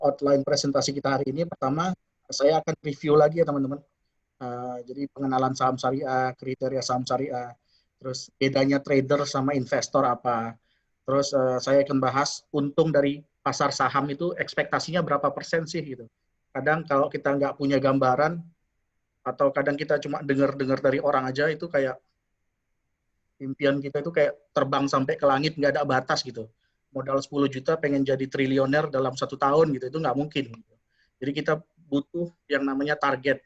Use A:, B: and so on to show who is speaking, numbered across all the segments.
A: outline presentasi kita hari ini. Pertama, saya akan review lagi ya teman-teman. Jadi pengenalan saham syariah, kriteria saham syariah, terus bedanya trader sama investor apa. Terus saya akan bahas untung dari pasar saham itu ekspektasinya berapa persen sih gitu. Kadang kalau kita nggak punya gambaran, atau kadang kita cuma dengar-dengar dari orang aja, itu kayak impian kita itu kayak terbang sampai ke langit, nggak ada batas gitu. Modal 10 juta pengen jadi triliuner dalam 1 tahun gitu, itu nggak mungkin. Jadi kita butuh yang namanya target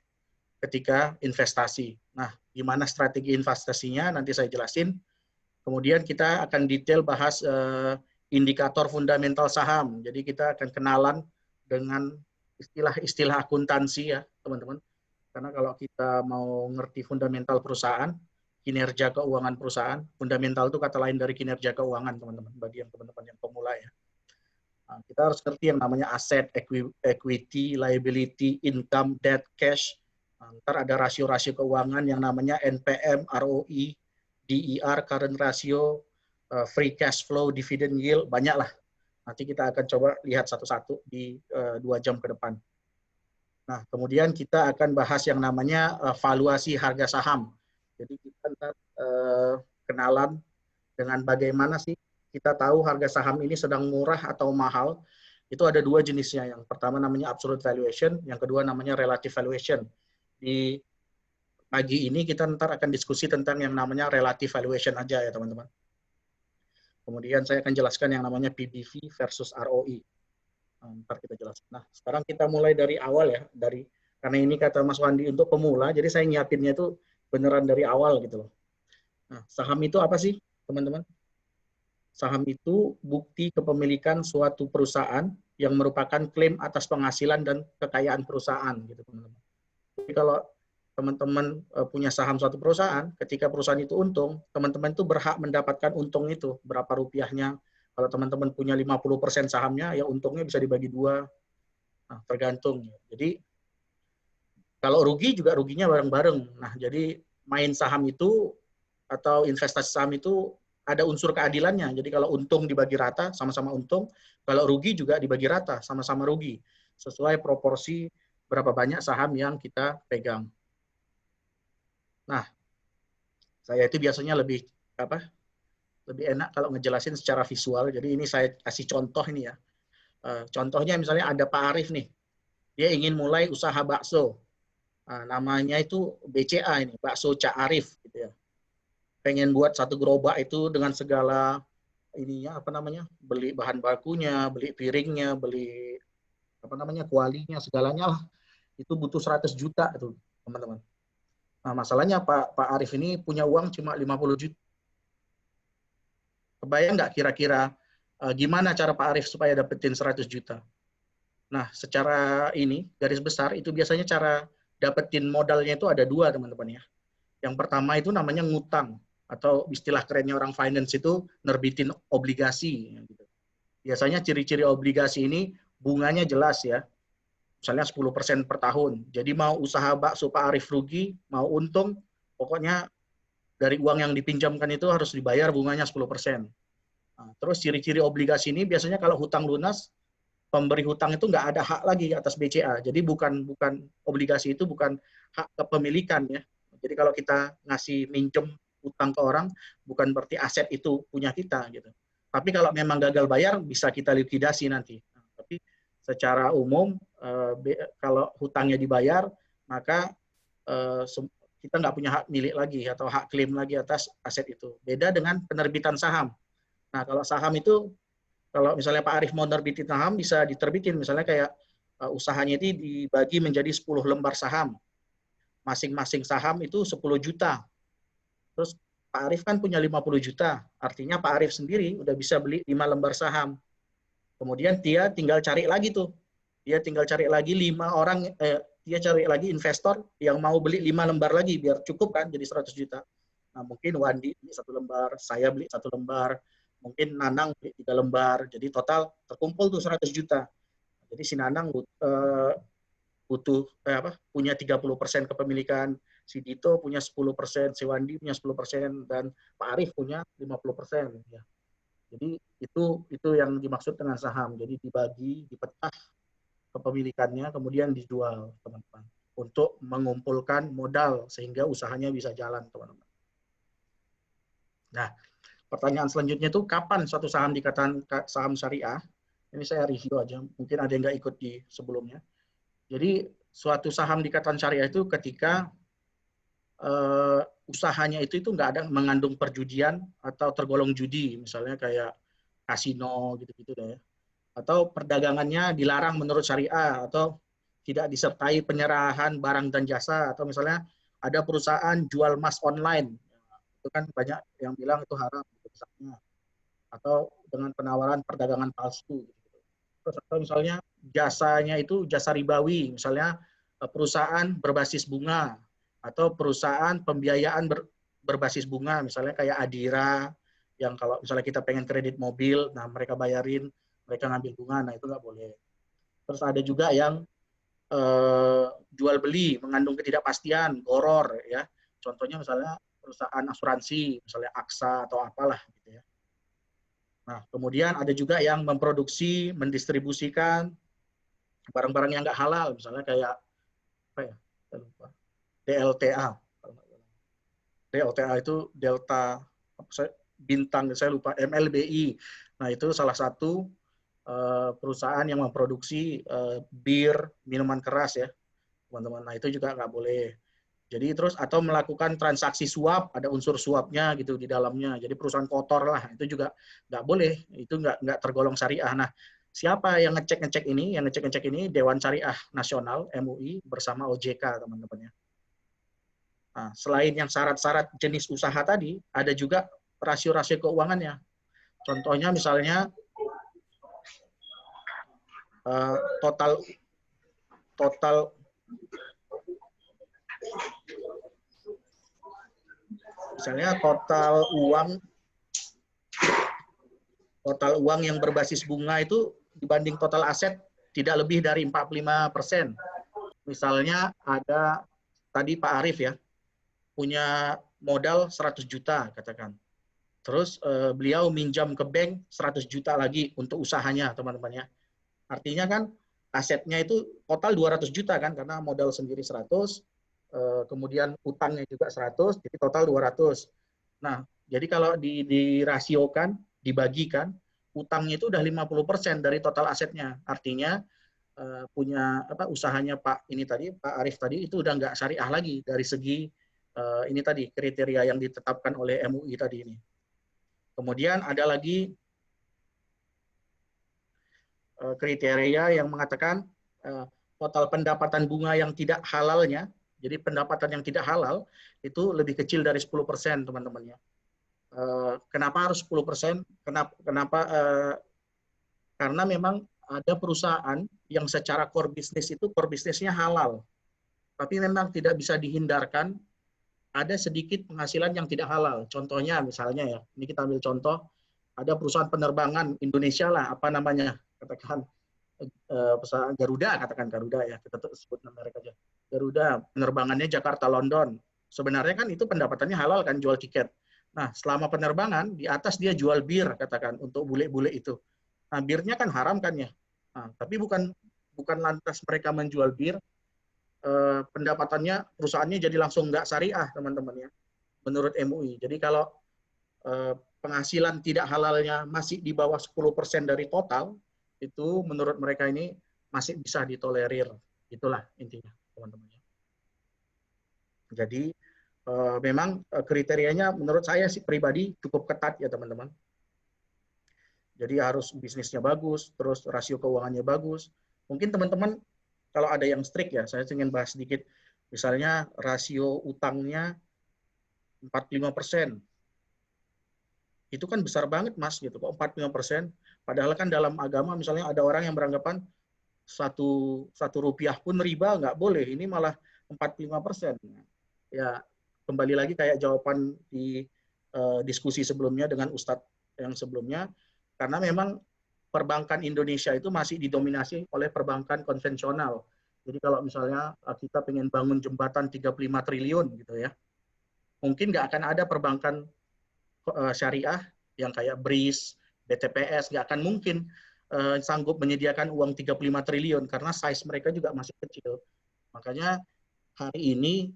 A: ketika investasi. Nah, gimana strategi investasinya nanti saya jelasin. Kemudian kita akan detail bahas indikator fundamental saham. Jadi kita akan kenalan dengan istilah-istilah akuntansi ya teman-teman. Karena kalau kita mau ngerti fundamental perusahaan, kinerja keuangan perusahaan, fundamental itu kata lain dari kinerja keuangan teman-teman, bagi yang teman-teman yang pemula ya. Nah, kita harus ngerti yang namanya aset, equity, liability, income, debt, cash. Nah, ntar ada rasio-rasio keuangan yang namanya NPM, ROE, DER, current ratio, free cash flow, dividend yield, banyak lah. Nanti kita akan coba lihat satu-satu di 2 jam ke depan. Nah, kemudian kita akan bahas yang namanya valuasi harga saham. Jadi kita kenalan dengan bagaimana sih kita tahu harga saham ini sedang murah atau mahal. Itu ada 2 jenisnya. Yang pertama namanya absolute valuation, yang kedua namanya relative valuation. Di pagi ini kita ntar akan diskusi tentang yang namanya relative valuation aja ya teman-teman. Kemudian saya akan jelaskan yang namanya PBV versus ROE. Ntar kita jelaskan. Nah, sekarang kita mulai dari awal ya, karena ini kata Mas Wandi untuk pemula, jadi saya nyiapinnya itu beneran dari awal gitu loh. Nah, saham itu apa sih, teman-teman? Saham itu bukti kepemilikan suatu perusahaan yang merupakan klaim atas penghasilan dan kekayaan perusahaan gitu, teman-teman. Jadi kalau teman-teman punya saham suatu perusahaan, ketika perusahaan itu untung, teman-teman itu berhak mendapatkan untung itu, berapa rupiahnya. Kalau teman-teman punya 50% sahamnya, ya untungnya bisa dibagi 2. Nah, tergantung. Jadi, kalau rugi juga ruginya bareng-bareng. Nah, jadi main saham itu atau investasi saham itu ada unsur keadilannya. Jadi kalau untung dibagi rata, sama-sama untung. Kalau rugi juga dibagi rata, sama-sama rugi. Sesuai proporsi berapa banyak saham yang kita pegang. Nah, saya itu biasanya lebih enak kalau ngejelasin secara visual. Jadi ini saya kasih contoh ini ya. Contohnya misalnya ada Pak Arif nih. Dia ingin mulai usaha bakso. Namanya itu BCA ini, bakso Cak Arif gitu ya. Pengen buat satu gerobak itu dengan segala ininya beli bahan bakunya, beli piringnya, beli kualinya, segalanya lah. Itu butuh 100 juta itu, teman-teman. Nah, masalahnya Pak Arif ini punya uang cuma 50 juta. Kebayang nggak kira-kira gimana cara Pak Arif supaya dapetin 100 juta? Nah, secara ini, garis besar, itu biasanya cara dapetin modalnya itu ada 2, teman-teman ya. Yang pertama itu namanya ngutang, atau istilah kerennya orang finance itu nerbitin obligasi. Biasanya ciri-ciri obligasi ini bunganya jelas ya, misalnya 10% per tahun. Jadi mau usaha bakso Pak Arif rugi, mau untung, pokoknya dari uang yang dipinjamkan itu harus dibayar bunganya 10%. Nah, terus ciri-ciri obligasi ini biasanya kalau hutang lunas, pemberi hutang itu nggak ada hak lagi atas BCA. Jadi bukan obligasi itu bukan hak kepemilikan ya. Jadi kalau kita ngasih minjem hutang ke orang, bukan berarti aset itu punya kita gitu. Tapi kalau memang gagal bayar, bisa kita likuidasi nanti. Nah, tapi secara umum, kalau hutangnya dibayar, maka kita nggak punya hak milik lagi atau hak klaim lagi atas aset itu. Beda dengan penerbitan saham. Nah, kalau saham itu, kalau misalnya Pak Arif mau nerbitin saham, bisa diterbitin. Misalnya kayak usahanya itu dibagi menjadi 10 lembar saham. Masing-masing saham itu 10 juta. Terus Pak Arif kan punya 50 juta. Artinya Pak Arif sendiri udah bisa beli 5 lembar saham. Kemudian dia tinggal cari lagi tuh. Dia tinggal cari lagi 5 orang, dia cari lagi investor yang mau beli 5 lembar lagi, biar cukup kan jadi 100 juta. Nah, mungkin Wandi beli 1 lembar, saya beli 1 lembar, mungkin Nanang beli 3 lembar, jadi total terkumpul tuh 100 juta. Jadi si Nanang butuh punya 30% kepemilikan, si Dito punya 10%, si Wandi punya 10%, dan Pak Arif punya 50%. Ya. Jadi itu yang dimaksud dengan saham. Jadi dibagi, dipecah kepemilikannya, kemudian dijual, teman-teman, untuk mengumpulkan modal sehingga usahanya bisa jalan, teman-teman. Nah, pertanyaan selanjutnya itu kapan suatu saham dikatakan saham syariah? Ini saya review aja, mungkin ada yang nggak ikut di sebelumnya. Jadi suatu saham dikatakan syariah itu ketika usahanya itu nggak ada mengandung perjudian atau tergolong judi, misalnya kayak kasino gitu-gitu deh, ya. Atau perdagangannya dilarang menurut syariah, atau tidak disertai penyerahan barang dan jasa, atau misalnya ada perusahaan jual emas online, itu kan banyak yang bilang itu haram, gitu, misalnya. Atau dengan penawaran perdagangan palsu. Gitu. Terus atau misalnya jasanya itu jasa ribawi, misalnya perusahaan berbasis bunga, atau perusahaan pembiayaan berbasis bunga, misalnya kayak Adira, yang kalau misalnya kita pengen kredit mobil, nah mereka bayarin, mereka ngambil bunga, nah itu nggak boleh. Terus ada juga yang jual beli mengandung ketidakpastian, goror, ya. Contohnya misalnya perusahaan asuransi, misalnya AXA atau apalah, gitu ya. Nah, kemudian ada juga yang memproduksi, mendistribusikan barang-barang yang nggak halal, misalnya kayak apa ya? Saya lupa. DLTA. DLTA itu Delta Bintang, saya lupa, MLBI. Nah, itu salah satu perusahaan yang memproduksi bir, minuman keras ya, teman-teman. Nah, itu juga nggak boleh. Jadi terus atau melakukan transaksi suap, ada unsur suapnya gitu di dalamnya. Jadi perusahaan kotor lah, itu juga nggak boleh. Itu nggak tergolong syariah. Nah, siapa yang ngecek ini? Yang ngecek ini Dewan Syariah Nasional (MUI) bersama OJK, teman-teman ya. Nah, selain yang syarat-syarat jenis usaha tadi, ada juga rasio-rasio keuangannya. Contohnya misalnya total misalnya total uang yang berbasis bunga itu dibanding total aset tidak lebih dari 45%. Misalnya ada tadi Pak Arief ya, punya modal 100 juta katakan. Terus beliau minjam ke bank 100 juta lagi untuk usahanya, teman-teman ya. Artinya kan asetnya itu total 200 juta kan, karena modal sendiri 100, kemudian utangnya juga 100, jadi total 200. Nah, jadi kalau dirasiokan, dibagikan, utangnya itu udah 50% dari total asetnya. Artinya punya apa usahanya Pak ini tadi, Pak Arief tadi, itu udah nggak syariah lagi dari segi ini tadi kriteria yang ditetapkan oleh MUI tadi ini. Kemudian ada lagi kriteria yang mengatakan total pendapatan bunga yang tidak halalnya, jadi pendapatan yang tidak halal itu lebih kecil dari 10%, teman-teman ya. Kenapa harus 10%? Kenapa? Karena memang ada perusahaan yang secara core bisnis itu core bisnisnya halal, tapi memang tidak bisa dihindarkan ada sedikit penghasilan yang tidak halal. Contohnya misalnya ya, ini kita ambil contoh, ada perusahaan penerbangan Indonesia lah, apa namanya, katakan perusahaan Garuda, katakan Garuda ya, kita sebut merek aja. Garuda, penerbangannya Jakarta London. Sebenarnya kan itu pendapatannya halal kan, jual tiket. Nah, selama penerbangan di atas dia jual bir, katakan untuk bule-bule itu. Nah, birnya kan haram kan ya. Nah, tapi bukan lantas mereka menjual bir, pendapatannya perusahaannya jadi langsung nggak syariah, teman-teman ya, menurut MUI. Jadi kalau penghasilan tidak halalnya masih di bawah 10% dari total, itu menurut mereka ini masih bisa ditolerir. Itulah intinya, teman-teman. Jadi memang kriterianya menurut saya sih pribadi cukup ketat ya, teman-teman. Jadi harus bisnisnya bagus, terus rasio keuangannya bagus. Mungkin teman-teman kalau ada yang strict ya, saya ingin bahas sedikit. Misalnya rasio utangnya 45%. Itu kan besar banget Mas gitu, kok 45%. Padahal kan dalam agama misalnya ada orang yang beranggapan satu rupiah pun riba nggak boleh, ini malah 45%. Ya kembali lagi kayak jawaban di diskusi sebelumnya dengan Ustadz yang sebelumnya, karena memang perbankan Indonesia itu masih didominasi oleh perbankan konvensional. Jadi kalau misalnya kita pengen bangun jembatan 35 triliun gitu ya, mungkin nggak akan ada perbankan syariah yang kayak BRIS, BTPS, nggak akan mungkin sanggup menyediakan uang 35 triliun karena size mereka juga masih kecil. Makanya hari ini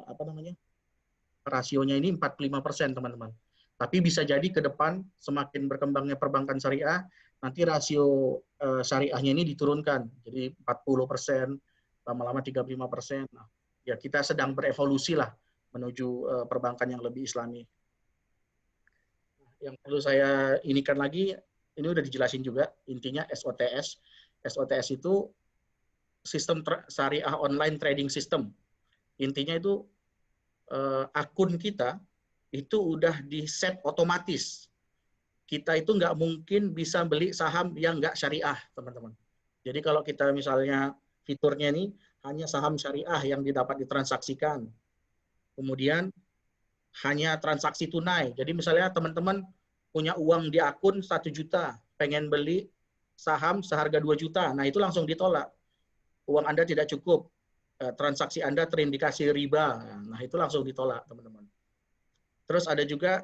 A: apa namanya? Rasionya ini 45%, teman-teman. Tapi bisa jadi ke depan semakin berkembangnya perbankan syariah, nanti rasio syariahnya ini diturunkan. Jadi 40%, lama-lama 35%. Nah, ya kita sedang berevolusi lah menuju perbankan yang lebih islami. Yang perlu saya inikan lagi, ini udah dijelasin juga, intinya SOTS. SOTS itu sistem syariah online trading system. Intinya itu akun kita itu udah di set otomatis. Kita itu nggak mungkin bisa beli saham yang nggak syariah, teman-teman. Jadi kalau kita misalnya fiturnya ini hanya saham syariah yang didapat ditransaksikan. Kemudian hanya transaksi tunai. Jadi misalnya teman-teman punya uang di akun 1 juta, pengen beli saham seharga 2 juta. Nah, itu langsung ditolak. Uang Anda tidak cukup. Transaksi Anda terindikasi riba. Nah, itu langsung ditolak, teman-teman. Terus ada juga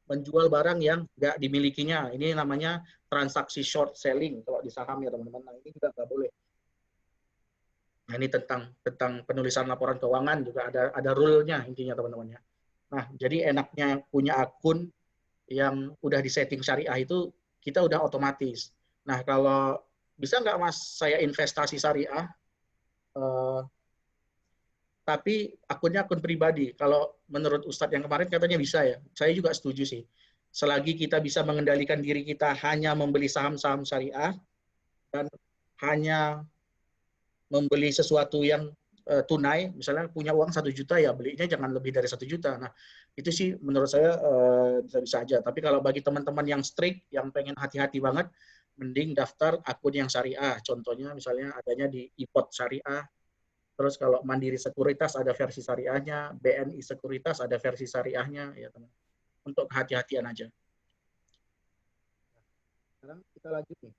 A: menjual barang yang nggak dimilikinya. Ini namanya transaksi short selling kalau di saham ya, teman-teman. Nah, ini juga nggak boleh. Nah, ini tentang penulisan laporan keuangan juga ada rule-nya intinya, teman-teman ya. Nah, jadi enaknya punya akun yang udah disetting syariah itu kita udah otomatis. Nah, kalau bisa nggak Mas saya investasi syariah, tapi akunnya akun pribadi? Kalau menurut Ustadz yang kemarin katanya bisa ya. Saya juga setuju sih. Selagi kita bisa mengendalikan diri kita hanya membeli saham-saham syariah dan hanya membeli sesuatu yang tunai, misalnya punya uang 1 juta ya belinya jangan lebih dari 1 juta. Nah, itu sih menurut saya bisa aja. Tapi kalau bagi teman-teman yang strict, yang pengen hati-hati banget, mending daftar akun yang syariah. Contohnya misalnya adanya di iPod Syariah. Terus kalau Mandiri Sekuritas ada versi syariahnya, BNI Sekuritas ada versi syariahnya, ya teman. Untuk kehati-hatian aja. Sekarang kita lanjut nih.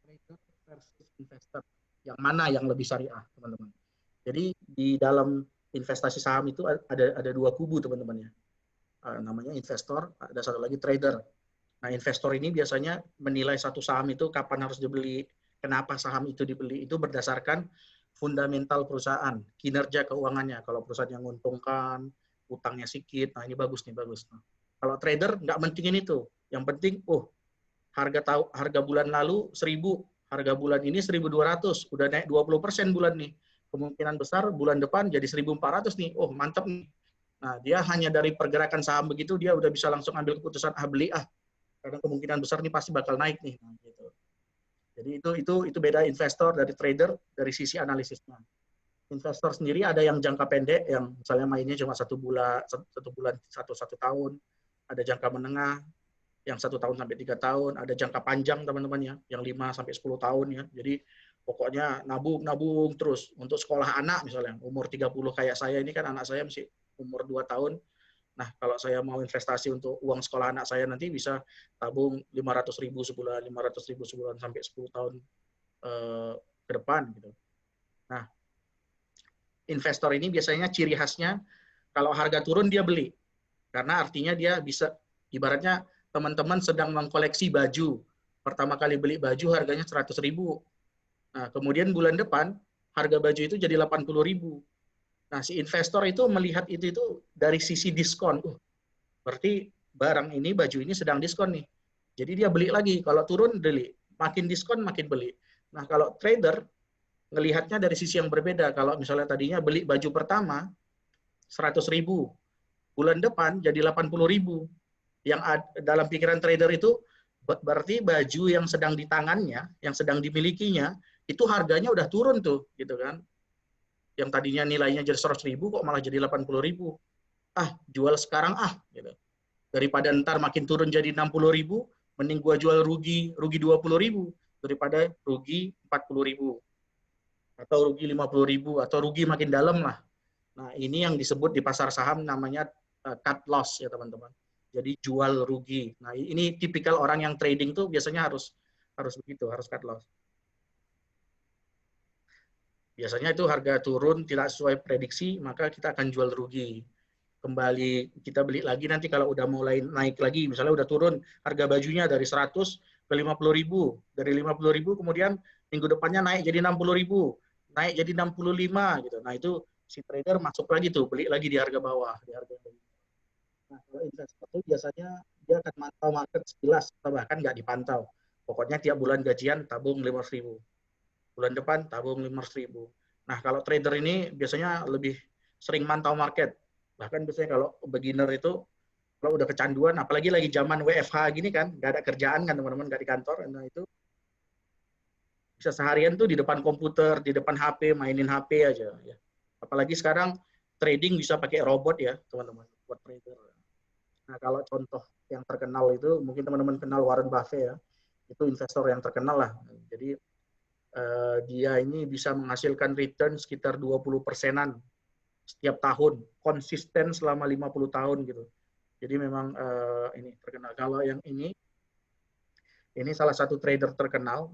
A: Trader versus investor. Yang mana yang lebih syariah, teman-teman? Jadi di dalam investasi saham itu ada dua kubu, teman-teman ya. Namanya investor, ada satu lagi trader. Nah, investor ini biasanya menilai satu saham itu kapan harus dibeli, kenapa saham itu dibeli, itu berdasarkan fundamental perusahaan, kinerja keuangannya. Kalau perusahaan yang menguntungkan, utangnya sedikit, nah ini bagus nih, bagus. Nah, kalau trader nggak pentingin itu. Yang penting, harga bulan lalu 1.000, harga bulan ini 1.200, udah naik 20% bulan nih. Kemungkinan besar bulan depan jadi 1.400 nih. Oh, mantap nih. Nah, dia hanya dari pergerakan saham begitu dia udah bisa langsung ambil keputusan beli karena kemungkinan besar nih pasti bakal naik nih. Nah, gitu. Jadi itu beda investor dari trader dari sisi analisisnya. Investor sendiri ada yang jangka pendek, yang misalnya mainnya cuma 1 bulan, 1 tahun, ada jangka menengah, yang 1 tahun sampai 3 tahun, ada jangka panjang teman-teman ya, yang 5 sampai 10 tahun ya. Jadi pokoknya nabung terus untuk sekolah anak misalnya, umur 30 kayak saya ini kan anak saya masih umur 2 tahun. Nah, kalau saya mau investasi untuk uang sekolah anak saya nanti bisa tabung 500.000 sebulan, 500.000 sebulan sampai 10 tahun ke depan gitu. Nah, investor ini biasanya ciri khasnya kalau harga turun dia beli. Karena artinya dia bisa, ibaratnya teman-teman sedang mengkoleksi baju. Pertama kali beli baju harganya 100.000. Nah, kemudian bulan depan harga baju itu jadi 80.000. Nah, si investor itu melihat itu dari sisi diskon. Berarti barang ini, baju ini sedang diskon nih. Jadi dia beli lagi. Kalau turun, beli. Makin diskon, makin beli. Nah, kalau trader, ngelihatnya dari sisi yang berbeda. Kalau misalnya tadinya beli baju pertama, 100.000. Bulan depan jadi 80.000. Yang dalam pikiran trader itu, berarti baju yang sedang di tangannya, yang sedang dimilikinya, itu harganya udah turun tuh, gitu kan. Yang tadinya nilainya jadi 100.000 kok malah jadi 80.000. Jual sekarang gitu. Daripada ntar makin turun jadi 60.000, mending gua jual rugi 20.000 daripada rugi 40.000 atau rugi 50.000 atau rugi makin dalam lah. Nah, ini yang disebut di pasar saham namanya cut loss ya teman-teman. Jadi jual rugi. Nah, ini tipikal orang yang trading tuh biasanya harus begitu, harus cut loss. Biasanya itu harga turun tidak sesuai prediksi, maka kita akan jual rugi. kembali kita beli lagi nanti kalau udah mulai naik lagi, misalnya udah turun harga bajunya dari 100 ke 50.000, dari 50.000 kemudian minggu depannya naik jadi 60.000, naik jadi 65 gitu. Nah itu si trader masuk lagi tuh beli lagi di harga bawah, di harga bawah. Nah kalau investor itu biasanya dia akan mantau market sekilas atau bahkan nggak dipantau. Pokoknya tiap bulan gajian tabung 500.000, bulan depan tabung 500.000. Nah kalau trader ini biasanya lebih sering mantau market. Bahkan biasanya kalau beginner itu kalau udah kecanduan, apalagi lagi zaman WFH gini kan, nggak ada kerjaan kan teman-teman, nggak di kantor, nah itu bisa seharian tuh di depan komputer, di depan HP, mainin HP aja. Ya. Apalagi sekarang trading bisa pakai robot ya teman-teman, buat trader. Nah kalau contoh yang terkenal itu, mungkin teman-teman kenal Warren Buffett ya, itu investor yang terkenal lah. Jadi dia ini bisa menghasilkan return sekitar 20%-an setiap tahun, konsisten selama 50 tahun gitu. Jadi memang ini terkenal. Kalau yang ini salah satu trader terkenal,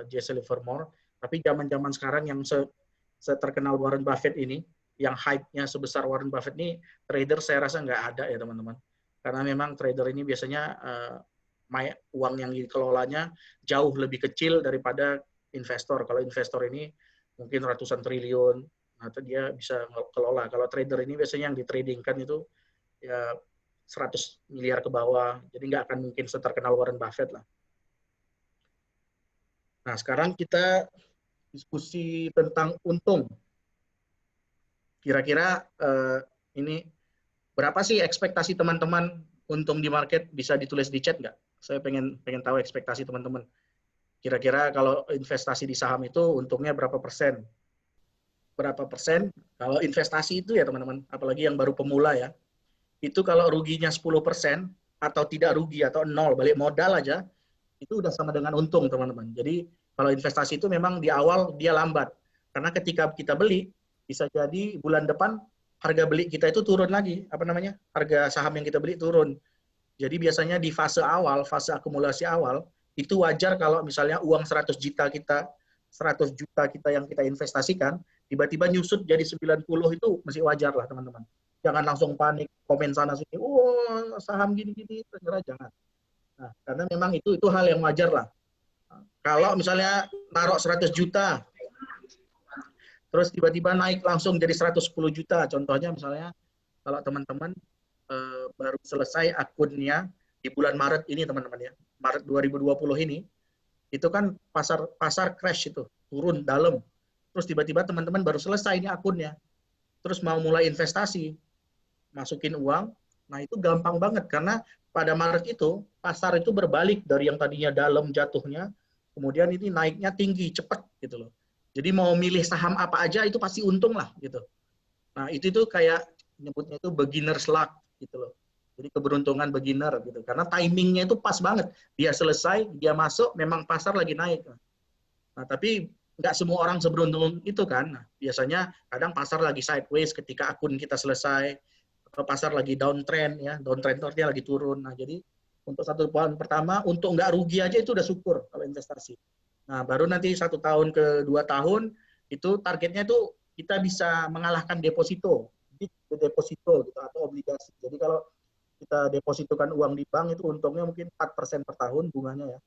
A: Jesse Livermore. Tapi zaman-zaman sekarang yang terkenal Warren Buffett ini, yang hype-nya sebesar Warren Buffett ini, trader saya rasa nggak ada ya teman-teman. Karena memang trader ini biasanya uang yang dikelolanya jauh lebih kecil daripada investor. Kalau investor ini mungkin ratusan triliun, atau dia bisa kelola. Kalau trader ini biasanya yang ditradingkan itu ya 100 miliar ke bawah, jadi nggak akan mungkin seterkenal Warren Buffett lah. Nah, sekarang kita diskusi tentang untung. Kira-kira ini berapa sih ekspektasi teman-teman untung di market? Bisa ditulis di chat nggak? Saya pengen tahu ekspektasi teman-teman. Kira-kira kalau investasi di saham itu untungnya berapa persen? Berapa persen? Kalau investasi itu ya teman-teman, apalagi yang baru pemula ya, itu kalau ruginya 10% atau tidak rugi atau nol, balik modal aja, itu udah sama dengan untung teman-teman. Jadi kalau investasi itu memang di awal dia lambat. Karena ketika kita beli, bisa jadi bulan depan harga beli kita itu turun lagi. Apa namanya? Harga saham yang kita beli turun. Jadi biasanya di fase awal, fase akumulasi awal, itu wajar kalau misalnya uang 100 juta kita, 100 juta kita yang kita investasikan, tiba-tiba nyusut jadi 90 itu masih wajar lah teman-teman. Jangan langsung panik, komen sana sini, oh saham gini-gini, ternyata jangan. Nah, karena memang itu hal yang wajar lah. Kalau misalnya taruh 100 juta, terus tiba-tiba naik langsung jadi 110 juta, contohnya misalnya kalau teman-teman baru selesai akunnya di bulan Maret ini teman-teman ya, Maret 2020 ini, itu kan pasar crash itu, turun dalam. Terus tiba-tiba teman-teman baru selesai ini akunnya, terus mau mulai investasi, masukin uang, nah itu gampang banget karena pada Maret itu pasar itu berbalik dari yang tadinya dalam jatuhnya, kemudian ini naiknya tinggi, cepat gitu loh. Jadi mau milih saham apa aja itu pasti untung lah gitu. Nah itu tuh kayak nyebutnya itu beginner's luck gitu loh. Jadi keberuntungan beginner gitu. Karena timingnya itu pas banget. Dia selesai, dia masuk, memang pasar lagi naik. Nah tapi nggak semua orang seberuntung itu kan. Nah, biasanya kadang pasar lagi sideways ketika akun kita selesai, atau pasar lagi downtrend ya, downtrend itu artinya lagi turun. Nah jadi untuk 1 tahun pertama, untuk nggak rugi aja itu udah syukur kalau investasi. Nah baru nanti 1 tahun ke 2 tahun itu targetnya itu kita bisa mengalahkan deposito, deposito gitu atau obligasi. Jadi kalau kita depositokan uang di bank itu untungnya mungkin 4% per tahun bunganya ya.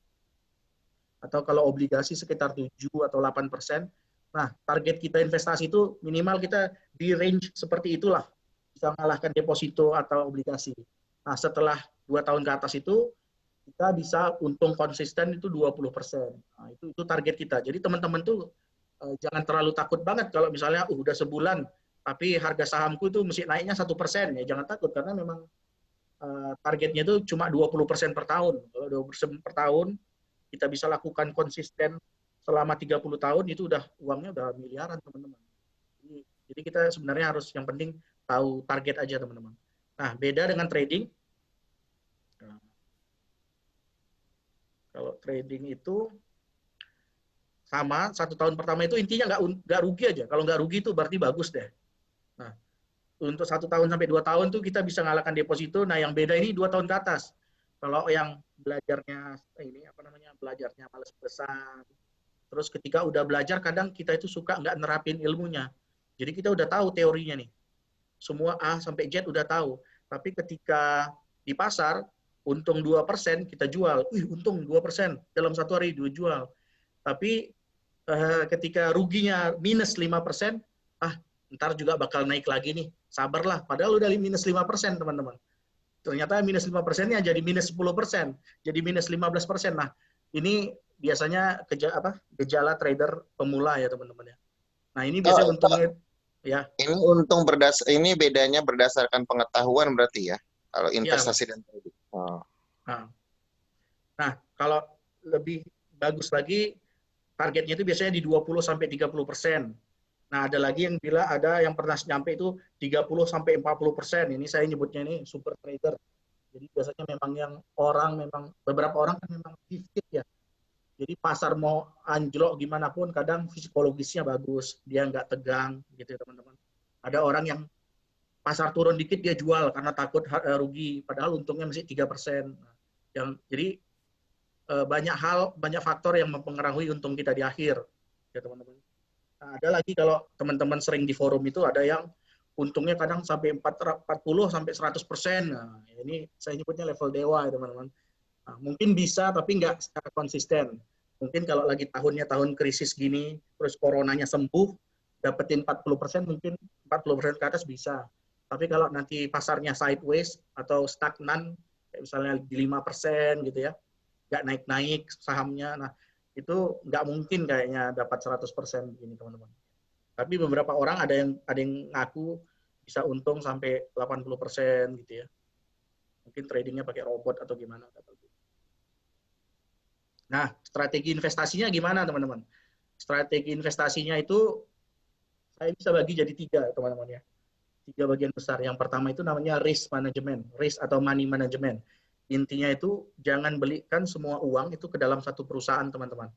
A: Atau kalau obligasi sekitar 7 atau 8%. Nah, target kita investasi itu minimal kita di range seperti itulah. Bisa mengalahkan deposito atau obligasi. Nah, setelah 2 tahun ke atas itu, kita bisa untung konsisten itu 20%. Nah, itu target kita. Jadi teman-teman tuh jangan terlalu takut banget kalau misalnya udah sebulan, tapi harga sahamku itu mesti naiknya 1%. Ya jangan takut, karena memang targetnya itu cuma 20% per tahun. Kalau 20% per tahun, kita bisa lakukan konsisten selama 30 tahun, itu udah uangnya udah miliaran teman-teman. Jadi kita sebenarnya harus yang penting tahu target aja teman-teman. Nah beda dengan trading. Nah, kalau trading itu sama 1 tahun pertama itu intinya nggak rugi aja. Kalau nggak rugi itu berarti bagus deh. Nah untuk 1 tahun sampai 2 tahun tuh kita bisa ngalahkan deposito. Nah yang beda ini 2 tahun ke atas. Kalau yang belajarnya ini apa namanya, belajarnya males-malesan, terus ketika udah belajar kadang kita itu suka nggak nerapin ilmunya. Jadi kita udah tahu teorinya nih. semua A sampai Z udah tahu. Tapi ketika di pasar, untung 2%, kita jual. Untung 2%, dalam satu hari dijual. Tapi ketika ruginya minus 5%, ntar juga bakal naik lagi nih. Sabarlah, padahal udah minus 5%, teman-teman. Ternyata minus 5%-nya jadi minus 10%, jadi minus 15%. Nah, ini biasanya gejala trader pemula ya, teman-teman ya. Nah, ini
B: Oh,
A: biasanya untungnya ya.
B: ini bedanya berdasarkan pengetahuan berarti ya. Kalau
A: Ya, Mas.
B: investasi dan trading. Oh.
A: Nah, kalau lebih bagus lagi, targetnya itu biasanya di 20-30%. Nah, ada lagi yang bila ada yang pernah nyampe itu 30-40%. Ini saya nyebutnya ini super trader. Jadi biasanya memang yang beberapa orang kan memang gifted ya. Jadi pasar mau anjlok gimana pun, kadang psikologisnya bagus, dia nggak tegang gitu ya, teman-teman. Ada orang yang pasar turun dikit dia jual karena takut rugi, padahal untungnya masih 3%. Jadi banyak faktor yang mempengaruhi untung kita di akhir ya, teman-teman. Nah, ada lagi kalau teman-teman sering di forum itu ada yang untungnya kadang sampai 40 sampai 100%. Nah, ini saya nyebutnya level dewa ya, teman-teman. Nah, mungkin bisa tapi nggak secara konsisten. Mungkin kalau lagi tahun krisis gini, terus coronanya sembuh, dapetin 40%, mungkin 40% ke atas bisa. Tapi kalau nanti pasarnya sideways atau stagnan, kayak misalnya di 5% gitu ya, nggak naik-naik sahamnya, nah itu nggak mungkin kayaknya dapat 100% ini, teman-teman. Tapi beberapa orang ada yang ngaku bisa untung sampai 80% gitu ya. Mungkin tradingnya pakai robot atau gimana. Nah, strategi investasinya gimana, teman-teman? Strategi investasinya itu saya bisa bagi jadi 3, teman-teman ya. 3 bagian besar. Yang pertama itu namanya risk management, risk atau money management. Intinya itu jangan belikan semua uang itu ke dalam satu perusahaan, teman-teman.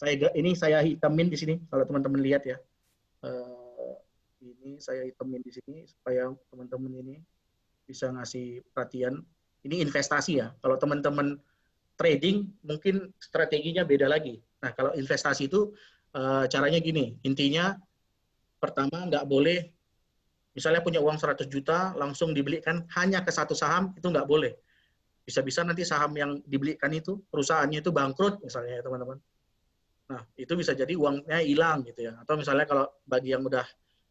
A: Ini saya hitamin di sini kalau teman-teman lihat ya. Ini saya hitamin di sini supaya teman-teman ini bisa ngasih perhatian. Ini investasi ya. Kalau teman-teman trading mungkin strateginya beda lagi. Nah, kalau investasi itu caranya gini. Intinya pertama nggak boleh misalnya punya uang 100 juta langsung dibelikan hanya ke satu saham, itu nggak boleh. Bisa-bisa nanti saham yang dibelikan itu perusahaannya itu bangkrut misalnya ya, teman-teman. Nah, itu bisa jadi uangnya hilang gitu ya. Atau misalnya kalau bagi yang udah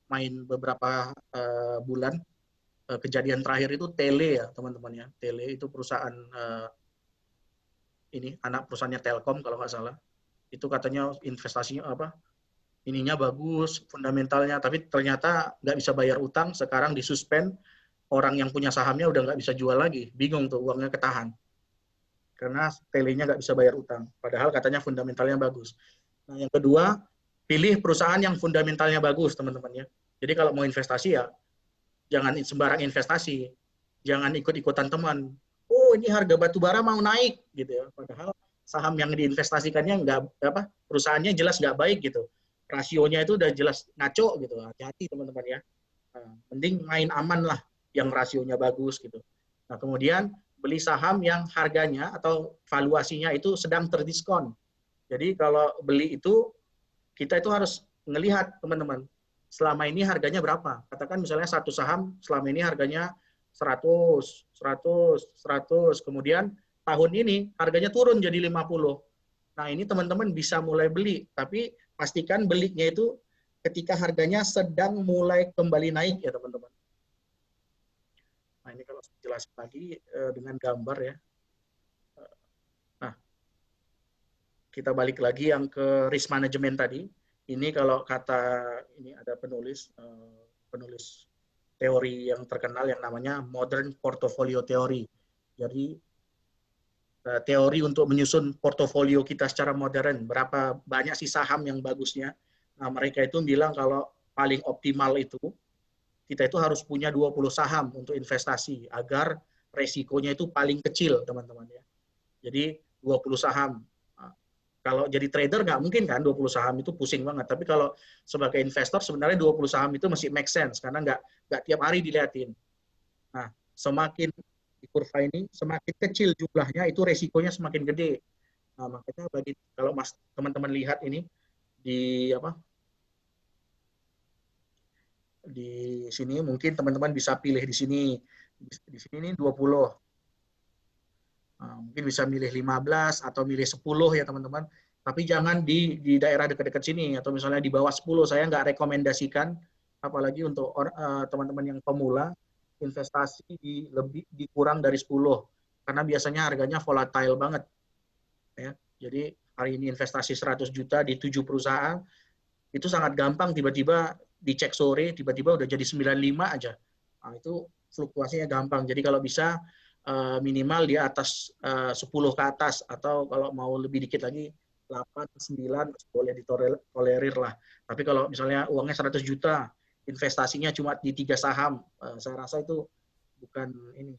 A: main beberapa bulan, kejadian terakhir itu Tele ya, teman-teman ya. Tele itu perusahaan ini anak perusahaannya Telkom kalau nggak salah. Itu katanya investasinya ininya bagus, fundamentalnya, tapi ternyata nggak bisa bayar utang, sekarang disuspend, orang yang punya sahamnya udah nggak bisa jual lagi, bingung tuh uangnya ketahan. Karena telenya nggak bisa bayar utang, padahal katanya fundamentalnya bagus. Nah, yang kedua, pilih perusahaan yang fundamentalnya bagus, teman-teman ya. Jadi kalau mau investasi ya, jangan sembarang investasi, jangan ikut-ikutan teman. Oh, ini harga batu bara mau naik gitu ya, padahal saham yang diinvestasikannya perusahaannya jelas nggak baik gitu, rasionya itu udah jelas ngaco gitu. Hati-hati teman-teman ya. Nah, mending main aman lah yang rasionya bagus gitu. Nah, kemudian beli saham yang harganya atau valuasinya itu sedang terdiskon. Jadi kalau beli itu kita itu harus melihat, teman-teman, selama ini harganya berapa. Katakan misalnya satu saham selama ini harganya 100, 100, 100, kemudian tahun ini harganya turun jadi 50. Nah, ini teman-teman bisa mulai beli, tapi pastikan belinya itu ketika harganya sedang mulai kembali naik ya, teman-teman. Nah, ini kalau jelas lagi dengan gambar ya. Nah, kita balik lagi yang ke risk management tadi. Ini kalau kata ini ada penulis teori yang terkenal yang namanya modern portfolio theory. Jadi teori untuk menyusun portofolio kita secara modern, berapa banyak sih saham yang bagusnya. Nah, mereka itu bilang kalau paling optimal itu kita itu harus punya 20 saham untuk investasi agar resikonya itu paling kecil, teman-teman ya. Jadi 20 saham. Kalau jadi trader nggak mungkin kan 20 saham itu pusing banget. Tapi kalau sebagai investor sebenarnya 20 saham itu masih make sense karena nggak tiap hari dilihatin. Nah, semakin di kurva ini semakin kecil jumlahnya itu resikonya semakin gede. Nah, makanya kalau teman-teman lihat ini di di sini mungkin teman-teman bisa pilih di sini. Di sini ini 20. Mungkin bisa milih 15 atau milih 10 ya teman-teman. Tapi jangan di daerah dekat-dekat sini atau misalnya di bawah 10. Saya nggak rekomendasikan, apalagi untuk teman-teman yang pemula, investasi di kurang dari 10. Karena biasanya harganya volatile banget. Ya. Jadi hari ini investasi 100 juta di 7 perusahaan, itu sangat gampang tiba-tiba dicek sore, tiba-tiba udah jadi 95 aja. Nah, itu fluktuasinya gampang. Jadi kalau bisa minimal di atas 10 ke atas, atau kalau mau lebih dikit lagi 8, 9 boleh ditolerir lah. Tapi kalau misalnya uangnya 100 juta, investasinya cuma di 3 saham, saya rasa itu bukan ini.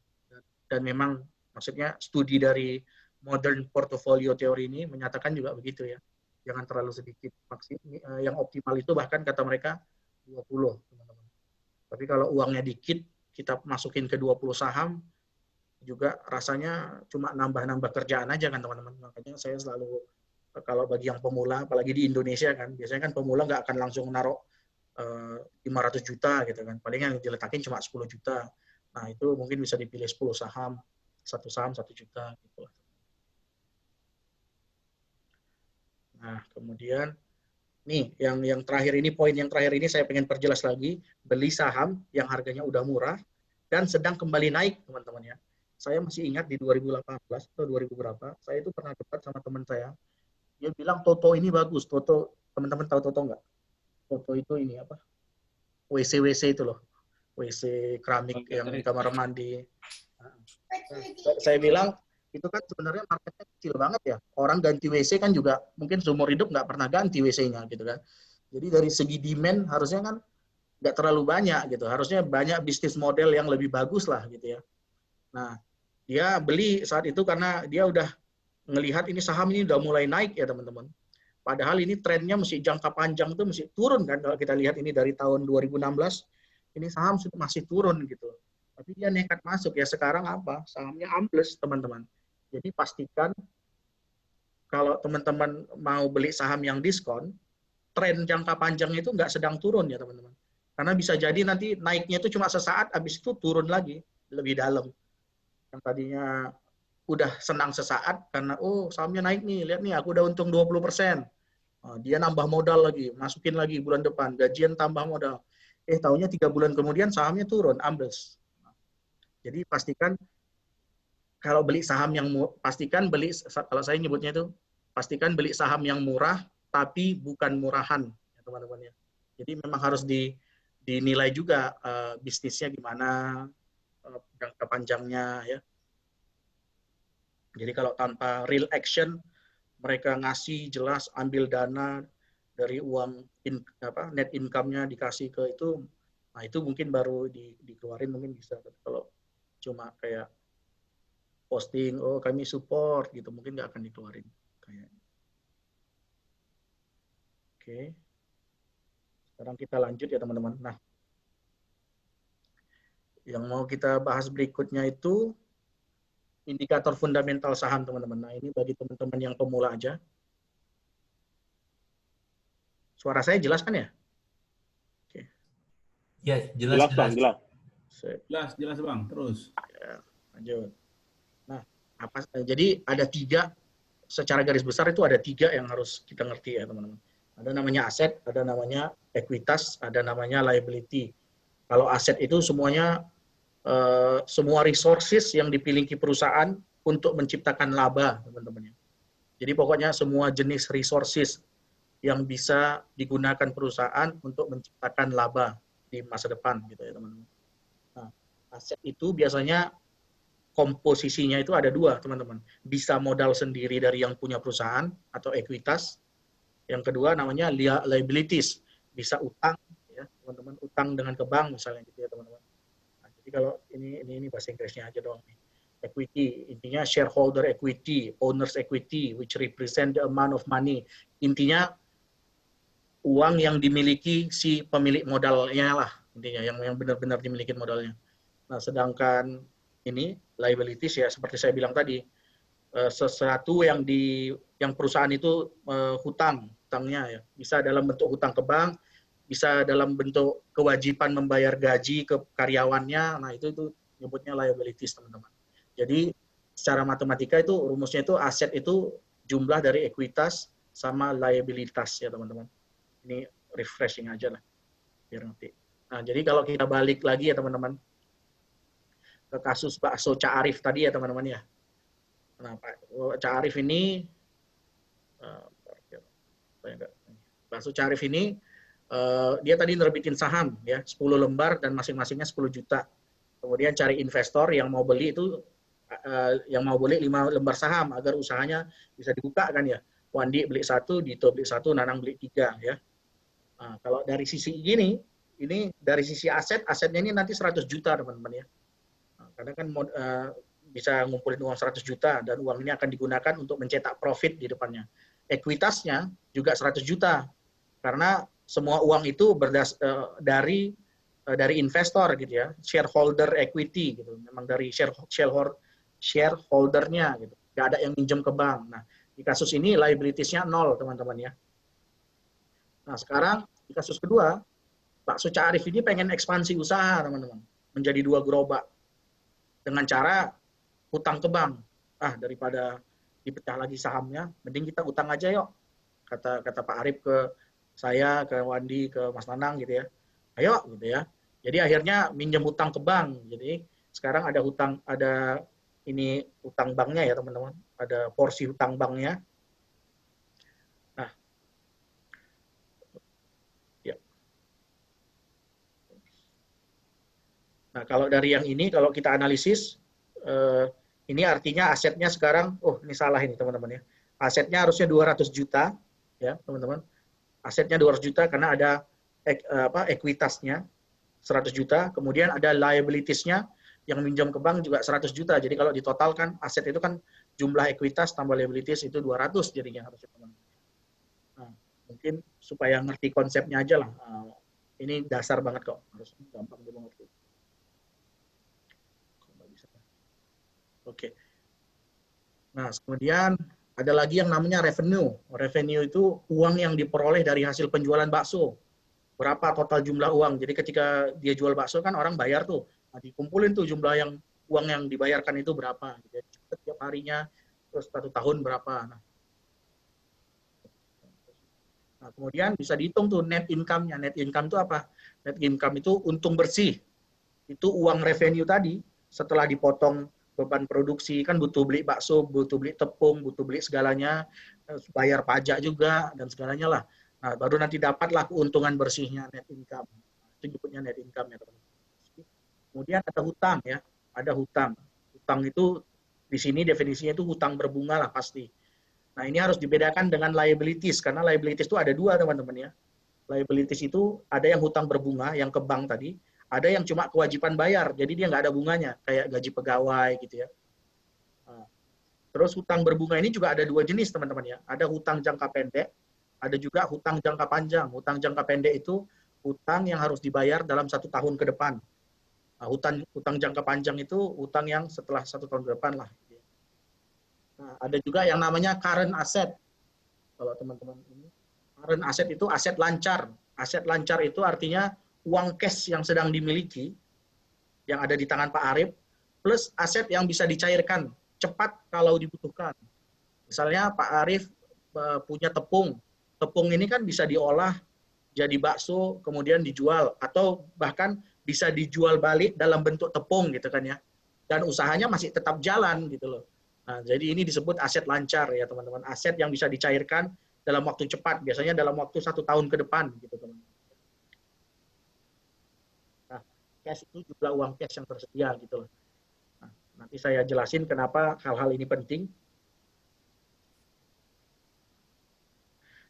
A: Dan memang maksudnya studi dari modern portfolio teori ini menyatakan juga begitu ya. Jangan terlalu sedikit. Yang optimal itu bahkan kata mereka 20, teman-teman. Tapi kalau uangnya dikit, kita masukin ke 20 saham, juga rasanya cuma nambah-nambah kerjaan aja kan teman-teman. Makanya saya selalu, kalau bagi yang pemula, apalagi di Indonesia kan, biasanya kan pemula nggak akan langsung naruh 500 juta gitu kan. Paling yang diletakin cuma 10 juta. Nah itu mungkin bisa dipilih 10 saham, saham 1 juta gitu. Nah kemudian nih yang terakhir ini, poin yang terakhir ini saya pengen perjelas lagi. Beli saham yang harganya udah murah dan sedang kembali naik teman-teman ya. Saya masih ingat di 2018 atau 2000 berapa, saya itu pernah debat sama teman saya. Dia bilang Toto ini bagus. Toto, teman-teman tahu Toto nggak? Toto itu ini apa? WC itu loh. WC keramik yang di kamar mandi. Nah, saya bilang, itu kan sebenarnya marketnya kecil banget ya. Orang ganti WC kan juga mungkin seumur hidup nggak pernah ganti WC-nya gitu kan. Jadi dari segi demand harusnya kan nggak terlalu banyak gitu. Harusnya banyak bisnis model yang lebih bagus lah gitu ya. Nah, dia beli saat itu karena dia udah ngelihat ini saham ini udah mulai naik ya teman-teman. Padahal ini trennya mesti jangka panjang tuh mesti turun kan, kalau kita lihat ini dari tahun 2016 ini saham masih turun gitu. Tapi dia nekat masuk ya, sekarang apa? Sahamnya ambles teman-teman. Jadi pastikan kalau teman-teman mau beli saham yang diskon, tren jangka panjang itu nggak sedang turun ya teman-teman. Karena bisa jadi nanti naiknya itu cuma sesaat, habis itu turun lagi lebih dalam. Yang tadinya udah senang sesaat karena sahamnya naik nih, lihat nih aku udah untung 20%. Dia nambah modal lagi, masukin lagi bulan depan, gajian tambah modal. Tahunya 3 bulan kemudian sahamnya turun, ambles. Jadi pastikan kalau beli saham yang kalau saya nyebutnya itu, pastikan beli saham yang murah tapi bukan murahan ya teman-teman ya. Jadi memang harus dinilai juga bisnisnya gimana, jangka panjangnya ya. Jadi kalau tanpa real action, mereka ngasih jelas ambil dana dari uang net income-nya dikasih ke itu, nah itu mungkin baru dikeluarin mungkin bisa. Tapi kalau cuma kayak posting, kami support gitu, mungkin nggak akan dikeluarin kayaknya. Oke. Sekarang kita lanjut ya teman-teman. Nah, yang mau kita bahas berikutnya itu indikator fundamental saham teman-teman. Nah ini bagi teman-teman yang pemula aja. Suara saya jelas kan ya? Oke.
C: Ya, jelas Bang, jelas.
D: Jelas Bang, terus.
A: Ya, lanjut. Nah, jadi ada 3, secara garis besar itu ada 3 yang harus kita ngerti ya teman-teman. Ada namanya aset, ada namanya ekuitas, ada namanya liability. Kalau aset itu semuanya, semua resources yang dimiliki perusahaan untuk menciptakan laba teman-teman. Jadi pokoknya semua jenis resources yang bisa digunakan perusahaan untuk menciptakan laba di masa depan gitu ya teman-teman. Nah, aset itu biasanya komposisinya itu ada 2 teman-teman. Bisa modal sendiri dari yang punya perusahaan atau ekuitas. Yang kedua namanya liabilities, bisa utang ya teman-teman, utang dengan ke bank misalnya gitu ya teman-teman. Nah, jadi kalau ini bahasa Inggrisnya aja doang nih. Equity, intinya shareholder equity, owner's equity, which represent the amount of money. Intinya uang yang dimiliki si pemilik modalnya lah, intinya yang benar-benar dimiliki modalnya. Nah, sedangkan ini liabilities ya seperti saya bilang tadi, sesuatu yang perusahaan itu hutangnya ya, bisa dalam bentuk hutang ke bank, bisa dalam bentuk kewajiban membayar gaji ke karyawannya, nah itu nyebutnya liabilities, teman-teman. Jadi secara matematika itu rumusnya itu aset itu jumlah dari ekuitas sama liabilitas ya teman-teman. Ini refreshing aja lah biar nanti. Nah jadi kalau kita balik lagi ya teman-teman ke kasus bakso Cak Arif tadi ya teman-teman ya. Nah Pak Cak Arif ini bakso Cak Arif ini dia tadi nerbitin saham ya 10 lembar dan masing-masingnya 10 juta. Kemudian cari investor yang mau beli itu yang mau beli 5 lembar saham agar usahanya bisa dibuka kan ya. Wandi beli 1, Dito beli 1, Nanang beli 3 ya. Nah, kalau dari sisi ini dari sisi asetnya ini nanti 100 juta teman-teman ya. Nah, karena kan bisa ngumpulin uang 100 juta dan uang ini akan digunakan untuk mencetak profit di depannya. Ekuitasnya juga 100 juta karena semua uang itu dari investor gitu ya, shareholder equity gitu. Memang dari shareholdernya gitu. Nggak ada yang minjem ke bank. Nah, di kasus ini liabilities-nya 0, teman-teman ya. Nah, sekarang di kasus kedua, Bakso Cak Arif ini pengen ekspansi usaha, teman-teman. Menjadi 2 gerobak. Dengan cara hutang ke bank. Daripada dipecah lagi sahamnya, mending kita utang aja yuk. Kata Pak Arif ke saya, ke Wandi, ke Mas Nanang gitu ya. Ayo gitu ya. Jadi akhirnya minjem hutang ke bank. Jadi sekarang ada hutang, ada ini hutang banknya ya teman-teman. Ada porsi hutang banknya. Nah, ya. Nah kalau dari yang ini, kalau kita analisis, ini artinya asetnya sekarang, ini salah ini teman-teman ya. Asetnya harusnya 200 juta ya teman-teman. Asetnya 200 juta karena ada ekuitasnya 100 juta, kemudian ada liabilities-nya yang minjam ke bank juga 100 juta. Jadi kalau ditotalkan aset itu kan jumlah ekuitas tambah liabilities itu 200 jadinya harusnya teman-teman. Nah, mungkin supaya ngerti konsepnya aja lah. Ini dasar banget kok, harus gampang dimengerti. Oke. Nah, kemudian ada lagi yang namanya revenue. Revenue itu uang yang diperoleh dari hasil penjualan bakso. Berapa total jumlah uang. Jadi ketika dia jual bakso kan orang bayar tuh. Nah, dikumpulin tuh jumlah uang yang dibayarkan itu berapa. Jadi setiap harinya, terus 1 tahun berapa. Nah, kemudian bisa dihitung tuh net income-nya. Net income itu apa? Net income itu untung bersih. Itu uang revenue tadi setelah dipotong beban produksi, kan butuh beli bakso, butuh beli tepung, butuh beli segalanya, bayar pajak juga, dan segalanya lah. Nah, baru nanti dapatlah keuntungan bersihnya net income. Itu disebutnya net income ya teman-teman. Kemudian ada hutang ya, ada hutang. Hutang itu di sini definisinya itu hutang berbunga lah pasti. Nah, ini harus dibedakan dengan liabilities, karena liabilities itu ada 2 teman-teman ya. Liabilities itu ada yang hutang berbunga, yang ke bank tadi, ada yang cuma kewajiban bayar, jadi dia nggak ada bunganya, kayak gaji pegawai gitu ya. Nah, terus hutang berbunga ini juga ada 2 jenis teman-teman ya. Ada hutang jangka pendek, ada juga hutang jangka panjang. Hutang jangka pendek itu hutang yang harus dibayar dalam 1 tahun ke depan. Nah, hutang jangka panjang itu hutang yang setelah 1 tahun ke depan lah. Nah, ada juga yang namanya current asset. Kalau teman-teman ini, current asset itu aset lancar. Aset lancar itu artinya uang cash yang sedang dimiliki, yang ada di tangan Pak Arif, plus aset yang bisa dicairkan cepat kalau dibutuhkan. Misalnya Pak Arif punya tepung. Tepung ini kan bisa diolah jadi bakso, kemudian dijual, atau bahkan bisa dijual balik dalam bentuk tepung gitu kan ya. Dan usahanya masih tetap jalan gitu loh. Nah, jadi ini disebut aset lancar ya teman-teman. Aset yang bisa dicairkan dalam waktu cepat, biasanya dalam waktu 1 tahun ke depan gitu teman-teman. Cash itu jumlah uang cash yang tersedia gitu loh. Nah, nanti saya jelasin kenapa hal-hal ini penting.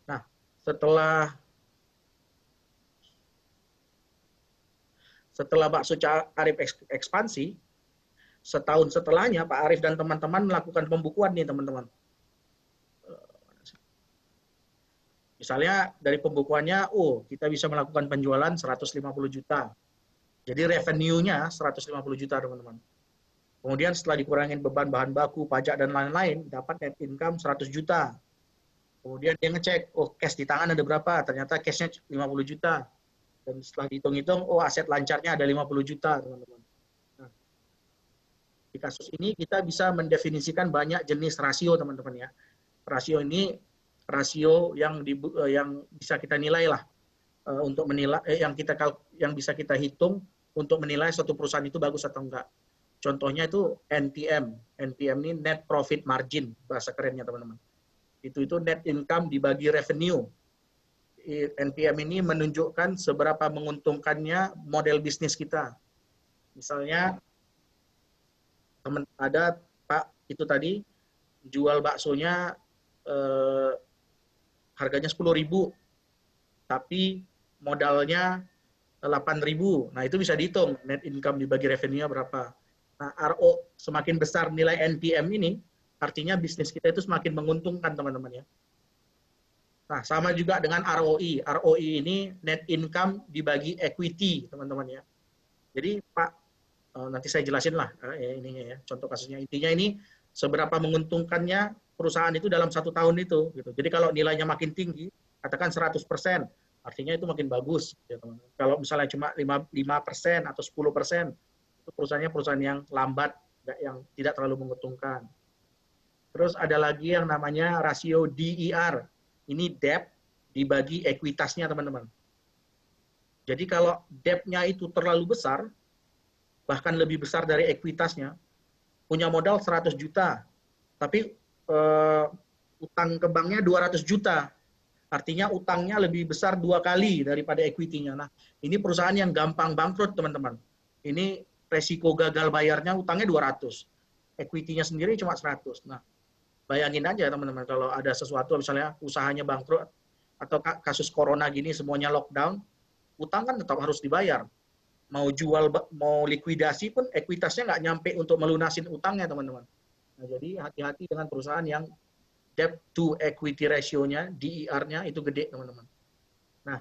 A: Nah, setelah Bakso Cak Arif ekspansi, setahun setelahnya Pak Arif dan teman-teman melakukan pembukuan nih teman-teman. Misalnya dari pembukuannya, kita bisa melakukan penjualan 150 juta. Jadi revenue-nya 150 juta, teman-teman. Kemudian setelah dikurangin beban bahan baku, pajak, dan lain-lain, dapat net income 100 juta. Kemudian dia ngecek, cash di tangan ada berapa? Ternyata cashnya 50 juta. Dan setelah dihitung-hitung, oh aset lancarnya ada 50 juta, teman-teman. Nah, di kasus ini kita bisa mendefinisikan banyak jenis rasio, teman-teman ya. Rasio ini rasio yang bisa kita nilai lah untuk menilai yang bisa kita hitung untuk menilai suatu perusahaan itu bagus atau enggak. Contohnya itu NPM. NPM ini net profit margin bahasa kerennya, teman-teman. Itu net income dibagi revenue. NPM ini menunjukkan seberapa menguntungkannya model bisnis kita. Misalnya ada Pak itu tadi jual baksonya harganya 10.000, tapi modalnya 8.000. Nah, itu bisa dihitung net income dibagi revenue-nya berapa. Nah, RO semakin besar nilai NPM ini, artinya bisnis kita itu semakin menguntungkan, teman-teman ya. Nah, sama juga dengan ROI. ROI ini net income dibagi equity, teman-teman ya. Jadi, Pak, nanti saya jelasin lah ininya ya, contoh kasusnya. Intinya ini seberapa menguntungkannya perusahaan itu dalam 1 tahun itu. Gitu. Jadi kalau nilainya makin tinggi, katakan 100%, artinya itu makin bagus. Ya, teman-teman. Kalau misalnya cuma 5% atau 10%, itu perusahaannya perusahaan yang lambat, yang tidak terlalu menguntungkan. Terus ada lagi yang namanya rasio DER. Ini debt dibagi ekuitasnya, teman-teman. Jadi kalau debt-nya itu terlalu besar, bahkan lebih besar dari ekuitasnya, punya modal 100 juta, tapi utang ke banknya 200 juta. Artinya utangnya lebih besar 2 kali daripada equity-nya. Nah, ini perusahaan yang gampang bangkrut, teman-teman. Ini resiko gagal bayarnya utangnya 200. Equity-nya sendiri cuma 100. Nah, bayangin aja teman-teman kalau ada sesuatu misalnya usahanya bangkrut atau kasus corona gini semuanya lockdown, utang kan tetap harus dibayar. Mau jual, mau likuidasi pun ekuitasnya nggak nyampe untuk melunasin utangnya, teman-teman. Nah, jadi hati-hati dengan perusahaan yang debt to equity ratio-nya, DER-nya itu gede, teman-teman. Nah,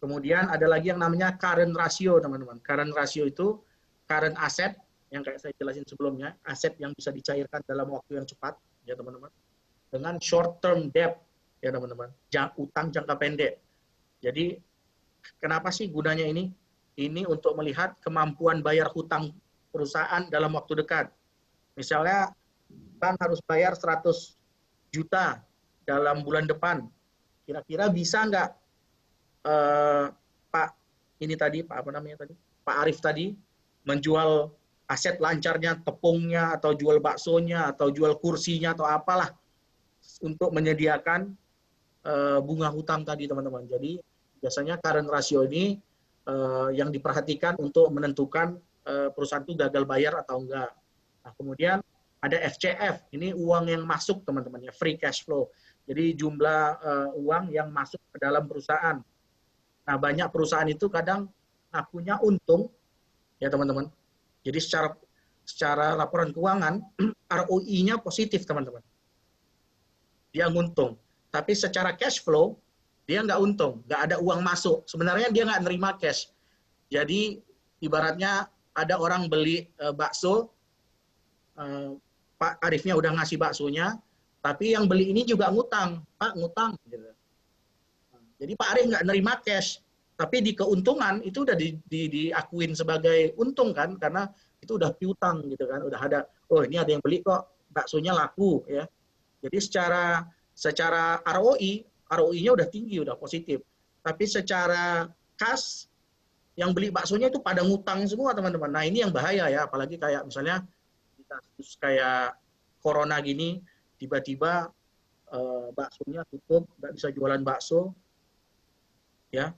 A: kemudian ada lagi yang namanya current ratio, teman-teman. Current ratio itu current asset, yang kayak saya jelasin sebelumnya, aset yang bisa dicairkan dalam waktu yang cepat, ya teman-teman, dengan short term debt, ya teman-teman, utang jangka pendek. Jadi kenapa sih gunanya ini? Ini untuk melihat kemampuan bayar hutang perusahaan dalam waktu dekat. Misalnya bank harus bayar 100 juta dalam bulan depan. Kira-kira bisa nggak Pak ini tadi, Pak apa namanya tadi, Pak Arif tadi menjual aset lancarnya, tepungnya, atau jual baksonya, atau jual kursinya, atau apalah, untuk menyediakan bunga hutang tadi, teman-teman. Jadi, biasanya current ratio ini yang diperhatikan untuk menentukan perusahaan itu gagal bayar atau enggak. Nah, kemudian ada FCF, ini uang yang masuk, teman-teman, ya, free cash flow. Jadi, jumlah uang yang masuk ke dalam perusahaan. Nah, banyak perusahaan itu kadang ngakunya untung, ya, teman-teman. Jadi secara laporan keuangan, ROI-nya positif, teman-teman. Dia nguntung. Tapi secara cash flow, dia nggak untung. Nggak ada uang masuk. Sebenarnya dia nggak nerima cash. Jadi ibaratnya ada orang beli bakso, Pak Arifnya udah ngasih baksonya, tapi yang beli ini juga ngutang. Pak, ngutang. Gitu. Jadi Pak Arif nggak nerima cash. Tapi di keuntungan itu udah diakuin sebagai untung kan, karena itu udah piutang gitu kan, udah ada, oh ini ada yang beli kok, baksonya laku ya. Jadi secara ROI-nya udah tinggi, udah positif. Tapi secara kas, yang beli baksonya itu pada ngutang semua, teman-teman. Nah, ini yang bahaya ya, apalagi kayak misalnya di kasus kayak corona gini, tiba-tiba baksonya tutup, nggak bisa jualan bakso, ya.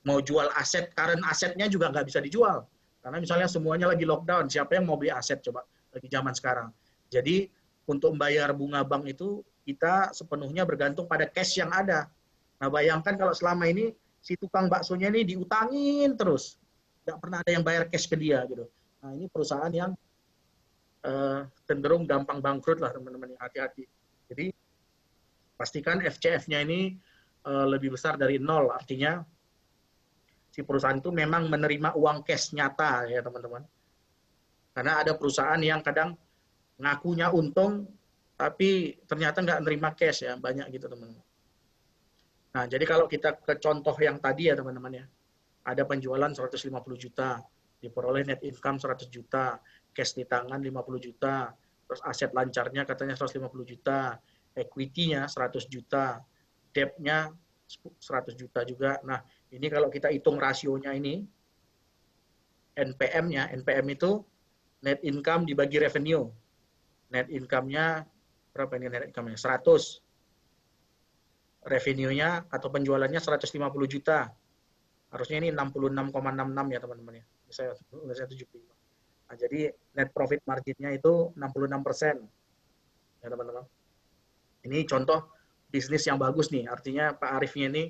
A: Mau jual aset, current asetnya juga nggak bisa dijual. Karena misalnya semuanya lagi lockdown, siapa yang mau beli aset coba lagi zaman sekarang. Jadi untuk membayar bunga bank itu kita sepenuhnya bergantung pada cash yang ada. Nah bayangkan kalau selama ini si tukang baksonya ini diutangin terus, nggak pernah ada yang bayar cash ke dia gitu. Nah ini perusahaan yang cenderung gampang bangkrut lah teman-teman, hati-hati. Jadi pastikan FCF-nya ini lebih besar dari 0, artinya si perusahaan itu memang menerima uang cash nyata ya teman-teman. Karena ada perusahaan yang kadang ngakunya untung tapi ternyata nggak nerima cash ya, banyak gitu teman-teman. Nah, jadi kalau kita ke contoh yang tadi ya teman-teman ya, ada penjualan 150 juta, diperoleh net income 100 juta, cash di tangan 50 juta, terus aset lancarnya katanya 150 juta, equity-nya 100 juta, debt-nya 100 juta juga. Nah, ini kalau kita hitung rasionya ini, NPM-nya, NPM itu net income dibagi revenue. Net income-nya, berapa ini net income-nya? 100. Revenue-nya atau penjualannya 150 juta. Harusnya ini 66,66 ya teman-teman ya. Saya 75. Nah, jadi net profit margin-nya itu 66% ya teman-teman. Ini contoh bisnis yang bagus nih. Artinya Pak Arifnya ini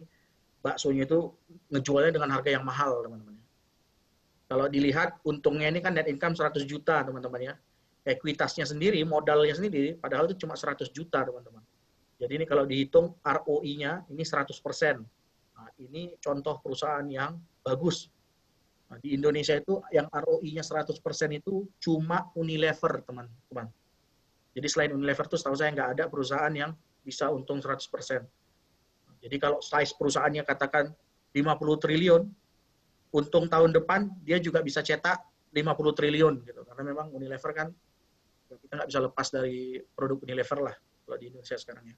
A: baksonya itu ngejualnya dengan harga yang mahal teman-teman. Kalau dilihat untungnya ini kan net income 100 juta teman-teman ya. Ekuitasnya sendiri, modalnya sendiri, padahal itu cuma 100 juta teman-teman. Jadi ini kalau dihitung ROI-nya ini 100%. Nah, ini contoh perusahaan yang bagus. Nah, di Indonesia itu yang ROI-nya 100% itu cuma Unilever, teman-teman. Jadi selain Unilever itu setahu saya nggak ada perusahaan yang bisa untung 100%. Jadi kalau size perusahaannya katakan 50 triliun, untung tahun depan dia juga bisa cetak 50 triliun gitu. Karena memang Unilever kan kita nggak bisa lepas dari produk Unilever lah kalau di Indonesia sekarang ya.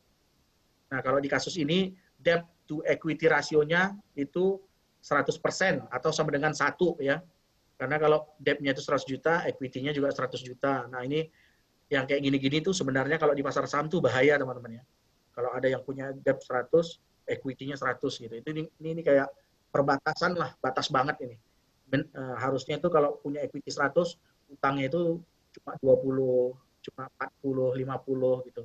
A: Nah, kalau di kasus ini debt to equity rasionya itu 100% atau sama dengan 1 ya. Karena kalau debt-nya itu 100 juta, equity-nya juga 100 juta. Nah, ini yang kayak gini-gini tuh sebenarnya kalau di pasar saham tuh bahaya teman-teman ya. Kalau ada yang punya debt 100, equity-nya 100 gitu. Itu ini kayak perbatasan lah, batas banget ini. Harusnya itu kalau punya equity 100, utangnya itu cuma 20, cuma 40, 50 gitu.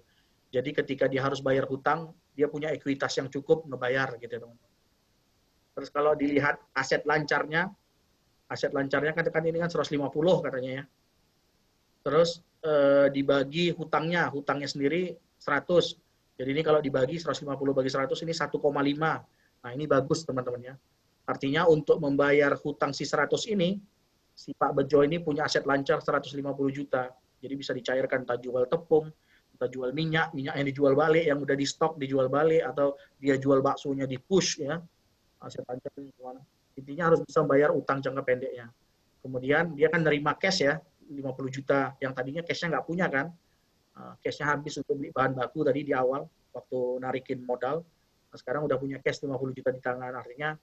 A: Jadi ketika dia harus bayar hutang, dia punya ekuitas yang cukup ngebayar gitu ya teman-teman. Terus kalau dilihat aset lancarnya kan ini kan 150 katanya ya. Terus dibagi hutangnya sendiri 100. Jadi ini kalau dibagi 150 bagi 100 ini 1,5. Nah, ini bagus teman-teman ya. Artinya untuk membayar hutang si 100 ini, si Pak Bejo ini punya aset lancar 150 juta. Jadi bisa dicairkan entah jual tepung, entah jual minyak yang dijual balik, yang udah di stok dijual balik, atau dia jual baksonya di push ya. Aset lancar intinya harus bisa membayar utang jangka pendeknya. Kemudian dia kan nerima cash ya, 50 juta. Yang tadinya cashnya nggak punya kan. Cashnya habis untuk beli bahan baku tadi di awal, waktu narikin modal. Nah, sekarang udah punya cash 50 juta di tangan. Artinya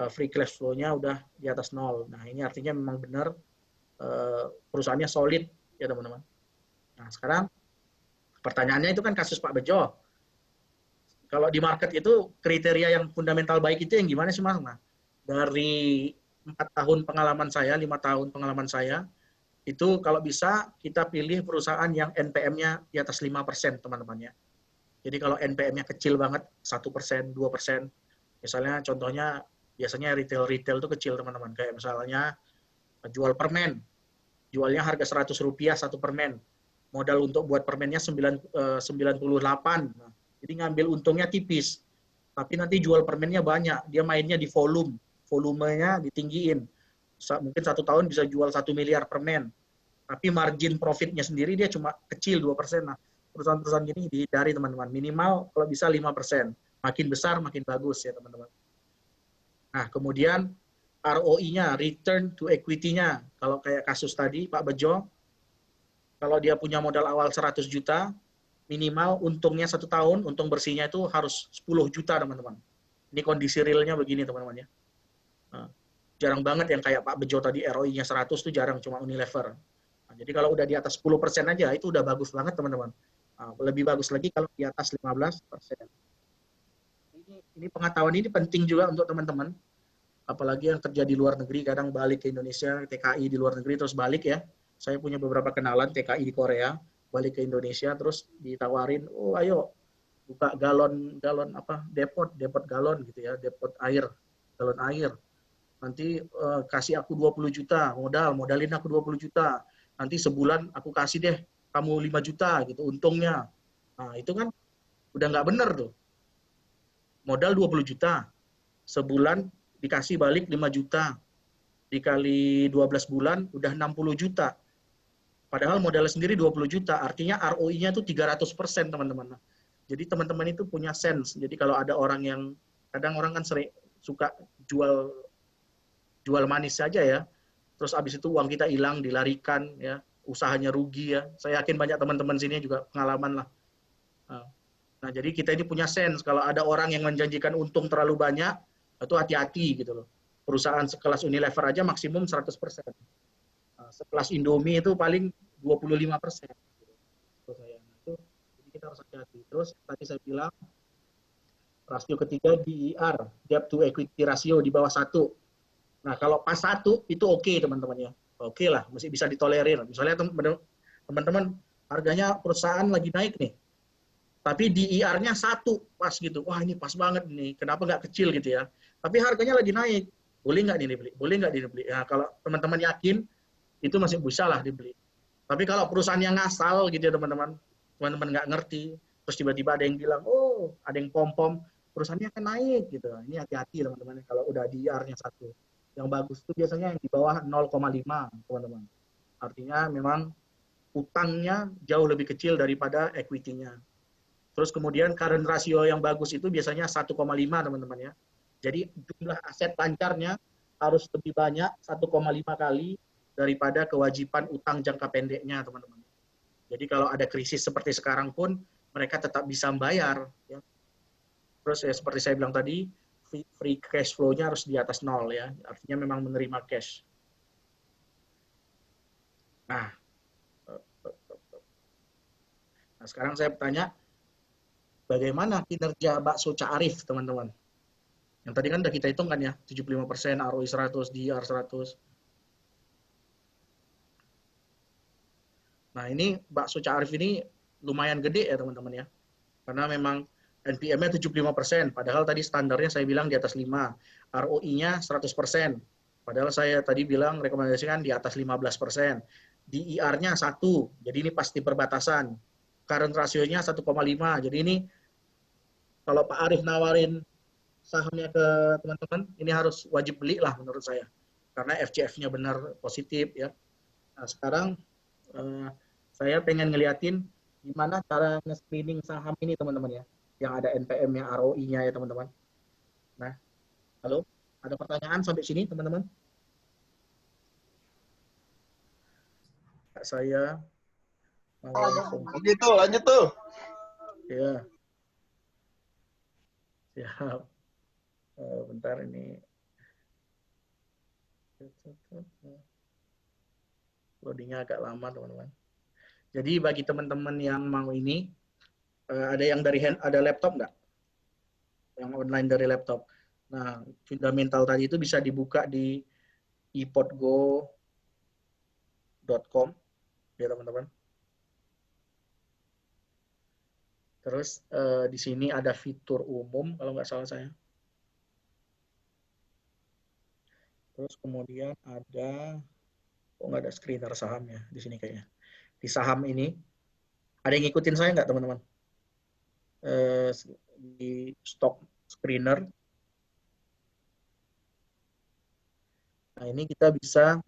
A: free cash flow-nya udah di atas 0. Nah, ini artinya memang benar perusahaannya solid ya teman-teman. Nah, sekarang pertanyaannya itu kan kasus Pak Bejo. Kalau di market itu kriteria yang fundamental baik itu yang gimana sih Mas? Nah, dari 4 tahun pengalaman saya, 5 tahun pengalaman saya, itu kalau bisa kita pilih perusahaan yang NPM-nya di atas 5% teman-teman ya. Jadi kalau NPM-nya kecil banget, 1%, 2%, misalnya contohnya biasanya retail itu kecil teman-teman. Kayak misalnya jual permen, jualnya harga Rp100 satu permen. Modal untuk buat permennya 98. Nah, jadi ngambil untungnya tipis. Tapi nanti jual permennya banyak. Dia mainnya di volumenya ditinggiin. Mungkin 1 tahun bisa jual 1 miliar permen. Tapi margin profitnya sendiri dia cuma kecil 2%. Nah, perusahaan-perusahaan gini dihindari teman-teman. Minimal kalau bisa 5%. Makin besar makin bagus ya teman-teman. Nah, kemudian ROI-nya, return to equity-nya. Kalau kayak kasus tadi, Pak Bejo, kalau dia punya modal awal 100 juta, minimal untungnya 1 tahun, untung bersihnya itu harus 10 juta, teman-teman. Ini kondisi realnya begini, teman-teman ya. Nah, jarang banget yang kayak Pak Bejo tadi, ROI-nya 100 itu jarang, cuma Unilever. Nah, jadi kalau udah di atas 10% aja, itu udah bagus banget, teman-teman. Nah, lebih bagus lagi kalau di atas 15%. Ini pengetahuan ini penting juga untuk teman-teman. Apalagi yang kerja di luar negeri, kadang balik ke Indonesia, TKI di luar negeri, terus balik ya. Saya punya beberapa kenalan TKI di Korea, balik ke Indonesia, terus ditawarin, oh ayo buka galon depot galon gitu ya, depot air, galon air. Nanti kasih aku 20 juta, modalin aku 20 juta. Nanti sebulan aku kasih deh kamu 5 juta gitu untungnya. Nah, itu kan udah nggak bener tuh. Modal 20 juta, sebulan dikasih balik 5 juta, dikali 12 bulan udah 60 juta. Padahal modal sendiri 20 juta, artinya ROI-nya itu 300% teman-teman. Jadi teman-teman itu punya sense. Jadi kalau ada orang yang Kadang orang kan sering suka jual manis saja ya. Terus abis itu uang kita hilang, dilarikan ya, usahanya rugi ya. Saya yakin banyak teman-teman sini juga pengalaman lah. Nah, jadi kita ini punya sense kalau ada orang yang menjanjikan untung terlalu banyak, itu hati-hati gitu loh. Perusahaan sekelas Unilever aja maksimum 100%. Nah, sekelas Indomie itu paling 25%. Itu, jadi kita harus hati-hati. Terus tadi saya bilang, rasio ketiga DER, debt to equity ratio di bawah 1. Nah, kalau pas 1 itu oke teman-teman ya. Oke lah, masih bisa ditolerir. Misalnya teman-teman harganya perusahaan lagi naik nih, tapi DER-nya 1 pas gitu. Wah ini pas banget nih, kenapa nggak kecil gitu ya. Tapi harganya lagi naik, boleh nggak ini dibeli? Boleh nggak dibeli? Nah, kalau teman-teman yakin, itu masih bisa lah dibeli. Tapi kalau perusahaan yang ngasal gitu ya teman-teman nggak ngerti, terus tiba-tiba ada yang bilang, oh ada yang pom-pom, perusahaannya akan naik gitu. Ini hati-hati teman-teman kalau udah DER-nya 1. Yang bagus itu biasanya yang di bawah 0,5 teman-teman. Artinya memang utangnya jauh lebih kecil daripada equity-nya. Terus kemudian current ratio yang bagus itu biasanya 1,5 teman-teman ya. Jadi jumlah aset lancarnya harus lebih banyak 1,5 kali daripada kewajiban utang jangka pendeknya teman-teman. Jadi kalau ada krisis seperti sekarang pun mereka tetap bisa membayar. Ya. Terus ya, seperti saya bilang tadi, free cash flow-nya harus di atas 0 ya. Artinya memang menerima cash. Nah sekarang saya bertanya, bagaimana kinerja bakso Cak Arif, teman-teman? Yang tadi kan udah kita hitung kan ya, 75%, ROI 100, DER 100. Nah ini bakso Cak Arif ini lumayan gede ya teman-teman ya. Karena memang NPM-nya 75%, padahal tadi standarnya saya bilang di atas 5. ROI-nya 100%, padahal saya tadi bilang rekomendasikan di atas 15%. DER-nya 1, jadi ini pasti perbatasan. Current ratio-nya 1,5, jadi ini kalau Pak Arif nawarin sahamnya ke teman-teman, ini harus wajib beli lah menurut saya. Karena FCF-nya benar positif ya. Nah sekarang saya pengen ngeliatin gimana cara nge-screening saham ini teman-teman ya. Yang ada NPM-nya, ROI-nya ya teman-teman. Nah, halo? Ada pertanyaan sampai sini teman-teman? Saya
B: lanjut tuh.
A: Ya. Siap. Bentar ini. Loadingnya agak lama teman-teman. Jadi bagi teman-teman yang mau ini, ada yang dari ada laptop nggak? Yang online dari laptop. Nah, fundamental tadi itu bisa dibuka di ipodgo.com ya teman-teman. Terus di sini ada fitur umum kalau nggak salah saya. Terus kemudian ada, oh nggak ada screener sahamnya di sini kayaknya. Di saham ini, ada yang ngikutin saya nggak teman-teman? Di stock screener. Nah ini kita bisa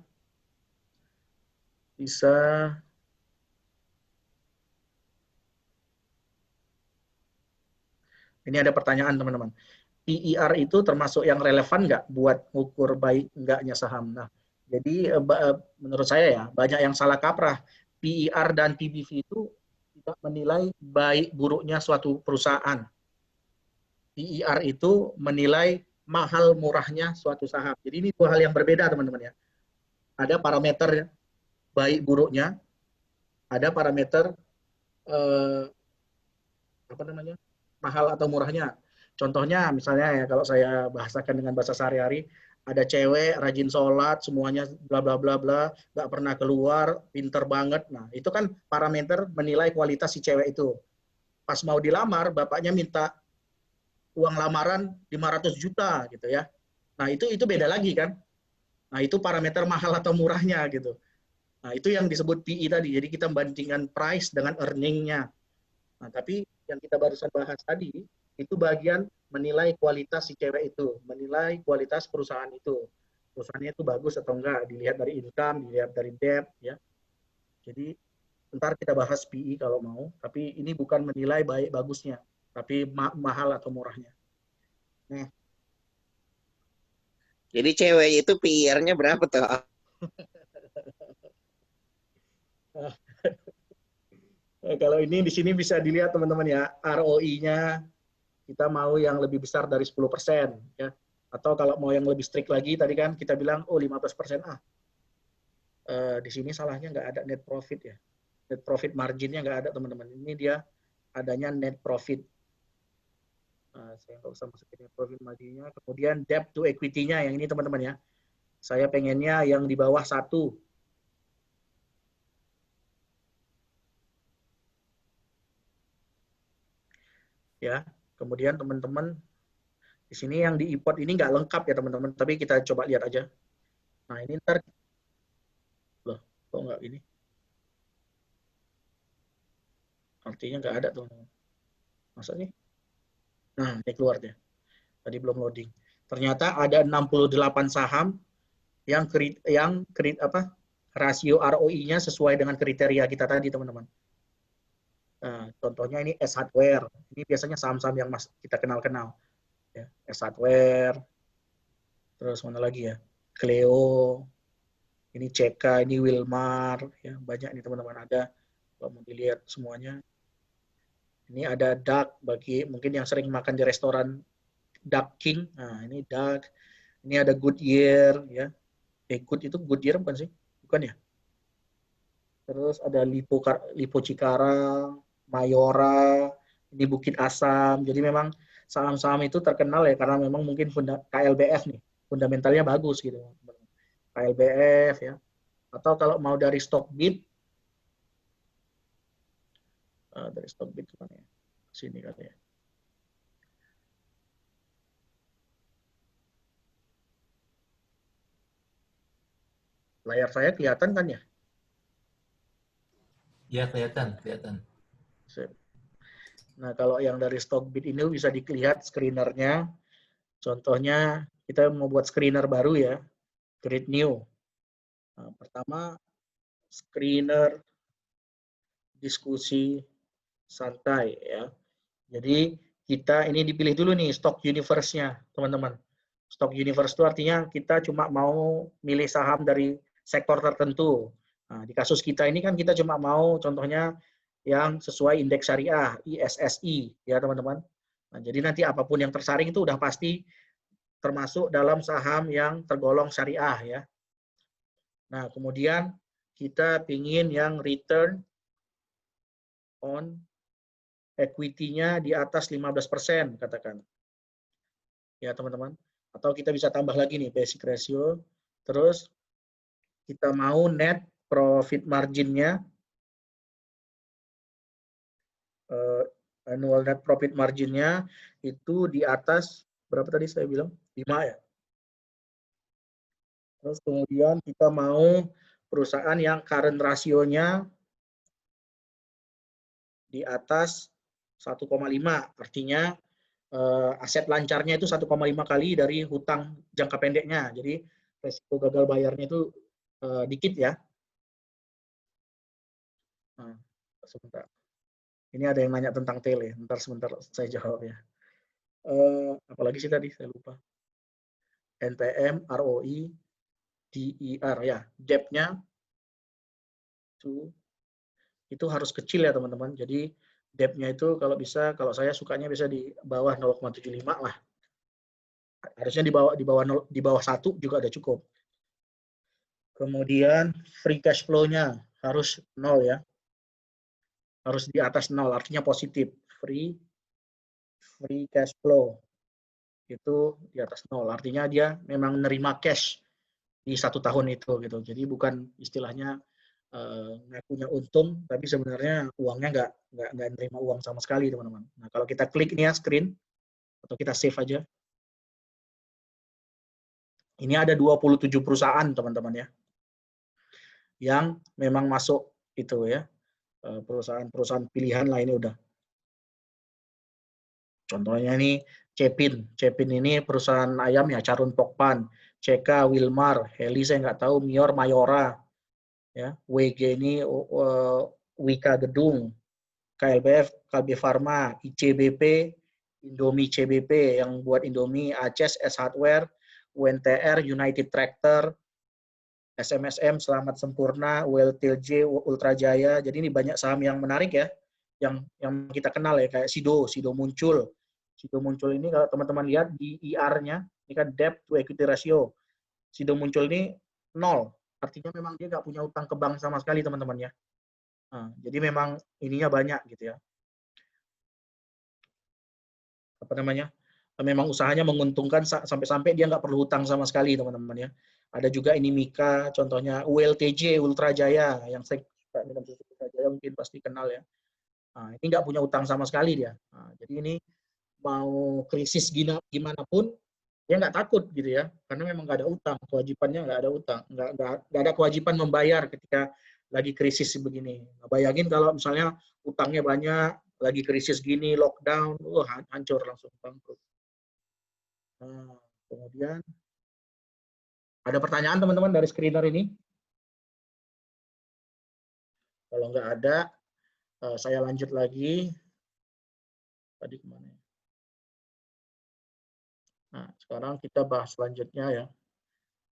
A: ini ada pertanyaan teman-teman. PER itu termasuk yang relevan nggak buat ngukur baik enggaknya saham? Nah, jadi menurut saya ya banyak yang salah kaprah. PER dan PBV itu tidak menilai baik buruknya suatu perusahaan. PER itu menilai mahal murahnya suatu saham. Jadi ini dua hal yang berbeda teman-teman ya. Ada parameter baik buruknya, ada parameter mahal atau murahnya. Contohnya misalnya ya kalau saya bahasakan dengan bahasa sehari-hari, ada cewek rajin sholat, semuanya bla bla bla bla, nggak pernah keluar, pinter banget. Nah itu kan parameter menilai kualitas si cewek itu. Pas mau dilamar, bapaknya minta uang lamaran 500 juta gitu ya. Nah itu beda lagi kan. Nah itu parameter mahal atau murahnya gitu. Nah itu yang disebut PE tadi. Jadi kita membandingkan price dengan earning-nya. Nah tapi yang kita barusan bahas tadi, itu bagian menilai kualitas si cewek itu, menilai kualitas perusahaan itu. Perusahaannya itu bagus atau enggak, dilihat dari income, dilihat dari debt, ya. Jadi, ntar kita bahas PE kalau mau, tapi ini bukan menilai baik bagusnya, tapi mahal atau murahnya. Nah,
B: jadi cewek itu PIR-nya berapa tuh?
A: kalau ini di sini bisa dilihat teman-teman ya, ROI-nya kita mau yang lebih besar dari 10%. Ya. Atau kalau mau yang lebih strict lagi, tadi kan kita bilang, oh 15%. Di sini salahnya nggak ada net profit ya. Net profit marginnya nggak ada teman-teman. Ini dia adanya net profit. Saya nggak usah masukin net profit marginnya. Kemudian debt to equity-nya yang ini teman-teman ya. Saya pengennya yang di bawah 1. Ya, kemudian teman-teman di sini yang di import ini nggak lengkap ya teman-teman, tapi kita coba lihat aja. Nah ini ntar, loh, kok nggak ini? Artinya nggak ada teman-teman. Masa nih? Nah ini keluar deh. Tadi belum loading. Ternyata ada 68 saham yang rasio ROI-nya sesuai dengan kriteria kita tadi teman-teman. Nah, contohnya ini S Hardware. Ini biasanya saham-saham yang kita kenal-kenal. Ya, S Hardware. Terus mana lagi ya? Cleo. Ini CK, ini Wilmar. Ya, banyak nih teman-teman ada. Kalau mau dilihat semuanya. Ini ada Duck bagi mungkin yang sering makan di restoran Duck King. Nah, ini Duck. Ini ada Goodyear ya. Good itu Goodyear bukan sih? Bukan ya? Terus ada Lipo Cikarang, Mayora, ini Bukit Asam. Jadi memang saham-saham itu terkenal ya karena memang mungkin KLBF nih, fundamentalnya bagus gitu. KLBF ya. Atau kalau mau dari Stockbit, dari Stockbit mana ya? Sini kali ya. Layar saya kelihatan kan ya?
C: Ya, kelihatan.
A: Nah, kalau yang dari Stockbit ini bisa dilihat screenernya. Contohnya, kita mau buat screener baru ya. Create new. Nah, pertama, screener diskusi santai ya. Jadi kita ini dipilih dulu nih stock universe-nya, teman-teman. Stock universe itu artinya kita cuma mau milih saham dari sektor tertentu. Nah, di kasus kita ini kan kita cuma mau contohnya yang sesuai indeks syariah, ISSI, ya teman-teman. Nah, jadi nanti apapun yang tersaring itu udah pasti termasuk dalam saham yang tergolong syariah ya. Nah, kemudian kita ingin yang return on equity-nya di atas 15% katakan. Ya, teman-teman. Atau kita bisa tambah lagi nih basic ratio. Terus kita mau net profit margin-nya annual net profit margin-nya itu di atas berapa tadi saya bilang? 5 ya. Terus kemudian kita mau perusahaan yang current rasionya di atas 1,5. Artinya aset lancarnya itu 1,5 kali dari hutang jangka pendeknya. Jadi resiko gagal bayarnya itu dikit ya. Nah, sebentar. Ini ada yang nanya tentang tele. Ntar sebentar saya jawab ya. Apalagi sih tadi saya lupa. NPM, ROI, DER ya. Debt-nya itu harus kecil ya teman-teman. Jadi debt-nya itu kalau bisa, kalau saya sukanya bisa di bawah 0,75 lah. Harusnya di bawah 1 juga ada cukup. Kemudian free cash flow-nya harus 0 ya. Harus di atas 0, artinya positif. Free cash flow itu di atas 0, artinya dia memang menerima cash di 1 tahun itu gitu. Jadi bukan istilahnya ngakunya untung, tapi sebenarnya uangnya nggak menerima uang sama sekali teman-teman. Nah kalau kita klik ini ya screen atau kita save aja, ini ada 27 perusahaan teman-teman ya, yang memang masuk itu ya, perusahaan-perusahaan pilihan lah ini udah. Contohnya ini Cepin ini perusahaan ayam ya, Carun Pokpan, CK, Wilmar, Heli saya nggak tahu, Mior, Mayora, ya, WG ini Wika Gedung, KLBF, KB Pharma, ICBP, Indomie CBP yang buat Indomie, Aces, S Hardware, UNTR, United Tractor, SMSM, Selamat Sempurna, WLTJ, Ultra Jaya. Jadi ini banyak saham yang menarik ya, yang kita kenal ya, kayak Sido muncul. Sido muncul ini kalau teman-teman lihat di IR-nya, ini kan debt to equity ratio. Sido muncul ini 0. Artinya memang dia nggak punya utang ke bank sama sekali, teman-teman ya. Nah, jadi memang ininya banyak gitu ya. Apa namanya? Memang usahanya menguntungkan sampai-sampai dia nggak perlu hutang sama sekali, teman-teman ya. Ada juga ini Mika, contohnya ULTJ, Ultra Jaya, yang saya minum susu Ultra Jaya mungkin pasti kenal ya. Nah, ini nggak punya utang sama sekali dia. Nah, jadi ini mau krisis gimana pun, dia nggak takut gitu ya, karena memang nggak ada utang, kewajibannya nggak ada utang, nggak ada kewajiban membayar ketika lagi krisis begini. Nah, bayangin kalau misalnya utangnya banyak, lagi krisis gini, lockdown, hancur langsung bangkrut. Nah, kemudian ada pertanyaan teman-teman dari screener ini? Kalau nggak ada, saya lanjut lagi. Tadi kemana ya? Nah, sekarang kita bahas selanjutnya ya.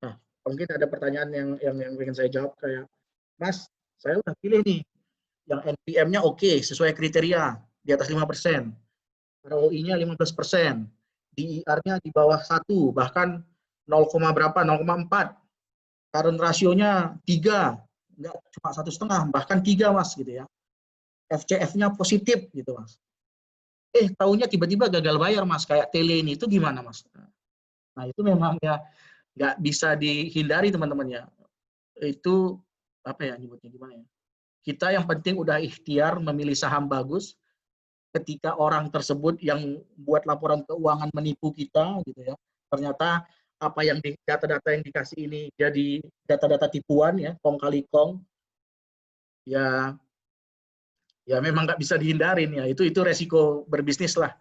A: Nah, mungkin ada pertanyaan yang ingin saya jawab kayak, Mas, saya udah pilih nih, yang NPM-nya oke, sesuai kriteria, di atas 5%, ROI-nya 15%, DIR-nya di bawah 1, bahkan 0, berapa, 0,4, current ratio-nya 3, nggak cuma 1,5, bahkan 3 Mas gitu ya. FCF-nya positif gitu Mas. Tahunya tiba-tiba gagal bayar Mas, kayak Tele ini, itu gimana Mas? Nah itu memang ya nggak bisa dihindari teman-teman ya. Itu apa ya nyebutnya gimana ya? Kita yang penting udah ikhtiar memilih saham bagus. Ketika orang tersebut yang buat laporan keuangan menipu kita gitu ya, ternyata apa yang data-data yang dikasih ini jadi data-data tipuan ya, kong kali kong, ya memang nggak bisa dihindarin ya, itu resiko berbisnis lah.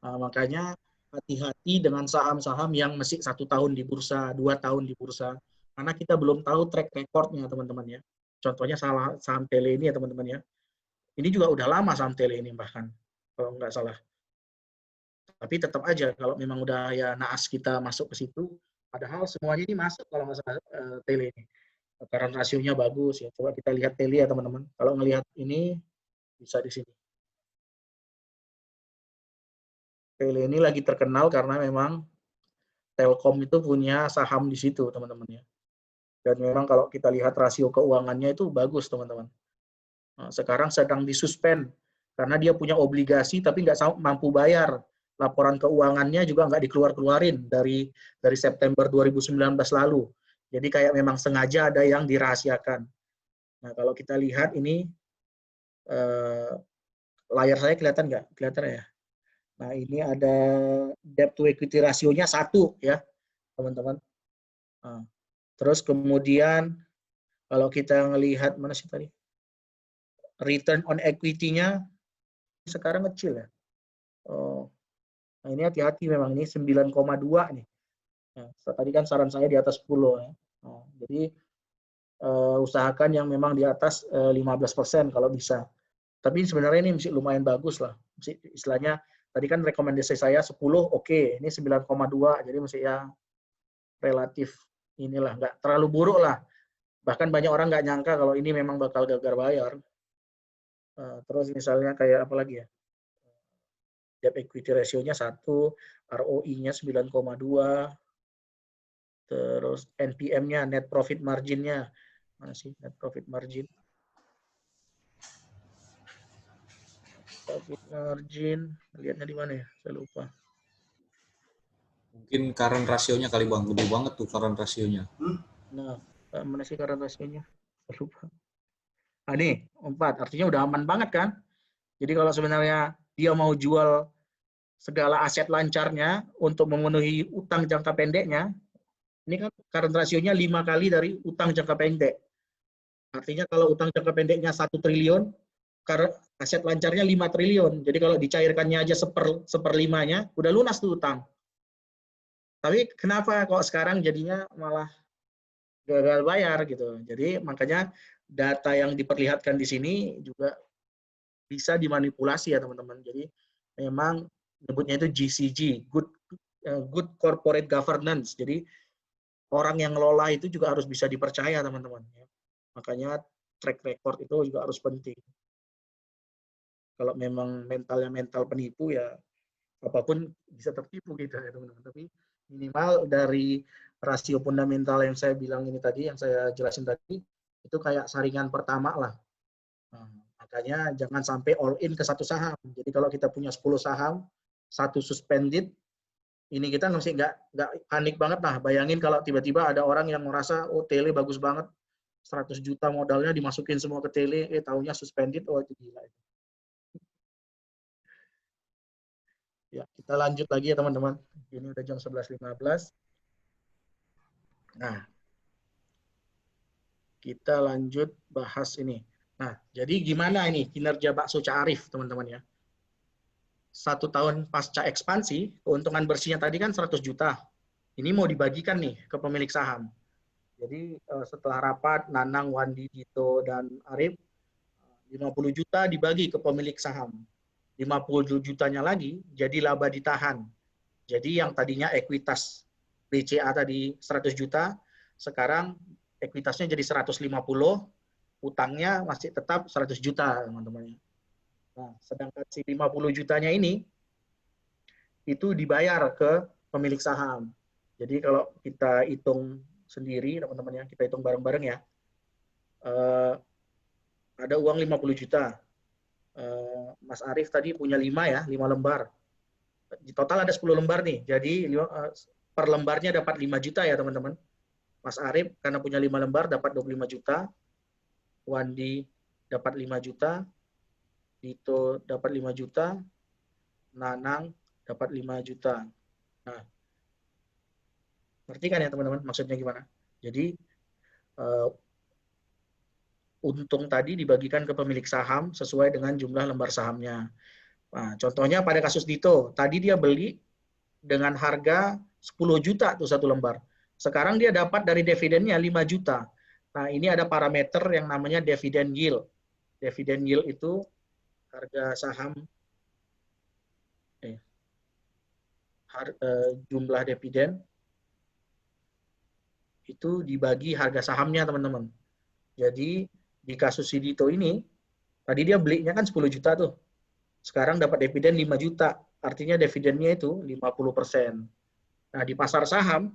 A: Makanya hati-hati dengan saham-saham yang masih 1 tahun di bursa, 2 tahun di bursa, karena kita belum tahu track recordnya teman-teman ya. Contohnya saham Tele ini ya teman-teman ya, ini juga udah lama saham Tele ini bahkan kalau nggak salah. Tapi tetap aja kalau memang udah ya naas kita masuk ke situ, padahal semuanya ini masuk kalau nggak salah Tele ini. Karena rasionya bagus ya. Coba kita lihat Tele ya teman-teman. Kalau ngelihat ini bisa di sini. Tele ini lagi terkenal karena memang Telkom itu punya saham di situ teman-teman ya. Dan memang kalau kita lihat rasio keuangannya itu bagus teman-teman. Nah, sekarang sedang disuspend karena dia punya obligasi tapi nggak mampu bayar. Laporan keuangannya juga nggak dikeluarin dari September 2019 lalu. Jadi kayak memang sengaja ada yang dirahasiakan. Nah kalau kita lihat ini, layar saya kelihatan nggak? Kelihatan ya? Nah ini ada debt to equity rasionya 1 ya teman-teman. Nah, terus kemudian kalau kita ngelihat mana sih tadi? Return on equity-nya sekarang kecil ya. Nah ini hati-hati memang, ini 9,2 nih. Nah, tadi kan saran saya di atas 10 ya. Nah, jadi usahakan yang memang di atas 15% kalau bisa. Tapi sebenarnya ini masih lumayan bagus lah. Masih, istilahnya tadi kan rekomendasi saya 10 oke, ini 9,2 jadi masih ya relatif inilah, nggak terlalu buruk lah. Bahkan banyak orang nggak nyangka kalau ini memang bakal gagal bayar. Terus misalnya kayak apa lagi ya? Debt equity ratio-nya 1, ROI-nya 9,2, terus NPM-nya, net profit margin-nya, mana sih net profit margin? Profit margin, lihatnya di mana ya? Saya lupa.
C: Mungkin current rasionya kali Bang, gede banget tuh current rasionya.
A: Nah, mana sih current rasionya? Saya lupa. Nah, nih, 4, artinya udah aman banget kan? Jadi kalau sebenarnya dia mau jual segala aset lancarnya untuk memenuhi utang jangka pendeknya, ini kan current rasionya 5 kali dari utang jangka pendek. Artinya kalau utang jangka pendeknya 1 triliun, aset lancarnya 5 triliun. Jadi kalau dicairkannya aja seperlimanya, udah lunas tuh utang. Tapi kenapa kok sekarang jadinya malah gagal bayar gitu. Jadi makanya data yang diperlihatkan di sini juga bisa dimanipulasi ya teman-teman. Jadi memang nyebutnya itu GCG, good corporate governance. Jadi orang yang ngelola itu juga harus bisa dipercaya, teman-teman. Makanya track record itu juga harus penting. Kalau memang mentalnya mental penipu, ya apapun bisa tertipu gitu ya, teman-teman. Tapi minimal dari rasio fundamental yang saya bilang ini tadi, yang saya jelasin tadi, itu kayak saringan pertama lah. Nah, makanya jangan sampai all in ke satu saham. Jadi kalau kita punya 10 saham, satu suspended, ini kita masih nggak panik banget. Nah, bayangin kalau tiba-tiba ada orang yang merasa, oh tele bagus banget, 100 juta modalnya dimasukin semua ke tele, tahunya suspended, oh itu gila. Ya, kita lanjut lagi ya teman-teman. Ini udah jam 11.15. Nah, kita lanjut bahas ini. Nah, jadi gimana ini kinerja Bakso Cak Arif, teman-teman ya? 1 tahun pasca ekspansi, keuntungan bersihnya tadi kan 100 juta. Ini mau dibagikan nih ke pemilik saham. Jadi setelah rapat, Nanang, Wandi, Dito, dan Arif, 50 juta dibagi ke pemilik saham. 50 jutanya lagi jadi laba ditahan. Jadi yang tadinya ekuitas BCA tadi 100 juta, sekarang ekuitasnya jadi 150, utangnya masih tetap 100 juta, teman-teman. Nah, sedangkan si 50 jutanya ini itu dibayar ke pemilik saham. Jadi kalau kita hitung sendiri, teman-teman ya, kita hitung bareng-bareng ya. Ada uang 50 juta. Mas Arief tadi punya 5 ya, 5 lembar. Di total ada 10 lembar nih. Jadi per lembarnya dapat 5 juta ya, teman-teman. Mas Arief karena punya 5 lembar dapat 25 juta. Wandi dapat 5 juta. Dito dapat 5 juta. Nanang dapat 5 juta. Nah, ngerti kan ya, teman-teman? Maksudnya gimana? Jadi untung tadi dibagikan ke pemilik saham sesuai dengan jumlah lembar sahamnya. Nah, contohnya pada kasus Dito, tadi dia beli dengan harga 10 juta tuh satu lembar. Sekarang dia dapat dari dividennya 5 juta. Nah, ini ada parameter yang namanya dividend yield. Dividend yield itu harga saham, jumlah dividen itu dibagi harga sahamnya, teman-teman. Jadi di kasus si Dito ini, tadi dia belinya kan 10 juta tuh. Sekarang dapat dividen 5 juta. Artinya dividennya itu 50%. Nah, di pasar saham,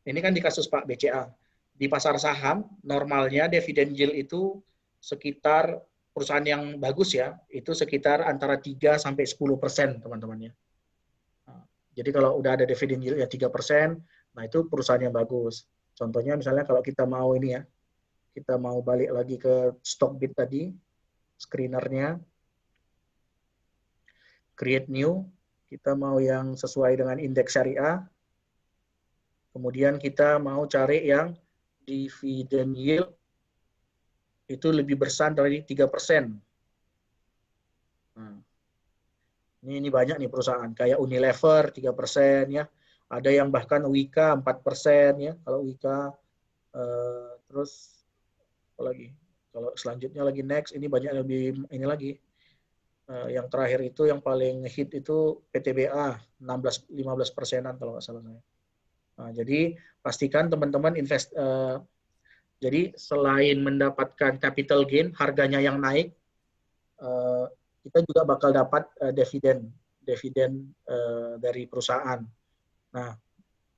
A: ini kan di kasus Pak BCA. Di pasar saham, normalnya dividen yield itu sekitar perusahaan yang bagus ya, itu sekitar antara 3-10%, teman-teman ya. Nah, jadi kalau udah ada dividen yield ya 3%, nah itu perusahaan yang bagus. Contohnya misalnya kalau kita mau ini ya, kita mau balik lagi ke Stockbit tadi, screenernya, create new, kita mau yang sesuai dengan indeks syariah, kemudian kita mau cari yang dividend yield itu lebih besar dari 3%. Nah, ini banyak nih perusahaan, kayak Unilever 3% ya, ada yang bahkan Wika 4% ya, kalau Wika, terus apa lagi? Kalau selanjutnya lagi next, ini banyak lebih ini lagi. Yang terakhir itu yang paling hit itu PTBA 15%-an kalau nggak salah saya. Nah, jadi pastikan teman-teman jadi selain mendapatkan capital gain, harganya yang naik, kita juga bakal dapat dividen dari perusahaan. Nah,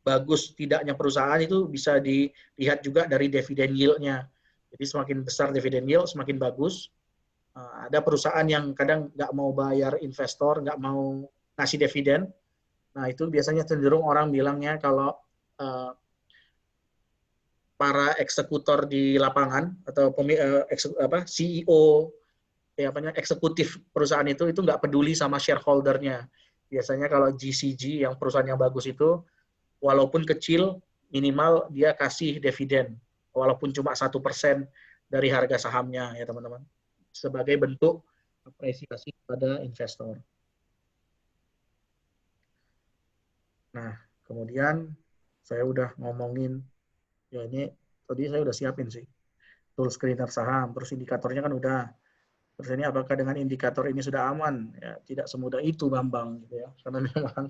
A: bagus tidaknya perusahaan itu bisa dilihat juga dari dividen yield-nya. Jadi semakin besar dividen yield, semakin bagus. Ada perusahaan yang kadang nggak mau bayar investor, nggak mau ngasih dividen. Nah, itu biasanya cenderung orang bilangnya kalau para eksekutor di lapangan atau CEO, eksekutif perusahaan itu nggak peduli sama shareholder-nya. Biasanya kalau GCG yang perusahaan yang bagus itu, walaupun kecil, minimal dia kasih dividen, walaupun cuma 1% dari harga sahamnya ya teman-teman, sebagai bentuk apresiasi kepada investor. Nah, kemudian saya udah ngomongin, ya ini tadi saya udah siapin sih, tool screener saham, terus indikatornya kan udah. Terus ini apakah dengan indikator ini sudah aman? Ya, tidak semudah itu, Bambang, gitu ya. Karena memang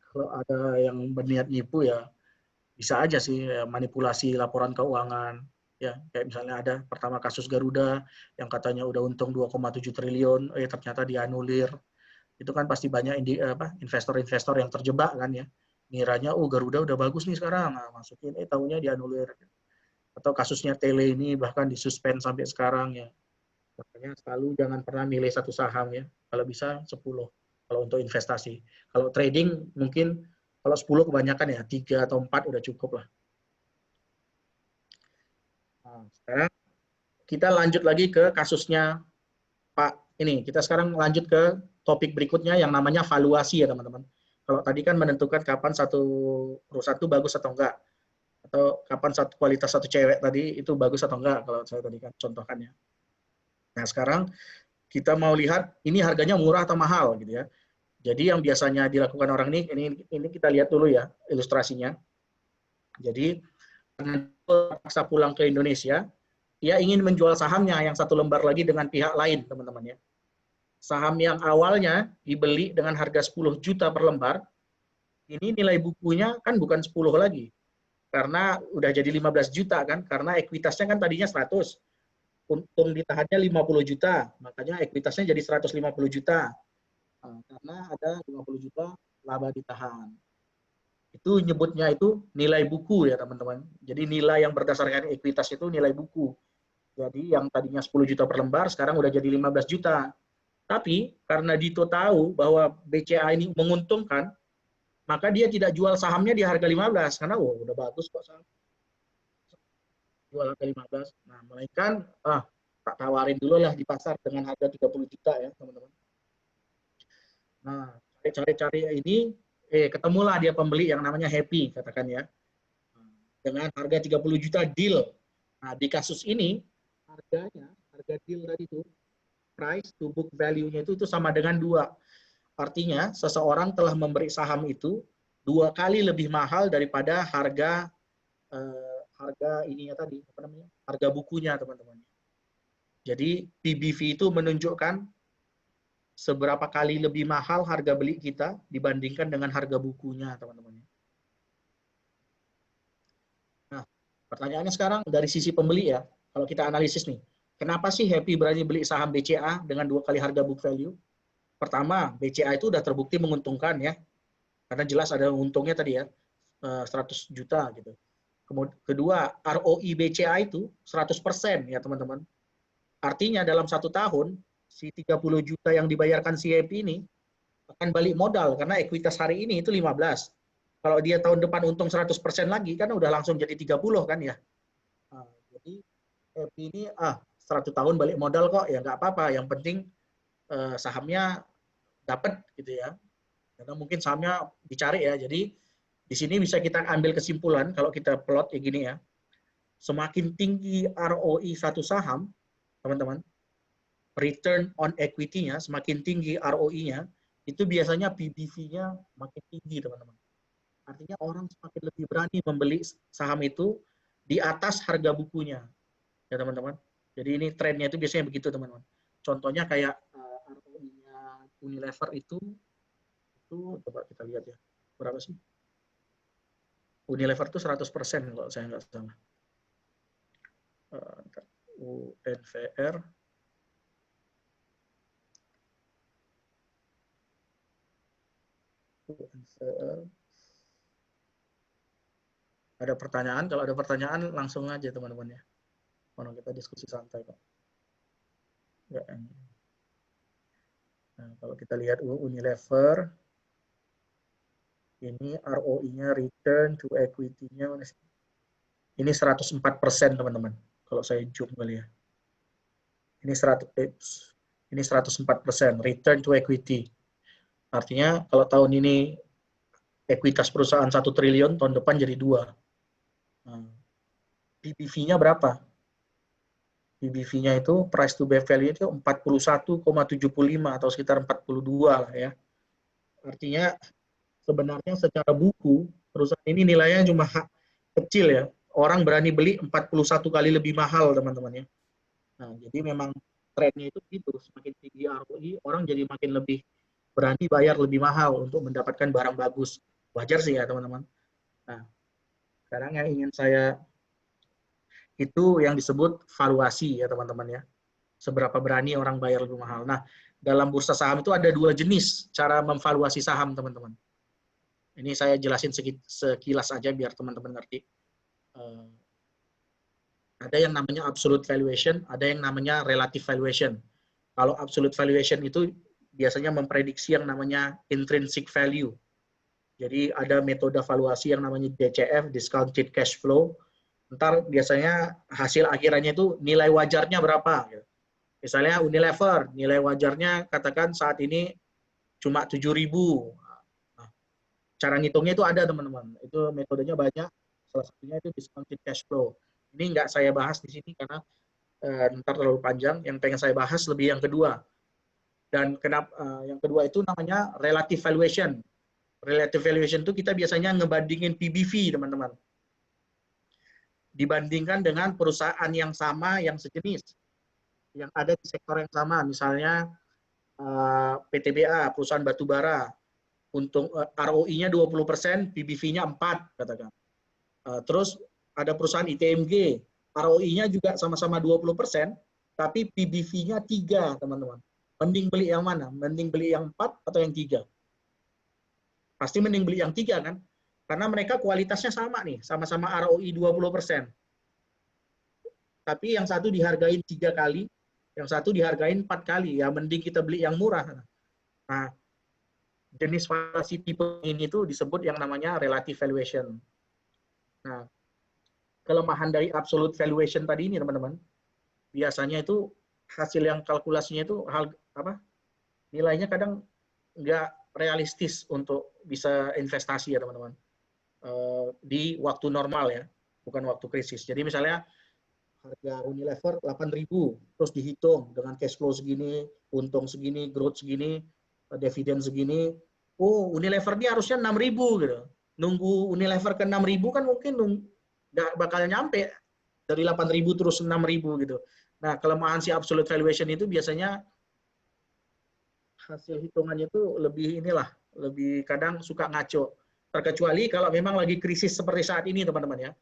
A: kalau ada yang berniat nipu ya bisa aja sih ya, manipulasi laporan keuangan. Ya, kayak misalnya ada pertama kasus Garuda yang katanya udah untung 2,7 triliun, ternyata dianulir. Itu kan pasti banyak investor-investor yang terjebak kan ya. Ngiranya, oh Garuda udah bagus nih sekarang, nah, masukin, tahunya dianulir. Atau kasusnya Tele ini bahkan disuspend sampai sekarang ya. Makanya selalu jangan pernah milih satu saham ya. Kalau bisa 10 kalau untuk investasi. Kalau trading mungkin kalau 10 kebanyakan ya, 3 atau 4 udah cukup lah. Nah, sekarang kita lanjut lagi ke kasusnya Pak ini. Kita sekarang lanjut ke topik berikutnya yang namanya valuasi ya teman-teman. Kalau tadi kan menentukan kapan satu perusahaan itu bagus atau enggak. Atau kapan kualitas satu cewek tadi itu bagus atau enggak, kalau saya tadi kan contohkannya. Nah sekarang kita mau lihat ini harganya murah atau mahal gitu ya. Jadi yang biasanya dilakukan orang ini kita lihat dulu ya ilustrasinya. Jadi paksa pulang ke Indonesia, ia ingin menjual sahamnya yang satu lembar lagi dengan pihak lain, teman-teman ya. Saham yang awalnya dibeli dengan harga 10 juta per lembar, ini nilai bukunya kan bukan 10 lagi. Karena udah jadi 15 juta kan, karena ekuitasnya kan tadinya 100. Untung ditahannya 50 juta, makanya ekuitasnya jadi 150 juta. Nah, karena ada 50 juta laba ditahan. Itu nyebutnya itu nilai buku ya teman-teman. Jadi nilai yang berdasarkan ekuitas itu nilai buku. Jadi yang tadinya 10 juta per lembar sekarang udah jadi 15 juta. Tapi karena Dito tahu bahwa BCA ini menguntungkan, maka dia tidak jual sahamnya di harga 15 karena udah bagus kok saham. Jual harga 15. Nah, melainkan tak tawarin dulu lah di pasar dengan harga 30 juta ya, teman-teman. Nah, cari-cari ini ketemulah dia pembeli yang namanya Happy katakan ya. Dengan harga 30 juta deal. Nah, di kasus ini harga deal tadi itu price to book value-nya itu sama dengan 2. Artinya seseorang telah memberi saham itu 2 kali lebih mahal daripada harga ininya tadi, apa namanya? Harga bukunya, teman-teman. Jadi PBV itu menunjukkan seberapa kali lebih mahal harga beli kita dibandingkan dengan harga bukunya, teman-teman. Nah, pertanyaannya sekarang dari sisi pembeli ya, kalau kita analisis nih, kenapa sih Happy berani beli saham BCA dengan 2 kali harga book value? Pertama, BCA itu udah terbukti menguntungkan ya, karena jelas ada untungnya tadi ya, 100 juta gitu. Kedua, ROI BCA itu 100% ya teman-teman. Artinya dalam 1 tahun, si 30 juta yang dibayarkan si Happy ini akan balik modal, karena ekuitas hari ini itu 15. Kalau dia tahun depan untung 100% lagi, kan udah langsung jadi 30 kan ya. Nah, jadi Happy ini 100 tahun balik modal kok, ya nggak apa-apa. Yang penting sahamnya dapat gitu ya. Karena mungkin sahamnya dicari ya. Jadi di sini bisa kita ambil kesimpulan kalau kita plot kayak gini ya. Semakin tinggi ROI satu saham, teman-teman, return on equity-nya semakin tinggi ROI-nya, itu biasanya PBV-nya makin tinggi, teman-teman. Artinya orang semakin lebih berani membeli saham itu di atas harga bukunya. Ya, teman-teman. Jadi ini trennya itu biasanya begitu, teman-teman. Contohnya kayak ROI-nya Unilever itu coba kita lihat ya. Berapa sih? Unilever itu 100% kalau saya nggak salah. UNVR ada pertanyaan? Kalau ada pertanyaan langsung aja teman-teman ya. Kalau kita diskusi santai kok. Nah, kalau kita lihat Unilever, ini ROI-nya, return to equity-nya, ini 104% teman-teman. Kalau saya zoom kali ya. Ini 104%, return to equity. Artinya kalau tahun ini ekuitas perusahaan 1 triliun, tahun depan jadi 2. Nah, PBV-nya berapa? PBV-nya itu price to book value itu 41,75 atau sekitar 42 lah ya. Artinya sebenarnya secara buku perusahaan ini nilainya cuma kecil ya. Orang berani beli 41 kali lebih mahal teman-teman ya. Nah, jadi memang trennya itu begitu, semakin tinggi ROI, orang jadi makin lebih berani bayar lebih mahal untuk mendapatkan barang bagus. Wajar sih ya teman-teman. Nah, sekarang yang ingin saya itu yang disebut valuasi ya teman-teman ya. Seberapa berani orang bayar lebih mahal. Nah, dalam bursa saham itu ada 2 jenis cara memvaluasi saham teman-teman. Ini saya jelasin sekilas aja biar teman-teman ngerti. Ada yang namanya absolute valuation, ada yang namanya relative valuation. Kalau absolute valuation itu biasanya memprediksi yang namanya intrinsic value. Jadi ada metode valuasi yang namanya DCF, discounted cash flow. Ntar biasanya hasil akhirannya itu nilai wajarnya berapa. Misalnya Unilever, nilai wajarnya katakan saat ini cuma 7.000. Nah, cara ngitungnya itu ada teman-teman. Itu metodenya banyak. Salah satunya itu discounted cash flow. Ini nggak saya bahas di sini karena ntar terlalu panjang. Yang pengen saya bahas lebih yang kedua. Dan kenapa yang kedua itu namanya relative valuation. Relative valuation itu kita biasanya ngebandingin PBV, teman-teman. Dibandingkan dengan perusahaan yang sama, yang sejenis. Yang ada di sektor yang sama. Misalnya PTBA, perusahaan batubara. Untung ROI-nya 20%, PBV-nya 4, katakan. Terus ada perusahaan ITMG, ROI-nya juga sama-sama 20%, tapi PBV-nya 3, teman-teman. Mending beli yang mana? Mending beli yang 4 atau yang 3? Pasti mending beli yang 3 kan? Karena mereka kualitasnya sama nih, sama-sama ROI 20%. Tapi yang satu dihargain 3 kali, yang satu dihargain 4 kali. Ya mending kita beli yang murah. Nah, jenis valuasi tipe ini tuh disebut yang namanya relative valuation. Nah, kelemahan dari absolute valuation tadi ini teman-teman, biasanya itu hasil yang kalkulasinya itu nilainya kadang nggak realistis untuk bisa investasi ya teman-teman, di waktu normal ya, bukan waktu krisis. Jadi misalnya harga Unilever 8.000, terus dihitung dengan cash flow segini, untung segini, growth segini, dividen segini, Unilever ini harusnya 6.000 gitu. Nunggu Unilever ke 6.000 kan mungkin nggak bakal nyampe dari 8.000 terus 6.000 gitu. Nah, kelemahan si absolute valuation itu biasanya hasil hitungannya itu lebih kadang suka ngaco. Terkecuali kalau memang lagi krisis seperti saat ini, teman-teman ya.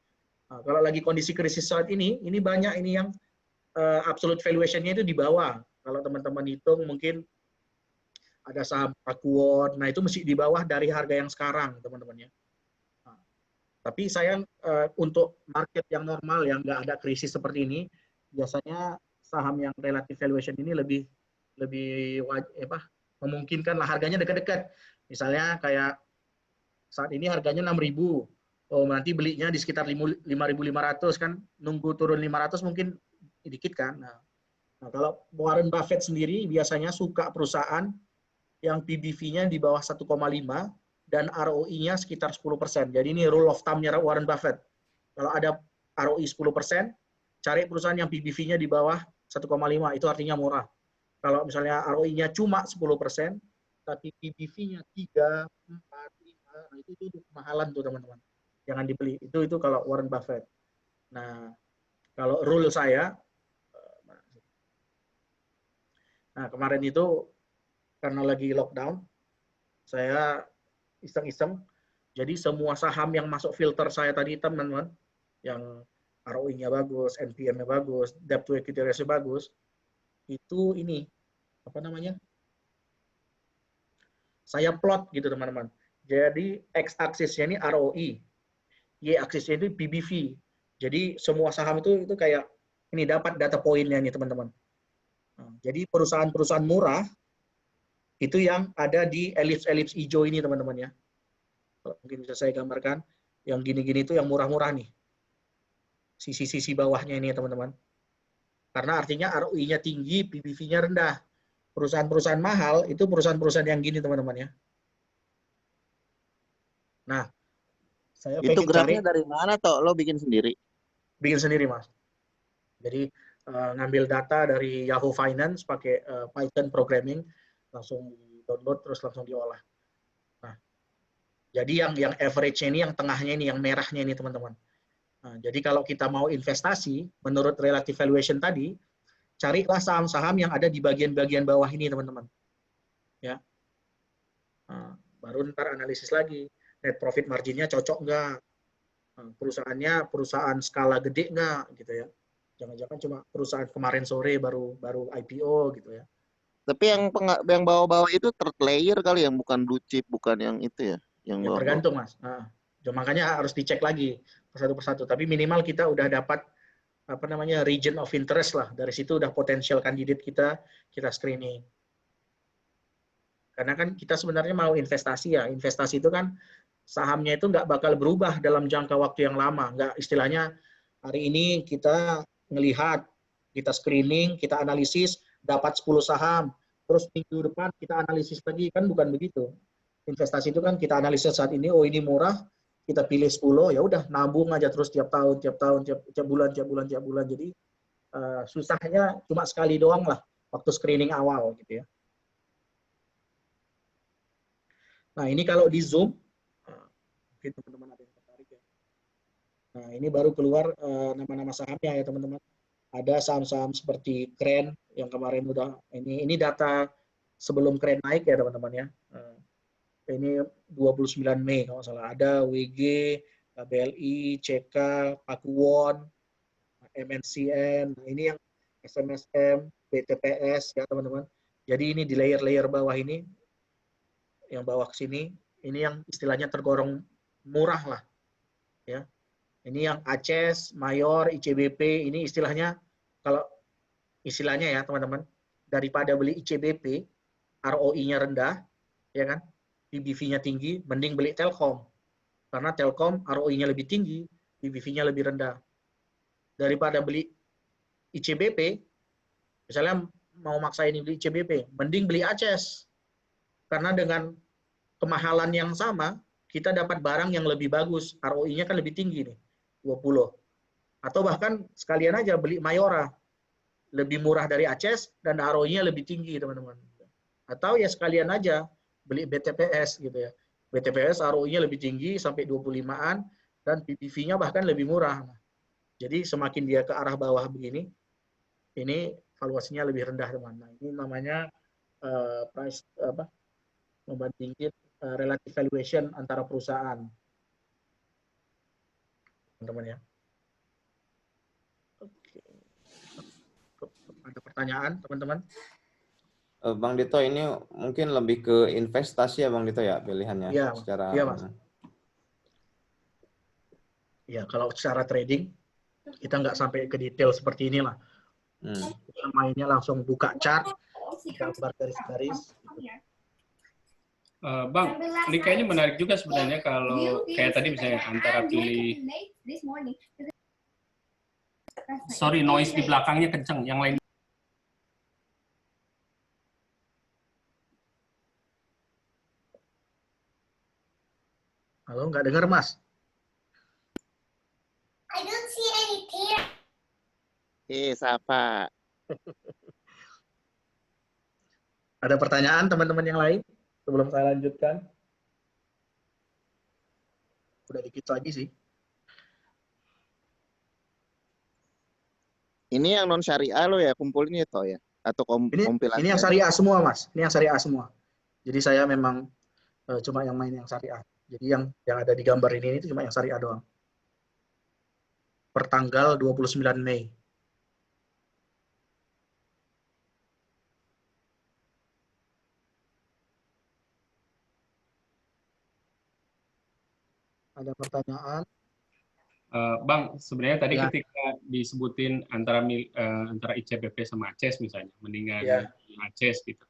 A: Nah, kalau lagi kondisi krisis saat ini banyak ini yang absolute valuation-nya itu di bawah. Kalau teman-teman hitung mungkin ada saham Pakuwon, nah itu mesti di bawah dari harga yang sekarang, teman-teman ya. Tapi saya untuk market yang normal yang nggak ada krisis seperti ini, biasanya saham yang relative valuation ini lebih memungkinkan lah harganya dekat-dekat. Misalnya kayak saat ini harganya 6.000, nanti belinya di sekitar 5.500 kan, nunggu turun 500 mungkin dikit kan. Nah, kalau Warren Buffett sendiri biasanya suka perusahaan yang PBV-nya di bawah 1,5 dan ROI-nya sekitar 10%. Jadi ini rule of thumb-nya Warren Buffett. Kalau ada ROI 10%, cari perusahaan yang PBV-nya di bawah 1,5, itu artinya murah. Kalau misalnya ROI-nya cuma 10%, tapi PBV-nya 3, 4, 5, nah itu kemahalan tuh teman-teman. Jangan dibeli. Itu kalau Warren Buffett. Nah, kalau rule saya, nah kemarin itu karena lagi lockdown, saya iseng-iseng. Jadi semua saham yang masuk filter saya tadi, teman-teman, yang ROI-nya bagus, NPM-nya bagus, debt to equity ratio bagus, itu ini, saya plot gitu, teman-teman. Jadi X-aksisnya ini ROI, Y-aksisnya itu PBV. Jadi semua saham itu kayak, ini dapat data poinnya nih, teman-teman. Nah, jadi perusahaan-perusahaan murah, itu yang ada di elips-elips hijau ini, teman-teman ya. Mungkin bisa saya gambarkan, yang gini-gini itu yang murah-murah nih. Sisi-sisi bawahnya ini, teman-teman. Karena artinya ROI-nya tinggi, PBV-nya rendah. Perusahaan-perusahaan mahal, itu perusahaan-perusahaan yang gini, teman-teman ya. Nah, saya
E: itu grafnya dari mana, toh? Lo bikin sendiri?
A: Bikin sendiri, Mas. Jadi, ngambil data dari Yahoo Finance, pakai Python programming, langsung download, terus langsung diolah. Nah, jadi yang average-nya ini, yang tengahnya ini, yang merahnya ini, teman-teman. Nah, jadi kalau kita mau investasi, menurut relative valuation tadi, carilah saham-saham yang ada di bagian-bagian bawah ini, teman-teman. Ya. Nah, baru ntar analisis lagi. Net profit marginnya cocok nggak? Perusahaannya perusahaan skala gede nggak? Gitu ya. Jangan-jangan cuma perusahaan kemarin sore baru IPO gitu ya.
E: Tapi yang bawah-bawah itu third layer kali, yang bukan blue chip, bukan yang itu ya, yang
A: Ya,
E: bawah.
A: tergantung, Mas. Nah, makanya harus dicek lagi satu persatu. Tapi minimal kita udah dapat apa namanya region of interest lah. Dari situ udah potensial kandidat kita screening. Karena kan kita sebenarnya mau investasi ya. Investasi itu kan sahamnya itu nggak bakal berubah dalam jangka waktu yang lama. Nggak, istilahnya hari ini kita ngelihat, kita screening, kita analisis, dapat 10 saham. Terus minggu depan kita analisis lagi. Kan bukan begitu. Investasi itu kan kita analisis saat ini, oh ini murah, kita pilih 10, ya udah nabung aja terus tiap tahun, tiap bulan. Jadi susahnya cuma sekali doang lah waktu screening awal gitu ya. Nah, ini kalau di Zoom, mungkin teman-teman ada yang tertarik ya. Nah, ini baru keluar nama-nama sahamnya ya teman-teman. Ada saham-saham seperti Kren yang kemarin udah, ini data sebelum Kren naik ya teman-teman ya. Ini 29 Mei kalau salah. Ada WG, BLI, CK, Pakuwon, MNCN. Nah, ini yang SMSM, BTPS ya teman-teman. Jadi ini di layer-layer bawah ini, yang bawah ke sini, ini yang istilahnya tergolong murah lah. Ya. Ini yang ACES, Mayor, ICBP, ini istilahnya, kalau istilahnya ya teman-teman, daripada beli ICBP, ROI-nya rendah, ya kan, PBV-nya tinggi, mending beli Telkom. Karena Telkom ROI-nya lebih tinggi, PBV-nya lebih rendah. Daripada beli ICBP, misalnya mau maksain beli ICBP, mending beli ACES. Karena dengan kemahalan yang sama, kita dapat barang yang lebih bagus, ROI-nya kan lebih tinggi nih, 20. Atau bahkan sekalian aja beli Mayora, lebih murah dari ACES dan ROI-nya lebih tinggi, teman-teman. Atau ya sekalian aja beli BTPS gitu ya. BTPS ROI-nya lebih tinggi sampai 25-an dan PBV-nya bahkan lebih murah. Jadi semakin dia ke arah bawah begini, ini valuasinya lebih rendah, teman. Nah, ini namanya price membandingkan relative valuation antara perusahaan. Teman-teman ya. Oke. Ada pertanyaan, teman-teman?
C: Bang Dito, ini mungkin lebih ke investasi ya Bang Dito ya pilihannya
A: Iya,
C: secara
A: iya Mas. Ya, kalau secara trading kita nggak sampai ke detail seperti inilah. Kita mainnya langsung buka chart, gambar garis-garis.
D: Bang, ini kayaknya menarik juga sebenarnya kalau kayak tadi misalnya antara pilih, sorry noise di belakangnya kenceng, yang lain.
A: Halo, nggak dengar Mas?
F: I don't see anything.
E: Sapa.
A: Ada pertanyaan teman-teman yang lain sebelum saya lanjutkan? Udah dikit lagi sih.
E: Ini yang non syariah lo ya kumpulin itu ya, atau kompilasi?
A: Ini yang syariah semua Mas. Ini yang syariah semua. Jadi saya memang cuma yang main yang syariah. Jadi yang ada di gambar ini itu cuma yang syariah doang. Per tanggal 29 Mei. Ada pertanyaan?
D: Bang, sebenarnya tadi
A: Ya.
D: ketika disebutin antara ICBP sama ACES misalnya, mendingan
A: Ya.
D: ACES gitu.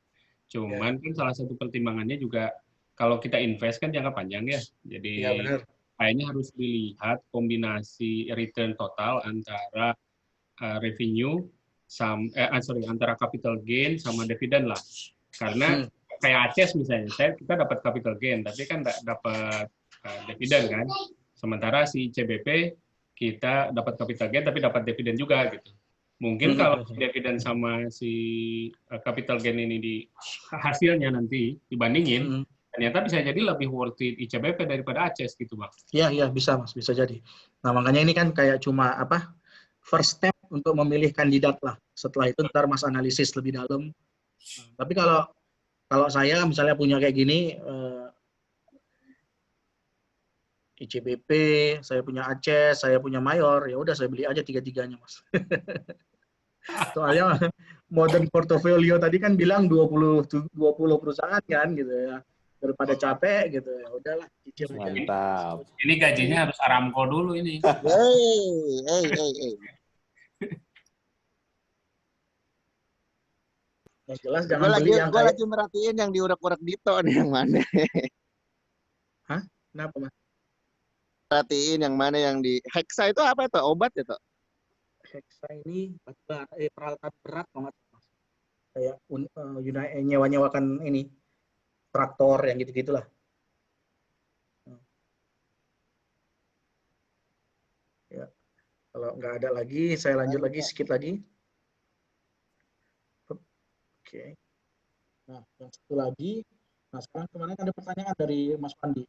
D: Cuman kan salah satu pertimbangannya juga kalau kita invest kan jangka panjang ya. Jadi
A: Ya, benar.
D: kayaknya harus dilihat kombinasi return total antara revenue antara capital gain sama dividen lah. Karena kayak ACES misalnya, kita dapat capital gain tapi kan nggak dapat dividen kan. Sementara si CBP kita dapat capital gain tapi dapat dividen juga gitu. Mungkin kalau dividen sama si capital gain ini di hasilnya nanti dibandingin, ternyata bisa jadi lebih worth it ICBP daripada ACES gitu, Bang.
A: Iya, bisa Mas, bisa jadi. Nah, makanya ini kan kayak cuma first step untuk memilih kandidat lah. Setelah itu ntar Mas analisis lebih dalam. Tapi kalau saya misalnya punya kayak gini, ICBP, saya punya Aceh, saya punya Mayor, ya udah saya beli aja tiga-tiganya, Mas. Soalnya modern portfolio tadi kan bilang 20 perusahaan kan gitu ya. Daripada capek gitu ya, udahlah cicil aja.
C: Mantap.
D: Ini gajinya harus Aramco dulu ini.
E: Hey.
A: Yang jelas
E: Gue
A: jangan
E: lagi
A: beli yang kayak
E: lagi merhatiin yang diurak-urak Dito nih, yang mana?
A: kenapa, Mas?
E: Perhatiin yang mana yang di Hexa itu apa itu? Obat ya, Tok?
A: Hexa ini peralatan berat banget, Mas. Kayak nyewa-nyewakan ini traktor yang gitu-gitulah. Ya. Kalau nggak ada lagi, saya lanjut lagi sedikit lagi. Oke. Nah, yang satu lagi. Nah, sekarang kemarin ada pertanyaan dari Mas Pandi.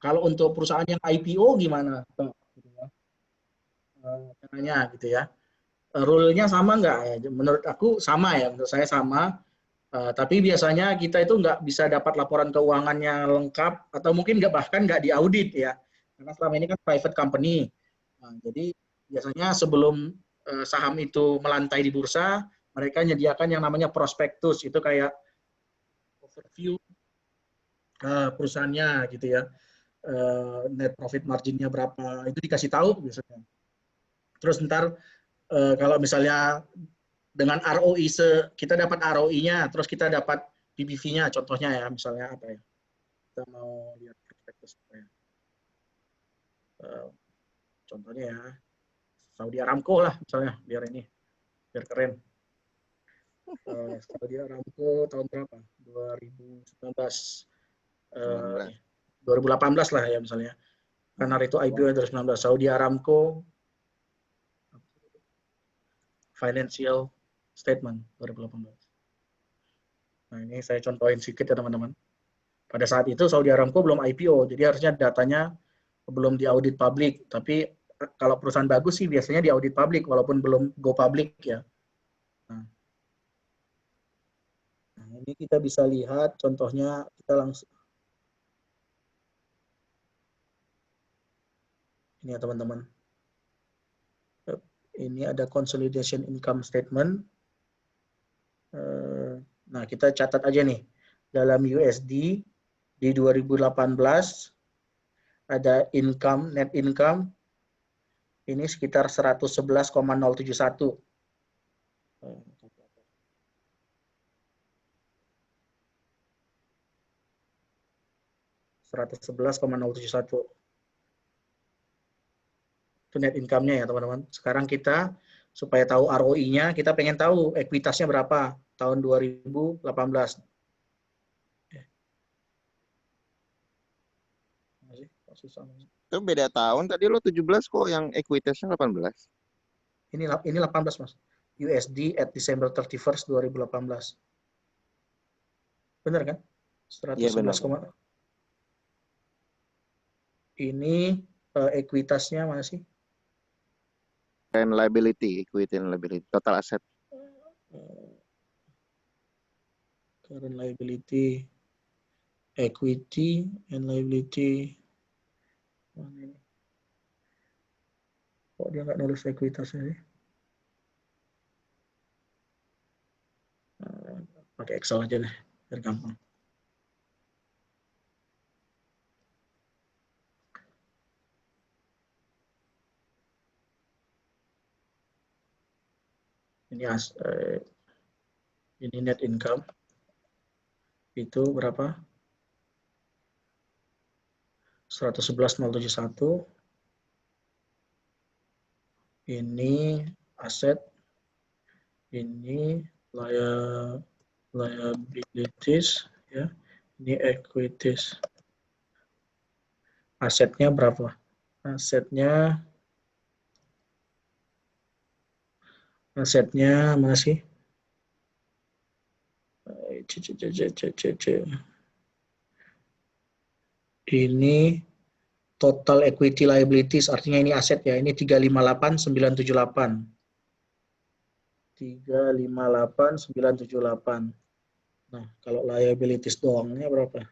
A: Kalau untuk perusahaan yang IPO gimana? Caranya gitu ya. Rule-nya sama nggak ya? Menurut aku sama ya, menurut saya sama. Tapi biasanya kita itu nggak bisa dapat laporan keuangannya lengkap atau mungkin bahkan nggak diaudit ya. Karena selama ini kan private company. Jadi biasanya sebelum saham itu melantai di bursa, mereka menyediakan yang namanya prospektus. Itu kayak overview perusahaannya gitu ya. Net profit marginnya berapa, itu dikasih tahu biasanya. Terus ntar kalau misalnya dengan ROI, kita dapat ROI-nya, terus kita dapat PBV-nya, contohnya ya, misalnya apa ya, kita mau lihat prospektus apa ya. Contohnya ya, Saudi Aramco lah misalnya, biar keren. Saudi Aramco tahun berapa? 2018 lah ya misalnya. Karena itu IPO 2019. Saudi Aramco Financial Statement 2018. Nah, ini saya contohin sedikit ya teman-teman. Pada saat itu Saudi Aramco belum IPO, jadi harusnya datanya belum diaudit publik. Tapi kalau perusahaan bagus sih biasanya diaudit publik, walaupun belum go public ya. Nah, ini kita bisa lihat contohnya, kita langsung. Ini ya teman-teman. Ini ada consolidation income statement. Nah, kita catat aja nih. Dalam USD di 2018 ada net income ini sekitar 111,071. 111,071. Itu net income-nya ya teman-teman. Sekarang kita supaya tahu ROI-nya, kita pengen tahu ekuitasnya berapa tahun 2018.
E: Itu beda tahun. Tadi lo 17 kok, yang equitasnya 18.
A: Ini 18, Mas. USD at December 31st 2018. Benar kan? 111,
E: Iya benar.
A: Ini ekuitasnya mana sih?
E: Current liability, equity and liability, total asset.
A: Current liability, equity and liability. Kok dia nggak nulis ekuitasnya sih? Pakai Excel aja deh, biar gampang. Ini net income. Itu berapa? 111,071. Ini aset. Ini liabilities ya. Ini equities. Asetnya berapa? Asetnya mana sih? Ini total equity liabilities, artinya ini aset ya, ini 358.978. 358.978. Nah, kalau liabilities doangnya berapa?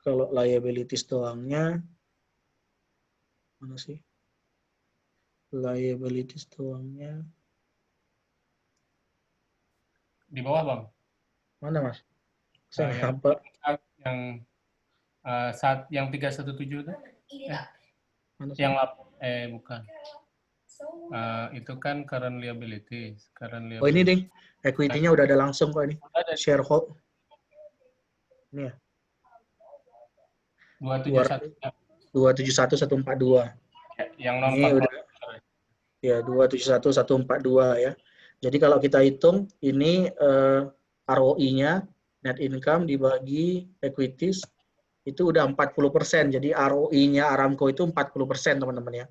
A: Kalau liabilities doangnya, mana sih? Liabilities doangnya,
D: Di bawah, Bang.
A: mana Mas? Saya
D: yang
A: apa?
D: yang 317 itu?
A: Mana sih?
D: Yang bukan. Itu kan current liabilities.
A: Oh ini ding, equity-nya udah ada langsung kok ini.
D: Ada
A: Sharehold. Ini ya. 271.142.
D: yang non
A: Ini udah ya 271.142 ya. Jadi kalau kita hitung ini ROI-nya net income dibagi equities itu udah 40%. Jadi ROI-nya Aramco itu 40% teman-teman ya.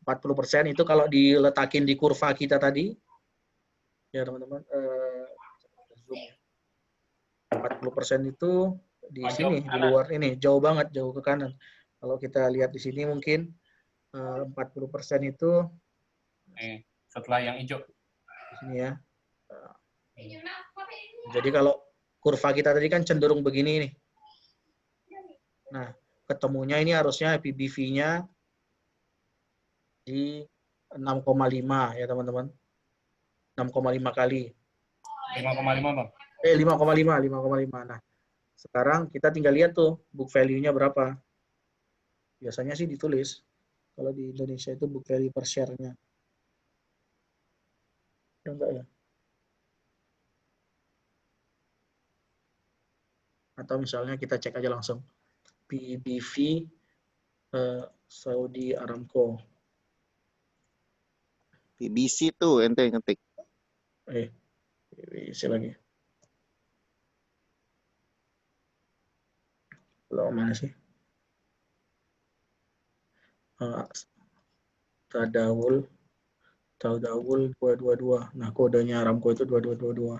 A: 40% itu kalau diletakin di kurva kita tadi ya teman-teman, 40% itu di sini di luar ini jauh banget, jauh ke kanan. Kalau kita lihat di sini mungkin 40% itu
D: setelah yang hijau
A: di sini ya. Jadi kalau kurva kita tadi kan cenderung begini nih. Nah, ketemunya ini harusnya PBV-nya di 6,5 ya teman-teman. 6,5 kali.
D: 5,5 Bang.
A: 5,5. Nah, sekarang kita tinggal lihat tuh book value-nya berapa. Biasanya sih ditulis. Kalau di Indonesia itu book value per share-nya. Ada enggak ya? Atau misalnya kita cek aja langsung. PBV Saudi Aramco.
E: PBC tuh ente ngetik.
A: PBC lagi. Lo mana sih? Tadawul 222. Nah, kodenya Aramco itu 2222.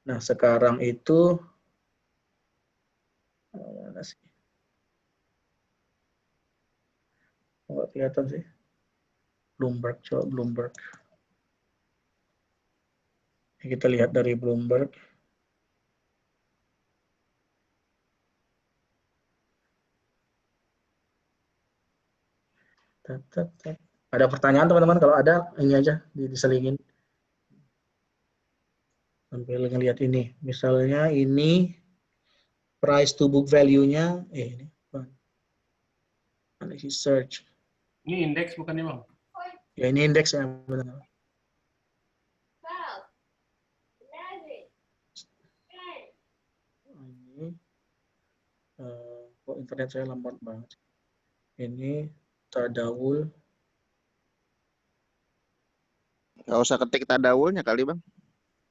A: Nah, sekarang itu mana sih? Nggak kelihatan sih. Bloomberg, coba Bloomberg. Kita lihat dari Bloomberg. Ada pertanyaan teman-teman? Kalau ada, ini aja diselingin. Sambil ngelihat ini. Misalnya ini price to book value-nya, ini. Analysis search.
D: Ini indeks bukan nih Bang?
A: Ya ini indeks ya benar. Ini kok internet saya lambat banget. Ini Tadawul.
E: Gak usah ketik tadawulnya kali Bang.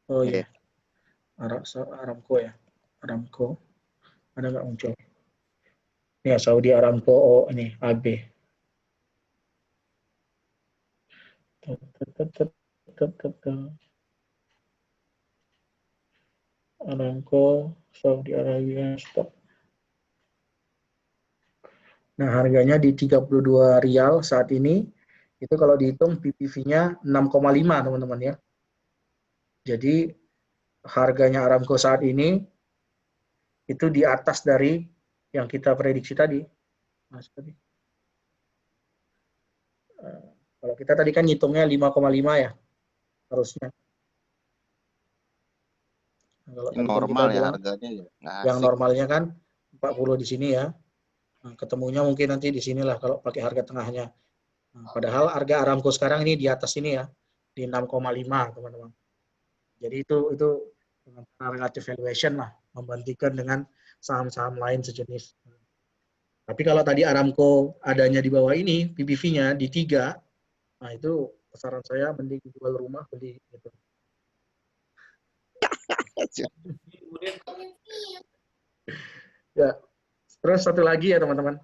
A: Oh iya. Aramco ya. Aramco. Ada nggak muncul? Ya Saudi Aramco. Oh ini AB. Aramco Saudi Arabia stock. Nah, harganya di 32 rial saat ini. Itu kalau dihitung PPV-nya 6,5 teman-teman ya. Jadi harganya Aramco saat ini itu di atas dari yang kita prediksi tadi. Mas, tadi. Kalau kita tadi kan ngitungnya 5,5 ya harusnya. Nah, kalau tadi
E: Normal
A: kan kita
E: ya
A: bilang,
E: harganya ya.
A: yang normalnya kan 40 di sini ya. Nah, ketemunya mungkin nanti di sinilah kalau pakai harga tengahnya. Nah, padahal harga Aramco sekarang ini di atas ini ya, di 6,5 teman-teman. Jadi itu dengan relative valuation lah, membandingkan dengan saham-saham lain sejenis. Tapi kalau tadi Aramco adanya di bawah ini, PBV-nya di 3, nah itu saran saya mending jual rumah beli gitu. Ya, terus satu lagi ya teman-teman,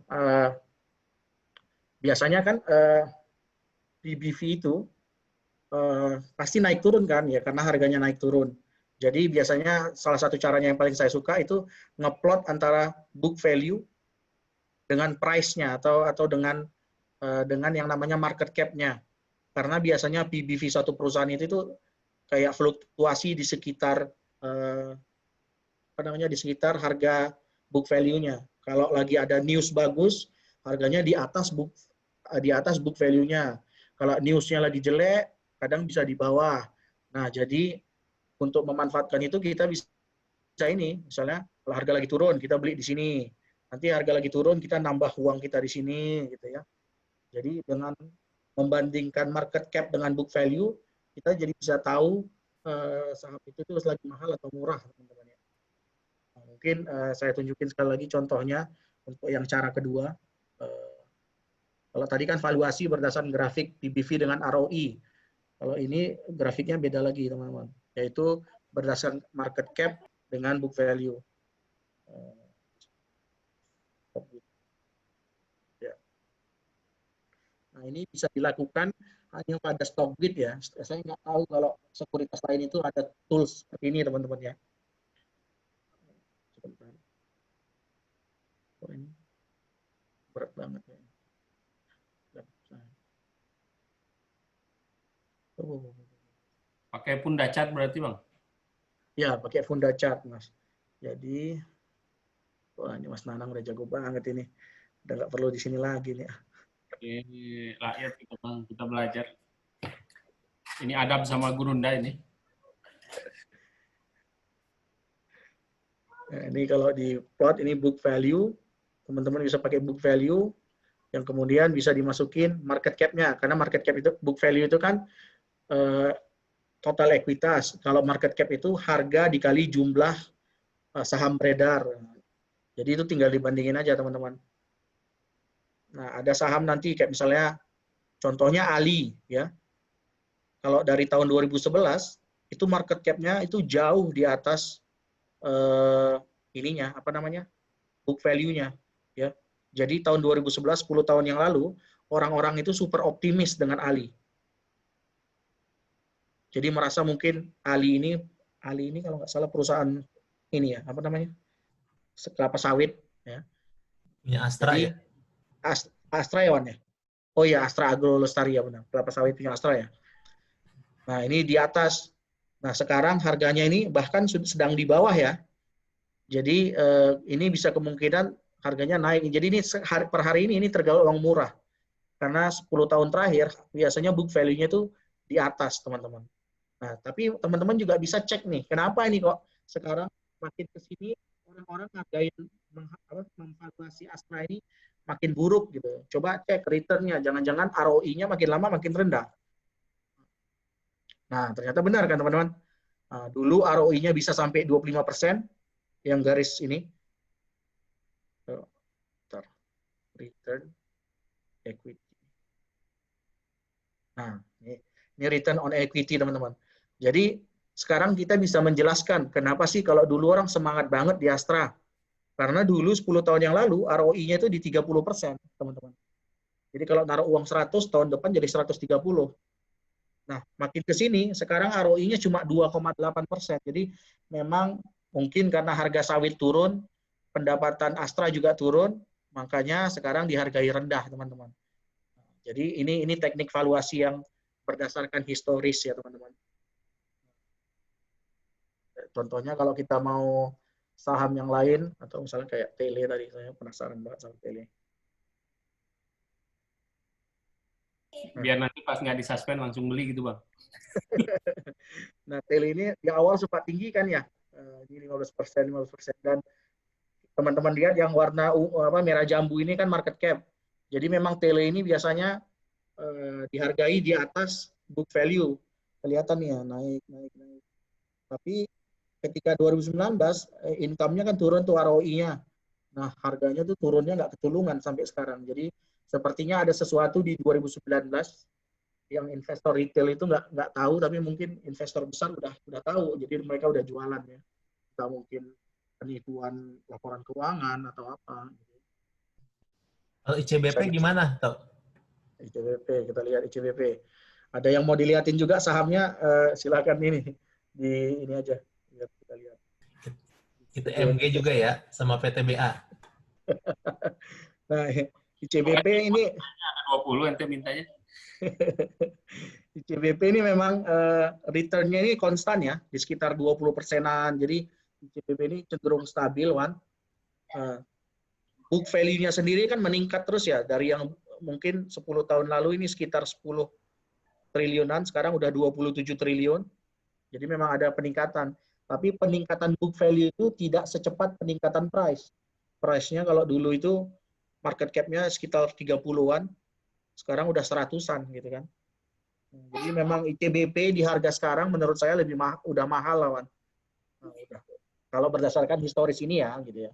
A: biasanya kan PBV itu pasti naik turun kan ya karena harganya naik turun. Jadi biasanya salah satu caranya yang paling saya suka itu ngeplot antara book value dengan price-nya atau dengan yang namanya market cap-nya. Karena biasanya PBV satu perusahaan itu kayak fluktuasi di sekitar di sekitar harga book value-nya. Kalau lagi ada news bagus, harganya di atas book value-nya. Kalau news-nya lagi jelek, kadang bisa di bawah. Nah, jadi untuk memanfaatkan itu kita bisa ini, misalnya kalau harga lagi turun, kita beli di sini. Nanti harga lagi turun, kita nambah uang kita di sini, gitu ya. Jadi dengan membandingkan market cap dengan book value, kita jadi bisa tahu saham itu lagi mahal atau murah, teman-teman. Nah, mungkin saya tunjukin sekali lagi contohnya untuk yang cara kedua. Kalau tadi kan valuasi berdasarkan grafik PBV dengan ROI. Kalau ini grafiknya beda lagi, teman-teman. Yaitu berdasarkan market cap dengan book value. Nah, ini bisa dilakukan hanya pada Stockbit ya. Saya nggak tahu kalau sekuritas lain itu ada tools seperti ini, teman-teman ya. Sebentar. Oh, ini berat banget ya.
D: Pakai Funda Chart berarti, Bang?
A: Ya, pakai Funda Chart, Mas. Jadi, wah ini Mas Nanang udah jago banget ini. Udah nggak perlu di sini lagi nih.
D: Ini rakyat kita, Bang. Kita belajar. Ini adab sama Gurunda ini.
A: Nah, ini kalau di plot, ini book value. Teman-teman bisa pakai book value, yang kemudian bisa dimasukin market cap-nya. Karena market cap itu, book value itu kan total ekuitas. Kalau market cap itu harga dikali jumlah saham beredar. Jadi itu tinggal dibandingin aja, teman-teman. Nah, ada saham nanti kayak misalnya contohnya Ali ya. Kalau dari tahun 2011 itu market cap-nya itu jauh di atas ininya, apa namanya? Book value-nya ya. Jadi tahun 2011 10 tahun yang lalu orang-orang itu super optimis dengan Ali. Jadi merasa mungkin Ali ini kalau nggak salah perusahaan ini ya, apa namanya? Kelapa sawit ya.
F: Punya Astra.
A: Jadi,
F: ya?
A: Astra ya, Wan ya? Oh iya, Astra Agro Lestari ya benar. Kelapa sawit punya Astra ya. Nah, ini di atas. Nah, sekarang harganya ini bahkan sedang di bawah ya. Jadi ini bisa kemungkinan harganya naik. Jadi ini per hari ini tergolong murah. Karena 10 tahun terakhir biasanya book value-nya itu di atas, teman-teman. Nah, tapi teman-teman juga bisa cek nih, kenapa ini kok sekarang makin ke sini orang-orang ngadain memvaluasi Astra ini makin buruk gitu. Coba cek return-nya, jangan-jangan ROI-nya makin lama makin rendah. Nah, ternyata benar kan teman-teman? Nah, dulu ROI-nya bisa sampai 25%, yang garis ini. Return equity. Nah, ini return on equity, teman-teman. Jadi, sekarang kita bisa menjelaskan kenapa sih kalau dulu orang semangat banget di Astra. Karena dulu 10 tahun yang lalu ROI-nya itu di 30%, teman-teman. Jadi kalau naruh uang 100, tahun depan jadi 130. Nah, makin ke sini, sekarang ROI-nya cuma 2,8%. Jadi memang mungkin karena harga sawit turun, pendapatan Astra juga turun, makanya sekarang dihargai rendah, teman-teman. Jadi ini teknik valuasi yang berdasarkan historis ya, teman-teman. Contohnya kalau kita mau saham yang lain, atau misalnya kayak Tele tadi, saya penasaran banget sama Tele.
D: Biar nanti pas nggak disuspend langsung beli gitu, Bang.
A: Nah, Tele ini di awal sempat tinggi kan ya, di 15%, dan teman-teman lihat yang warna merah jambu ini kan market cap. Jadi memang Tele ini biasanya dihargai di atas book value. Kelihatan ya, naik. Tapi ketika 2019, income-nya kan turun tuh ROI-nya. Nah, harganya tuh turunnya nggak ketulungan sampai sekarang. Jadi, sepertinya ada sesuatu di 2019 yang investor retail itu nggak tahu, tapi mungkin investor besar udah tahu. Jadi, mereka udah jualan ya. Kita mungkin penipuan laporan keuangan atau apa.
F: Kalau ICBP gimana, Tok?
A: ICBP, kita lihat ICBP. Ada yang mau dilihatin juga sahamnya, silakan ini aja kita lihat.
F: Itu MG juga ya, sama PTBA.
A: Nah, ICBP ini
D: 20 ente mintanya.
A: ICBP ini memang return-nya ini konstan ya, di sekitar 20%-an. Jadi ICBP ini cenderung stabil, Wan. Book value-nya sendiri kan meningkat terus ya, dari yang mungkin 10 tahun lalu ini sekitar 10 triliunan, sekarang udah 27 triliun. Jadi memang ada peningkatan. Tapi peningkatan book value itu tidak secepat peningkatan price. Price-nya kalau dulu itu market cap-nya sekitar 30-an, sekarang udah 100-an gitu kan. Jadi memang ICBP di harga sekarang menurut saya lebih udah mahal lawan. Nah, udah. Kalau berdasarkan historis ini ya gitu ya.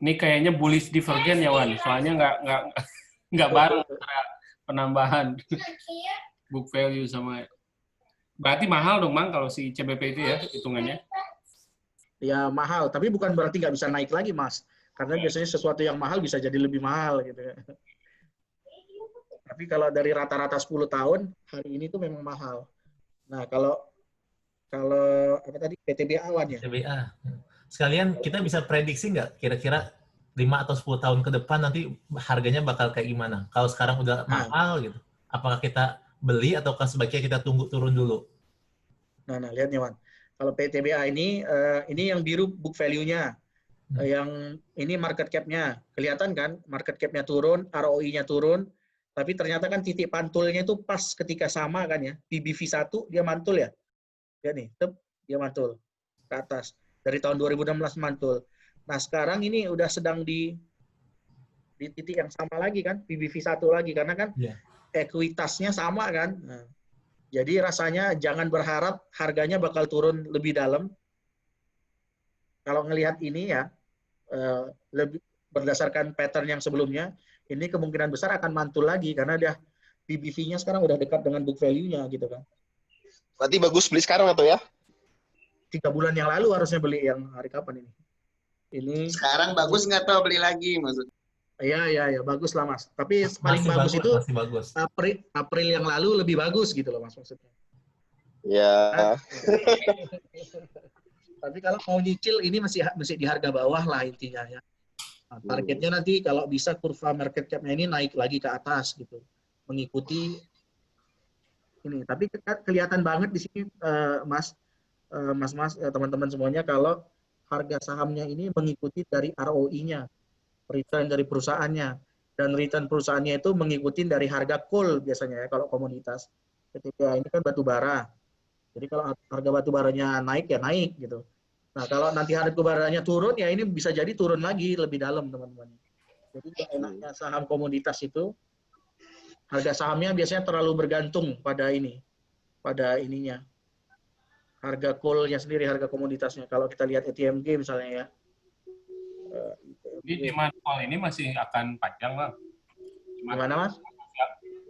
D: Ini kayaknya bullish divergen ya Wan, soalnya nggak bareng antara penambahan book value sama. Berarti mahal dong Mang kalau si ICBP itu ya hitungannya.
A: Ya mahal, tapi bukan berarti nggak bisa naik lagi Mas. Karena biasanya sesuatu yang mahal bisa jadi lebih mahal gitu ya. Tapi kalau dari rata-rata 10 tahun, hari ini tuh memang mahal. Nah, kalau apa tadi PTBA Wan ya?
F: PTBA. Sekalian kita bisa prediksi nggak kira-kira 5 atau 10 tahun ke depan nanti harganya bakal kayak gimana? Kalau sekarang udah mahal gitu, apakah kita beli ataukah sebaiknya kita tunggu turun dulu?
A: Nah lihat nih Wan. Kalau PTBA ini yang biru book value-nya. Yang ini market cap-nya. Kelihatan kan market cap-nya turun, ROI-nya turun, tapi ternyata kan titik pantulnya itu pas ketika sama kan ya. PBV1 dia mantul ya. Dia nih, dia mantul ke atas. Dari tahun 2016 mantul. Nah, sekarang ini udah sedang di titik yang sama lagi kan, PBV1 lagi karena kan ekuitasnya sama kan. Nah, jadi rasanya jangan berharap harganya bakal turun lebih dalam. Kalau ngelihat ini ya, lebih berdasarkan pattern yang sebelumnya, ini kemungkinan besar akan mantul lagi karena dia PBV-nya sekarang udah dekat dengan book value-nya gitu kan.
B: Berarti bagus beli sekarang atau ya?
A: 3 bulan yang lalu harusnya beli, yang hari kapan ini? Ini
B: Sekarang bagus nggak tahu beli lagi maksudnya.
A: Iya, bagus lah Mas. Tapi paling bagus itu April yang lalu lebih bagus gitu loh Mas maksudnya.
B: Ya.
A: Tapi kalau mau nyicil ini masih di harga bawah lah intinya ya. Nah, targetnya nanti kalau bisa kurva market cap-nya ini naik lagi ke atas gitu. Mengikuti ini. Tapi kelihatan banget di sini Mas teman-teman semuanya kalau harga sahamnya ini mengikuti dari ROI-nya. Return dari perusahaannya, dan return perusahaannya itu mengikuti dari harga coal biasanya ya kalau komoditas. Ketika ini kan batu bara, jadi kalau harga batu baranya naik ya naik gitu. Nah kalau nanti harga batu baranya turun ya ini bisa jadi turun lagi lebih dalam teman-teman. Jadi enaknya saham komoditas itu harga sahamnya biasanya terlalu bergantung pada ininya harga coal-nya sendiri, harga komoditasnya. Kalau kita lihat ETMG misalnya ya.
D: Jadi demand call ini masih akan panjang, Bang.
A: Gimana, Mas?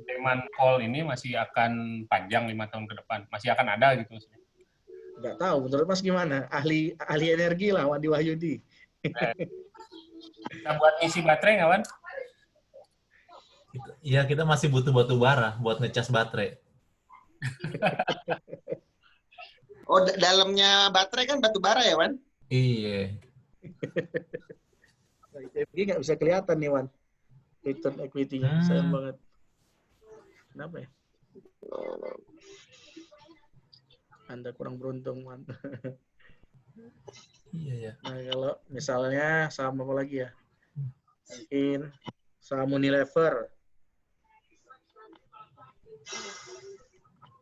D: Demand call ini masih akan panjang 5 tahun ke depan. Masih akan ada gitu.
A: Nggak tahu, menurut Mas gimana? Ahli energi lah, Wandi Wahyudi.
D: Kita buat isi baterai nggak, Wan?
F: Iya, kita masih butuh batu bara buat ngecas baterai.
B: Oh, dalamnya baterai kan batu bara ya, Wan?
F: Iya.
A: ITMG nggak bisa kelihatan nih, Wan. Return equity-nya. Sayang banget. Kenapa ya? Anda kurang beruntung, Wan.
F: Iya, ya.
A: Nah, kalau misalnya saham apa lagi ya? Mungkin saham Unilever.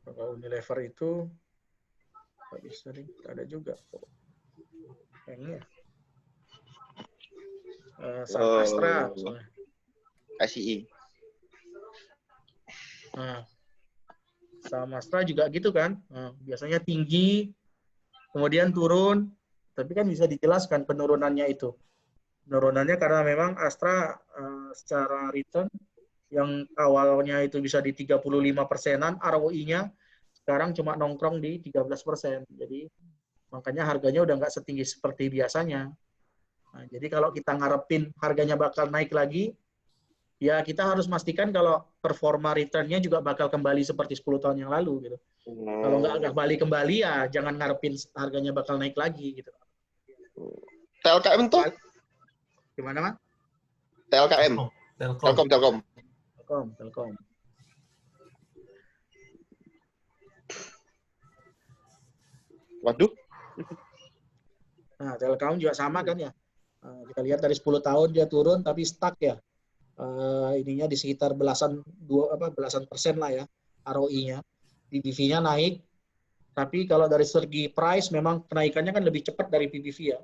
A: Kalau Unilever itu nggak bisa nih, ada juga. Kayaknya. Saham Astra.
B: KCI.
A: Nah, saham Astra juga gitu kan. Nah, biasanya tinggi, kemudian turun, tapi kan bisa dijelaskan penurunannya itu. Penurunannya karena memang Astra secara return yang awalnya itu bisa di 35%-an, ROI-nya sekarang cuma nongkrong di 13%. Jadi makanya harganya udah nggak setinggi seperti biasanya. Nah, jadi kalau kita ngarepin harganya bakal naik lagi, ya kita harus pastikan kalau performa return-nya juga bakal kembali seperti 10 tahun yang lalu gitu. Kalau nggak kembali ya jangan ngarepin harganya bakal naik lagi gitu.
G: TLKM tuh?
A: Gimana, Mas?
G: TLKM. Telkom. Waduh.
A: Nah, Telkom juga sama kan ya. Kita lihat dari 10 tahun dia turun tapi stuck ya. Ininya di sekitar belasan persen lah ya ROI-nya. PBV-nya naik. Tapi kalau dari segi price memang kenaikannya kan lebih cepat dari PBV ya.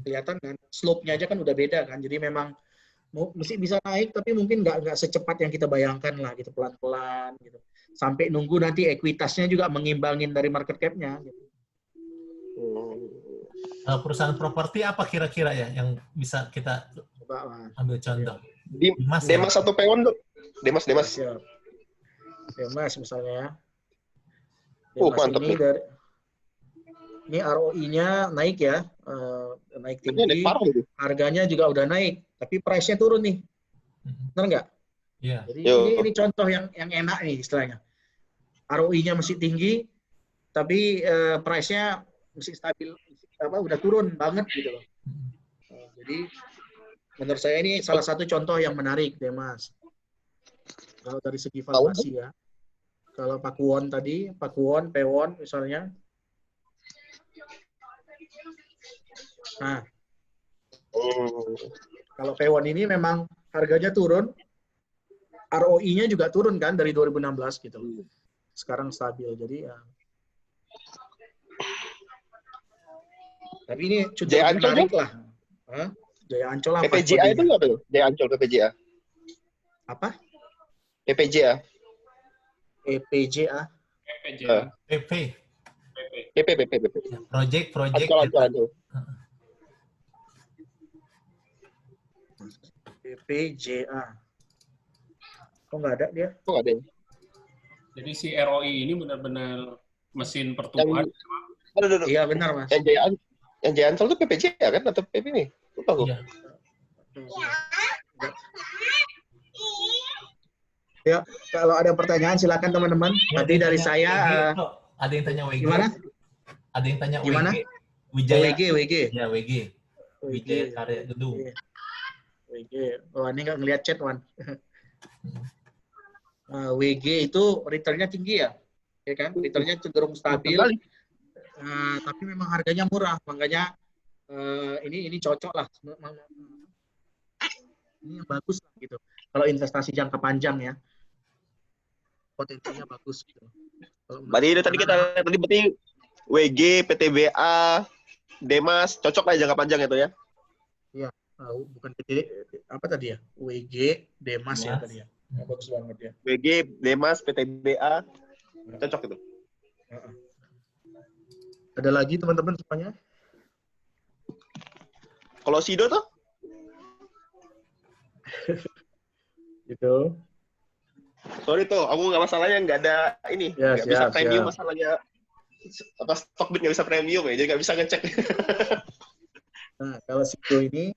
A: Kelihatan kan slope-nya aja kan udah beda kan. Jadi memang mesti bisa naik tapi mungkin nggak secepat yang kita bayangkan lah gitu, pelan-pelan gitu. Sampai nunggu nanti ekuitasnya juga mengimbangin dari market cap-nya gitu.
F: Perusahaan properti apa kira-kira ya yang bisa kita ambil contoh?
G: Demas atau Pewon tuh? Demas.
A: Siap. Demas misalnya ya.
G: Demas
A: mantap ini nih. Ini ROI-nya naik ya, naik tinggi, harganya juga udah naik, tapi price-nya turun nih, benar nggak?
F: Iya.
A: Jadi ini contoh yang enak nih istilahnya. ROI-nya masih tinggi, tapi price-nya masih stabil, udah turun banget gitu loh. Jadi menurut saya ini salah satu contoh yang menarik deh Mas. Kalau dari segi valuasi ya. Kalau Pakuwon tadi, Pewon misalnya. Nah, kalau Pewon ini memang harganya turun, ROI-nya juga turun kan dari 2016 gitu. Sekarang stabil, jadi ya. Tapi ini cukup menarik lah. Jaya Ancol apa?
G: PPJA itu nggak tuh? Jaya Ancol PPJA.
A: Apa?
G: PPJA.
A: PPJA.
G: PP.
F: Project.
G: Ancol.
A: PPJA. Kok nggak ada dia?
G: Kok nggak ada?
D: Jadi si ROI ini benar-benar mesin pertumbuhan.
A: Iya benar Mas.
G: Yang Jaya Ancol itu PPJA kan atau PP ini? Lupa gue.
A: Ya, kalau ada pertanyaan silakan teman-teman. Tadi dari saya
F: ada yang tanya WG.
A: Gimana?
F: Ada yang tanya
A: Gimana?
F: WG. Wijaya.
A: WG.
F: Ya, WG. Wijaya Karya Gedung.
A: WG. Oh, ini nggak ngelihat chat, Wan. WG itu return-nya tinggi ya? Ya kan? Return-nya cenderung stabil. Tapi memang harganya murah, makanya ini cocok lah. Ini yang bagus lah gitu. Kalau investasi jangka panjang ya, potensinya bagus gitu.
G: Berarti WG, PTBA, Demas cocok lah jangka panjang itu ya?
A: Iya, bukan PT apa tadi ya? WG, Demas ya tadi ya. Bagus banget ya.
G: WG, Demas, PTBA cocok itu.
A: Ada lagi teman-teman semuanya?
G: Kalau Sido tuh?
A: Gitu.
G: Sorry tuh, aku nggak masalahnya nggak ada ini, nggak bisa premium masalahnya. Apa Stockbit nggak bisa premium ya, jadi nggak bisa ngecek.
A: Nah, kalau Sido ini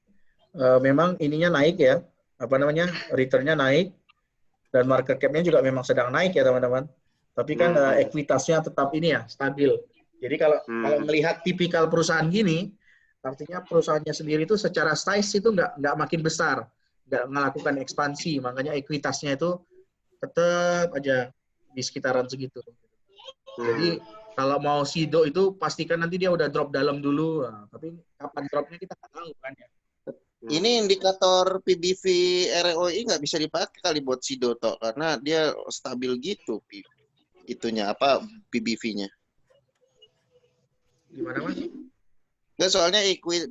A: memang ininya naik ya, return-nya naik dan market cap-nya juga memang sedang naik ya teman-teman. Tapi kan ekuitasnya tetap ini ya stabil. Jadi kalau melihat tipikal perusahaan gini, artinya perusahaannya sendiri itu secara size itu nggak makin besar, nggak melakukan ekspansi, makanya ekuitasnya itu tetap aja di sekitaran segitu. Jadi kalau mau Sido itu pastikan nanti dia udah drop dalam dulu, tapi kapan dropnya kita nggak tahu kan ya.
E: Ini indikator PBV ROI nggak bisa dipakai kali buat Sido toh, karena dia stabil gitu itunya PBV-nya.
A: Gimana Mas?
E: Nggak, soalnya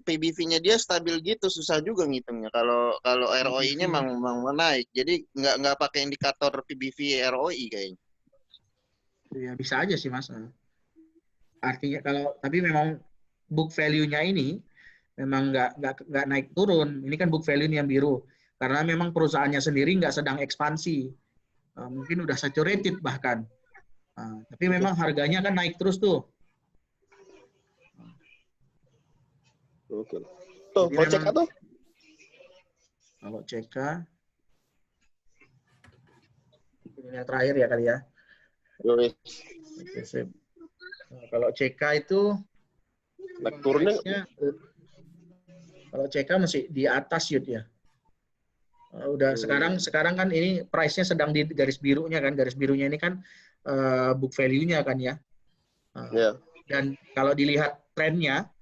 E: PBV-nya dia stabil gitu, susah juga ngitungnya. Kalau ROI-nya memang naik, jadi nggak pakai indikator PBV ROI kayaknya.
A: Ya bisa aja sih Mas. Artinya tapi memang book value-nya ini memang nggak naik turun. Ini kan book value yang biru, karena memang perusahaannya sendiri nggak sedang ekspansi. Mungkin udah saturated bahkan. Tapi memang harganya kan naik terus tuh.
G: Oke. Tuh, mau cek atau?
A: Kalau CK, ini yang terakhir ya kali ya.
G: Yowis.
A: Oke, sip. Nah, kalau CK itu
G: Turunnya
A: kalau CK masih di atas Yud ya. Udah sekarang kan ini price-nya sedang di garis birunya kan. Garis birunya ini kan book value-nya kan ya. Dan kalau dilihat trennya,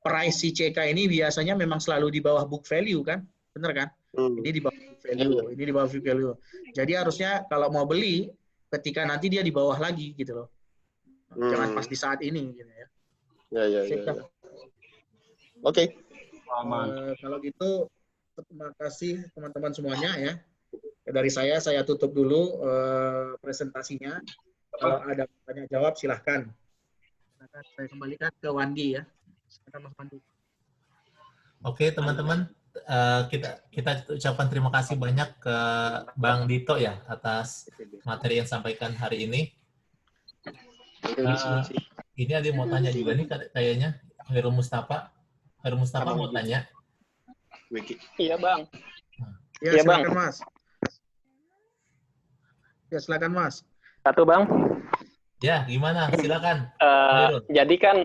A: price si CK ini biasanya memang selalu di bawah book value kan. Bener kan? Ini di bawah book value, ini di bawah book value. Jadi harusnya kalau mau beli ketika nanti dia di bawah lagi gitu loh. Jangan pas di saat ini gitu ya.
G: Ya. Oke.
A: Kalau gitu terima kasih teman-teman semuanya ya. Dari saya tutup dulu presentasinya. Kalau ada tanya jawab silahkan. Saya kembalikan ke Wandi ya. Silakan Mas Wandi.
F: Oke teman-teman, kita ucapkan terima kasih banyak ke Bang Dito ya atas materi yang sampaikan hari ini. Ini ada yang mau tanya juga nih kayaknya. Hairul Mustafa mau tanya.
G: Iya Bang.
A: Ya, silakan Mas. Ya silakan Mas.
H: Satu Bang.
F: Ya gimana? Silakan.
H: Jadi kan,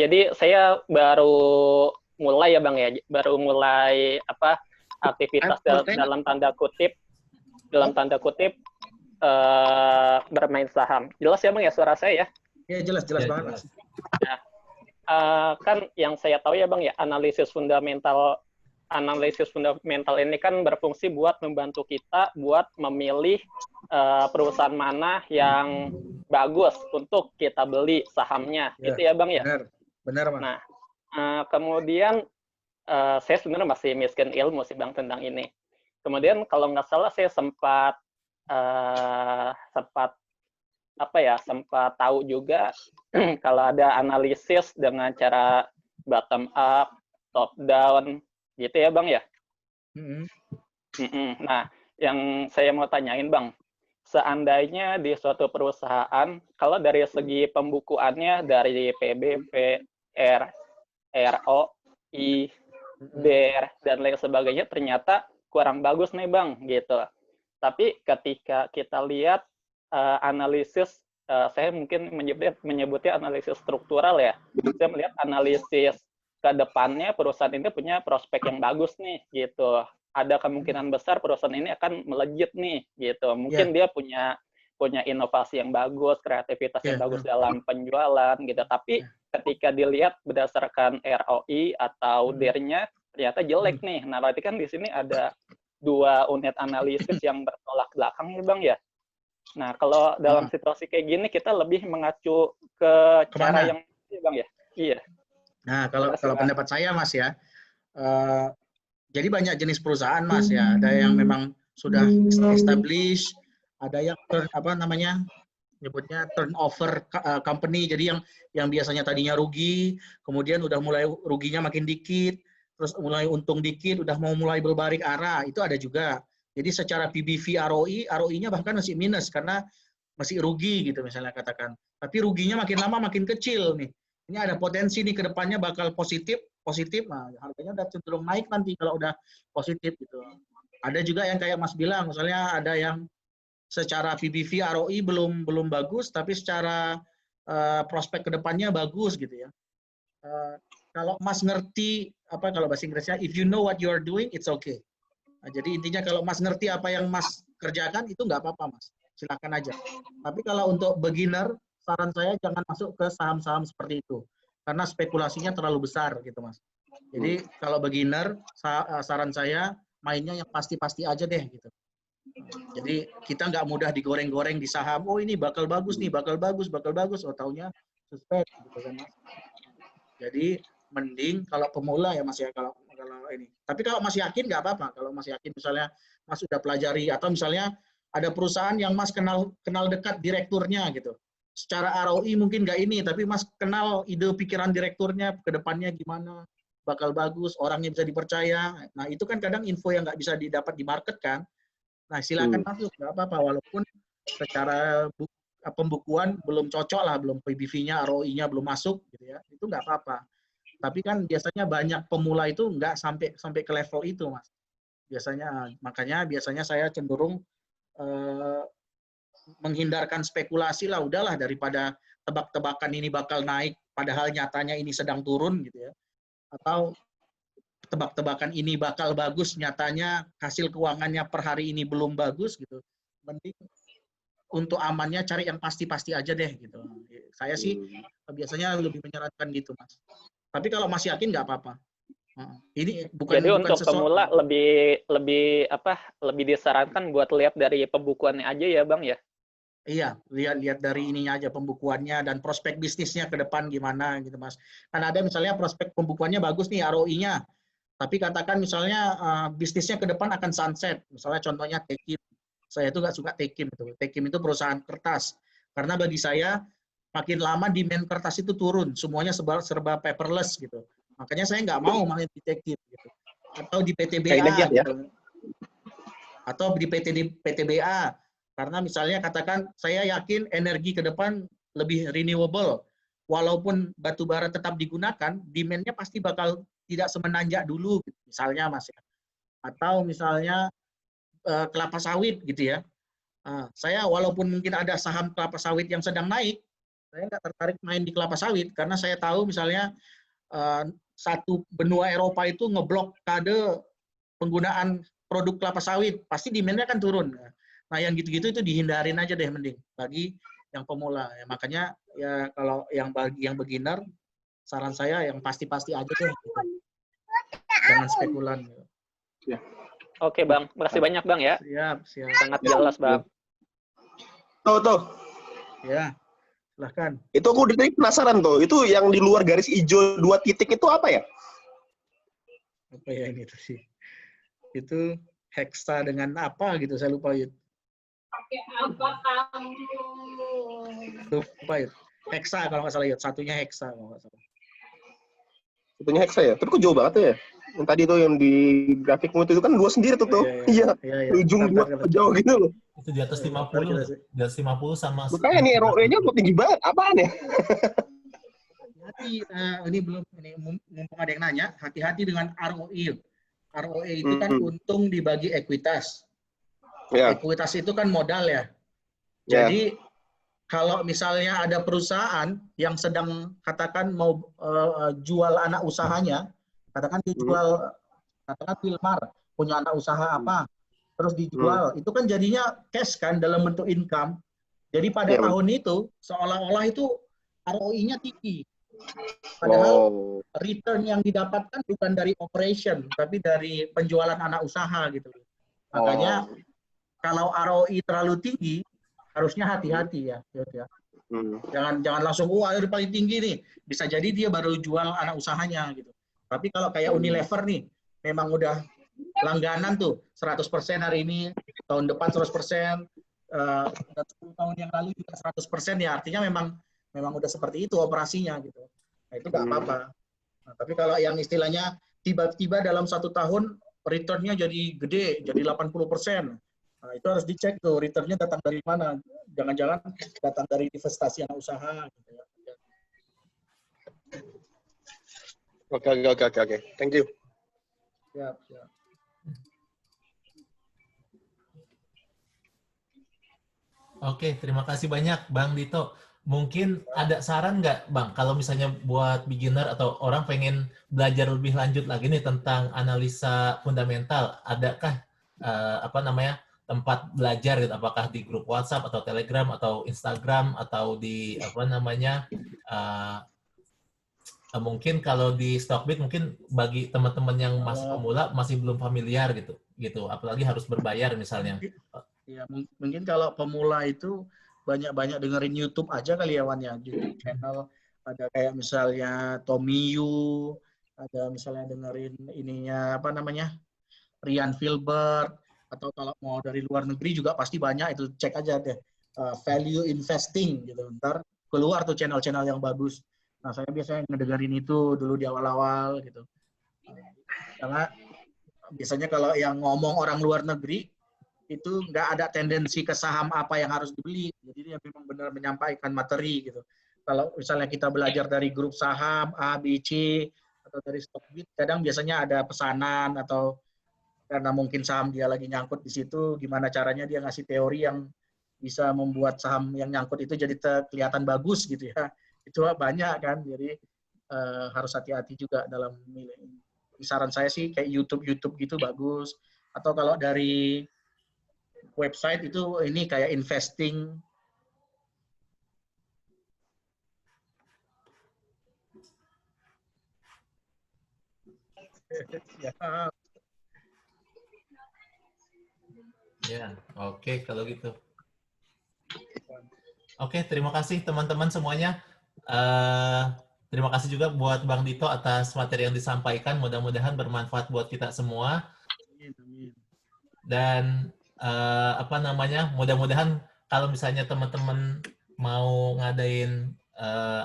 H: jadi saya baru mulai ya Bang ya, baru mulai aktivitas dalam tanda kutip bermain saham. Jelas ya Bang ya suara saya ya?
A: Ya jelas banget Mas.
H: Nah, kan yang saya tahu ya Bang ya, analisis fundamental ini kan berfungsi buat membantu kita buat memilih perusahaan mana yang bagus untuk kita beli sahamnya, gitu ya Bang ya?
A: Benar Bang.
H: Nah, kemudian saya sebenarnya masih miskin ilmu sih Bang tentang ini. Kemudian kalau nggak salah saya sempat tahu juga kalau ada analisis dengan cara bottom up, top down, gitu ya Bang ya? Nah, yang saya mau tanyain Bang, seandainya di suatu perusahaan, kalau dari segi pembukuannya dari PBV, ROI, BR, dan lain sebagainya ternyata kurang bagus nih Bang, gitu. Tapi ketika kita lihat analisis, saya mungkin menyebutnya analisis struktural ya, saya melihat analisis ke depannya perusahaan ini punya prospek yang bagus nih, gitu. Ada kemungkinan besar perusahaan ini akan melejit nih, gitu. Mungkin dia punya inovasi yang bagus, kreativitas yang bagus dalam penjualan, gitu. Tapi ketika dilihat berdasarkan ROI atau DER-nya, ternyata jelek nih. Nah, berarti kan di sini ada 2 unit analisis yang bertolak belakang nih Bang ya. Nah, kalau dalam situasi kayak gini, kita lebih mengacu ke cara yang Bang ya? Iya.
A: Nah, kalau pendapat saya Mas ya, jadi banyak jenis perusahaan Mas ya. Ada yang memang sudah established, ada yang nyebutnya turnover company. Jadi yang biasanya tadinya rugi, kemudian udah mulai ruginya makin dikit, terus mulai untung dikit, udah mau mulai berbalik arah. Itu ada juga. Jadi secara PBV ROI-nya bahkan masih minus karena masih rugi gitu misalnya katakan. Tapi ruginya makin lama makin kecil nih. Ini ada potensi nih ke depannya bakal positif, nah harganya udah cenderung naik nanti kalau udah positif gitu. Ada juga yang kayak Mas bilang, misalnya ada yang secara PBV ROI belum bagus, tapi secara prospek ke depannya bagus gitu ya. Kalau Mas ngerti kalau bahasa Inggrisnya, if you know what you are doing, it's okay. Nah, jadi intinya kalau Mas ngerti apa yang Mas kerjakan itu nggak apa-apa Mas, silakan aja. Tapi kalau untuk beginner, saran saya jangan masuk ke saham-saham seperti itu karena spekulasinya terlalu besar gitu Mas. Jadi kalau beginner, saran saya mainnya yang pasti-pasti aja deh gitu. Jadi kita nggak mudah digoreng-goreng di saham. Oh ini bakal bagus nih, bakal bagus. Oh taunya suspek gitu kan Mas. Jadi mending kalau pemula ya Mas ya kalau ini. Tapi kalau Mas yakin nggak apa-apa. Kalau Mas yakin misalnya Mas sudah pelajari atau misalnya ada perusahaan yang Mas kenal dekat direkturnya gitu. Secara ROI mungkin nggak ini, tapi Mas kenal ide pikiran direkturnya ke depannya gimana, bakal bagus, orangnya bisa dipercaya. Nah itu kan kadang info yang nggak bisa didapat di market kan. Nah silakan masuk, nggak apa-apa, walaupun secara pembukuan belum cocok lah, belum PBV-nya, ROI-nya belum masuk, gitu ya, itu nggak apa-apa. Tapi kan biasanya banyak pemula itu nggak sampai ke level itu Mas. Makanya biasanya saya cenderung menghindarkan spekulasi lah, udahlah daripada tebak-tebakan ini bakal naik padahal nyatanya ini sedang turun gitu ya, atau tebak-tebakan ini bakal bagus nyatanya hasil keuangannya per hari ini belum bagus gitu, mending untuk amannya cari yang pasti-pasti aja deh gitu. Saya sih biasanya lebih menyarankan gitu, Mas. Tapi kalau masih yakin nggak apa-apa. Ini
H: Jadi untuk pemula lebih disarankan buat lihat dari pembukuannya aja ya, Bang ya.
A: Iya, lihat dari ininya aja, pembukuannya dan prospek bisnisnya ke depan gimana gitu, Mas. Kan ada misalnya prospek pembukuannya bagus nih ROI-nya. Tapi katakan misalnya bisnisnya ke depan akan sunset. Misalnya contohnya Tekim. Saya itu nggak suka Tekim itu. Tekim itu perusahaan kertas. Karena bagi saya makin lama demand kertas itu turun, semuanya serba paperless gitu. Makanya saya nggak mau main di Tekim gitu. Atau di PTBA gitu. Atau di PTBA. Karena misalnya katakan saya yakin energi ke depan lebih renewable. Walaupun batu bara tetap digunakan, demand-nya pasti bakal tidak semenanjak dulu gitu. Misalnya Mas ya. Atau misalnya kelapa sawit gitu ya. Saya walaupun mungkin ada saham kelapa sawit yang sedang naik, saya nggak tertarik main di kelapa sawit karena saya tahu misalnya satu benua Eropa itu ngeblok kade penggunaan produk kelapa sawit, pasti demand-nya kan turun. Nah, yang gitu-gitu itu dihindarin aja deh mending bagi yang pemula. Ya, makanya ya kalau bagi yang beginner, saran saya yang pasti-pasti aja deh. Gitu. Jangan spekulan. Gitu.
H: Ya. Oke, Bang. Makasih banyak, Bang ya.
A: Siap.
H: Sangat jelas, Bang.
G: Tuh.
A: Ya, silahkan.
G: Itu aku penasaran tuh. Itu yang di luar garis hijau 2 titik itu apa ya?
A: Apa ya ini tuh sih? Itu hexa dengan apa gitu, saya lupa ya.
I: Pakai apa kamu?
A: Lupa ya. Hexa kalau nggak salah ya. Satunya hexa kalau nggak salah.
G: Satunya hexa ya? Tapi kok jauh banget ya? Yang tadi tuh yang di grafikmu itu kan 2 sendiri tuh. Iya. Ujung 2 jauh gitu loh.
F: Itu di atas 50. Di atas 50 sama.
G: Makanya nih ROE-nya kok tinggi banget. Apaan ya?
A: Hati, ini mumpung ada yang nanya, hati-hati dengan ROE. ROE itu kan untung dibagi ekuitas. Ekuitas itu kan modal ya. Jadi kalau misalnya ada perusahaan yang sedang katakan mau jual anak usahanya, katakan dijual, katakan Wilmar punya anak usaha apa, terus dijual, itu kan jadinya cash kan dalam bentuk income. Jadi pada tahun itu seolah-olah itu ROI-nya tinggi. Padahal return yang didapatkan bukan dari operation, tapi dari penjualan anak usaha gitu. Makanya kalau ROI terlalu tinggi, harusnya hati-hati ya. Jangan langsung ini paling tinggi nih. Bisa jadi dia baru jual anak usahanya gitu. Tapi kalau kayak Unilever nih, memang udah langganan tuh 100% hari ini, tahun depan 100%, 10 tahun yang lalu juga 100% ya, artinya memang udah seperti itu operasinya gitu. Nah, itu nggak apa-apa. Nah, tapi kalau yang istilahnya tiba-tiba dalam 1 tahun return-nya jadi gede, jadi 80%. Nah, itu harus dicek tuh return-nya datang dari mana. Jangan-jangan datang dari investasi anak usaha gitu ya.
G: Oke. Thank you.
A: Siap.
F: Oke, terima kasih banyak Bang Dito. Mungkin ada saran nggak Bang, kalau misalnya buat beginner atau orang pengen belajar lebih lanjut lagi nih tentang analisa fundamental, adakah tempat belajar gitu, apakah di grup WhatsApp atau Telegram atau Instagram atau di mungkin kalau di Stockbit mungkin bagi teman-teman yang masih pemula masih belum familiar gitu, apalagi harus berbayar misalnya.
A: Ya, mungkin kalau pemula itu banyak dengerin YouTube aja kali ya Wan ya. YouTube channel ada kayak misalnya Tommy Yu, ada misalnya dengerin ininya Ryan Filbert, atau kalau mau dari luar negeri juga pasti banyak, itu cek aja deh value investing gitu. Ntar keluar tuh channel-channel yang bagus. Nah, saya biasanya ngedengerin itu dulu di awal-awal gitu. Karena biasanya kalau yang ngomong orang luar negeri itu nggak ada tendensi ke saham apa yang harus dibeli. Jadi dia memang benar menyampaikan materi gitu. Kalau misalnya kita belajar dari grup saham A, B, C, atau dari Stockbit, kadang biasanya ada pesanan atau karena mungkin saham dia lagi nyangkut di situ, gimana caranya dia ngasih teori yang bisa membuat saham yang nyangkut itu jadi kelihatan bagus gitu ya. Itu banyak kan, jadi harus hati-hati juga dalam memilih. Saran saya sih kayak YouTube gitu bagus, atau kalau dari website itu ini kayak investing.
F: Ya, oke kalau gitu. Oke, terima kasih teman-teman semuanya. Terima kasih juga buat Bang Dito atas materi yang disampaikan. Mudah-mudahan bermanfaat buat kita semua. Dan mudah-mudahan kalau misalnya teman-teman mau ngadain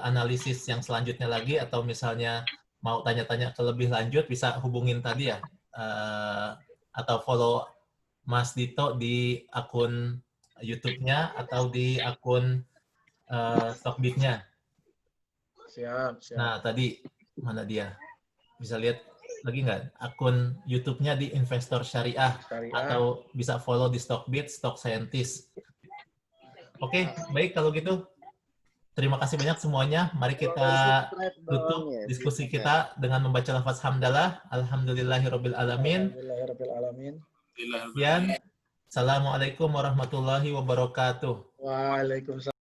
F: analisis yang selanjutnya lagi, atau misalnya mau tanya-tanya ke lebih lanjut, bisa hubungin tadi ya, atau follow Mas Dito di akun YouTube-nya atau di akun Stockbit-nya.
A: Siap.
F: Nah, tadi mana dia? Bisa lihat lagi nggak? Akun YouTube-nya di Investor Syariah. Atau bisa follow di Stockbit, Stock Scientist. Oke, baik kalau gitu. Terima kasih banyak semuanya. Mari kita tutup diskusi kita dengan membaca lafaz hamdalah. Alhamdulillahirabbil alamin. Sekian. Assalamualaikum warahmatullahi wabarakatuh.
A: Waalaikumsalam.